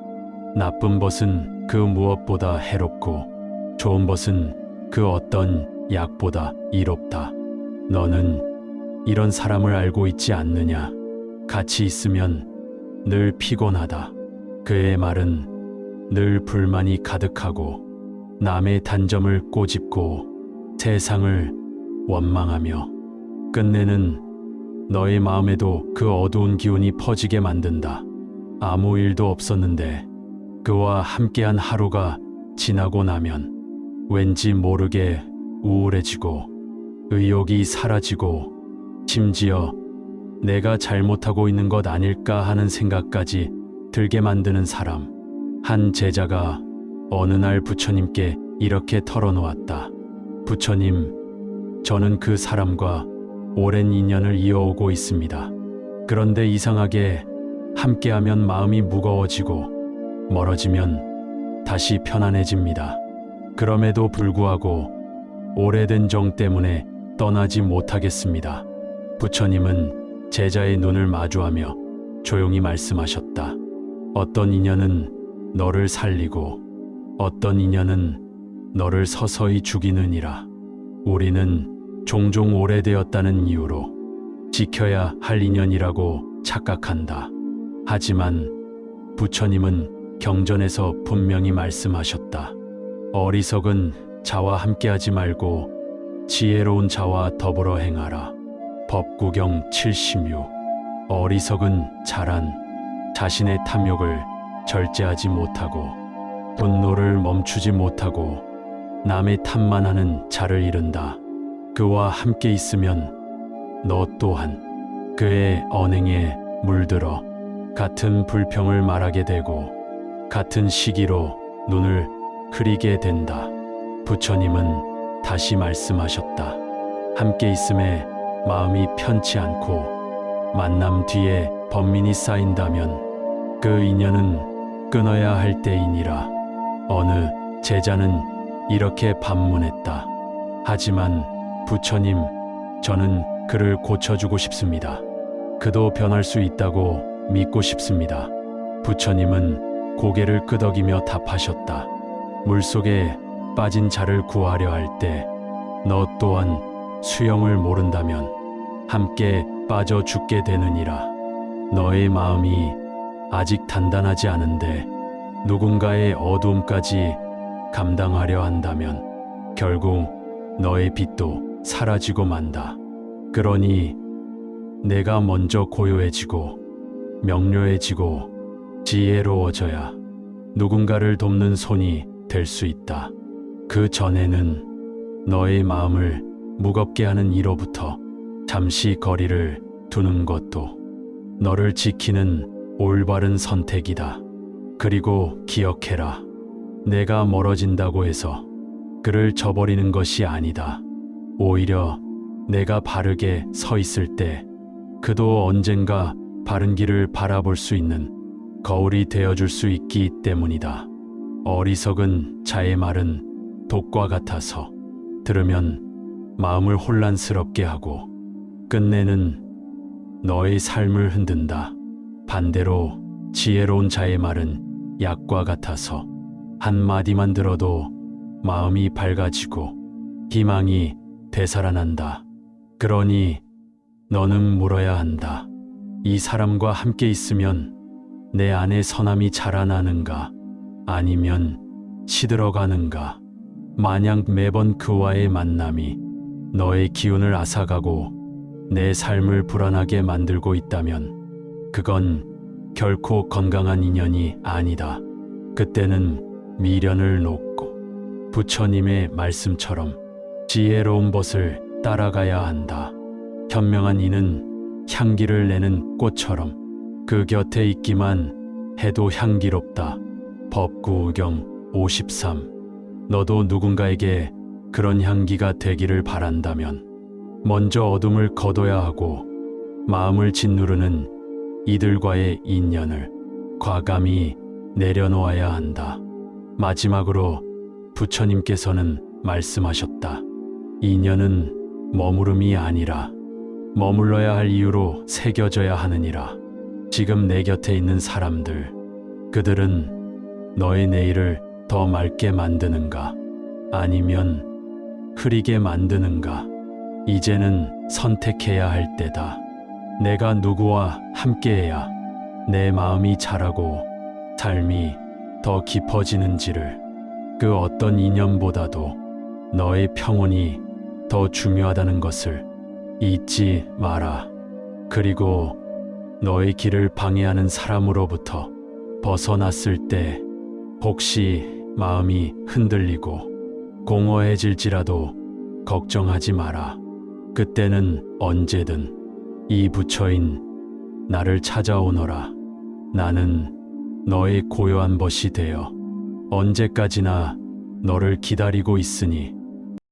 Speaker 1: 나쁜 벗은 그 무엇보다 해롭고 좋은 벗은 그 어떤 약보다 이롭다. 너는 이런 사람을 알고 있지 않느냐? 같이 있으면 늘 피곤하다. 그의 말은 늘 불만이 가득하고 남의 단점을 꼬집고 세상을 원망하며 끝내는 너의 마음에도 그 어두운 기운이 퍼지게 만든다. 아무 일도 없었는데 그와 함께한 하루가 지나고 나면 왠지 모르게 우울해지고 의욕이 사라지고 심지어 내가 잘못하고 있는 것 아닐까 하는 생각까지 들게 만드는 사람. 한 제자가 어느 날 부처님께 이렇게 털어놓았다. 부처님, 저는 그 사람과 오랜 인연을 이어오고 있습니다. 그런데 이상하게 함께하면 마음이 무거워지고 멀어지면 다시 편안해집니다. 그럼에도 불구하고 오래된 정 때문에 떠나지 못하겠습니다. 부처님은 제자의 눈을 마주하며 조용히 말씀하셨다. 어떤 인연은 너를 살리고 어떤 인연은 너를 서서히 죽이느니라. 우리는 종종 오래되었다는 이유로 지켜야 할 인연이라고 착각한다. 하지만 부처님은 경전에서 분명히 말씀하셨다. 어리석은 자와 함께하지 말고 지혜로운 자와 더불어 행하라. 법구경 76. 어리석은 자란 자신의 탐욕을 절제하지 못하고 분노를 멈추지 못하고 남의 탓만 하는 자를 이른다. 그와 함께 있으면 너 또한 그의 언행에 물들어 같은 불평을 말하게 되고 같은 시기로 눈을 흐리게 된다. 부처님은 다시 말씀하셨다. 함께 있음에 마음이 편치 않고 만남 뒤에 번민이 쌓인다면 그 인연은 끊어야 할 때이니라. 어느 제자는 이렇게 반문했다. 하지만 부처님, 저는 그를 고쳐주고 싶습니다. 그도 변할 수 있다고 믿고 싶습니다. 부처님은 고개를 끄덕이며 답하셨다. 물속에 빠진 자를 구하려 할 때 너 또한 수영을 모른다면 함께 빠져 죽게 되느니라. 너의 마음이 아직 단단하지 않은데 누군가의 어두움까지 감당하려 한다면 결국 너의 빛도 사라지고 만다. 그러니 내가 먼저 고요해지고 명료해지고 지혜로워져야 누군가를 돕는 손이 될 수 있다. 그 전에는 너의 마음을 무겁게 하는 이로부터 잠시 거리를 두는 것도 너를 지키는 올바른 선택이다. 그리고 기억해라. 내가 멀어진다고 해서 그를 저버리는 것이 아니다. 오히려 내가 바르게 서 있을 때 그도 언젠가 바른 길을 바라볼 수 있는 거울이 되어줄 수 있기 때문이다. 어리석은 자의 말은 독과 같아서 들으면 마음을 혼란스럽게 하고 끝내는 너의 삶을 흔든다. 반대로 지혜로운 자의 말은 약과 같아서 한마디만 들어도 마음이 밝아지고 희망이 되살아난다. 그러니 너는 물어야 한다. 이 사람과 함께 있으면 내 안에 선함이 자라나는가? 아니면 시들어가는가? 만약 매번 그와의 만남이 너의 기운을 앗아가고 내 삶을 불안하게 만들고 있다면 그건 결코 건강한 인연이 아니다. 그때는 미련을 놓고 부처님의 말씀처럼 지혜로운 벗을 따라가야 한다. 현명한 이는 향기를 내는 꽃처럼 그 곁에 있기만 해도 향기롭다. 법구경 53. 너도 누군가에게 그런 향기가 되기를 바란다면 먼저 어둠을 거둬야 하고 마음을 짓누르는 이들과의 인연을 과감히 내려놓아야 한다. 마지막으로 부처님께서는 말씀하셨다. 인연은 머무름이 아니라 머물러야 할 이유로 새겨져야 하느니라. 지금 내 곁에 있는 사람들, 그들은 너의 내일을 더 맑게 만드는가? 아니면 흐리게 만드는가? 이제는 선택해야 할 때다. 내가 누구와 함께해야 내 마음이 자라고 삶이 더 깊어지는지를, 그 어떤 인연보다도 너의 평온이 더 중요하다는 것을 잊지 마라. 그리고 너의 길을 방해하는 사람으로부터 벗어났을 때 혹시 마음이 흔들리고 공허해질지라도 걱정하지 마라. 그때는 언제든 이 부처인 나를 찾아오너라. 나는 너의 고요한 벗이 되어 언제까지나 너를 기다리고 있으니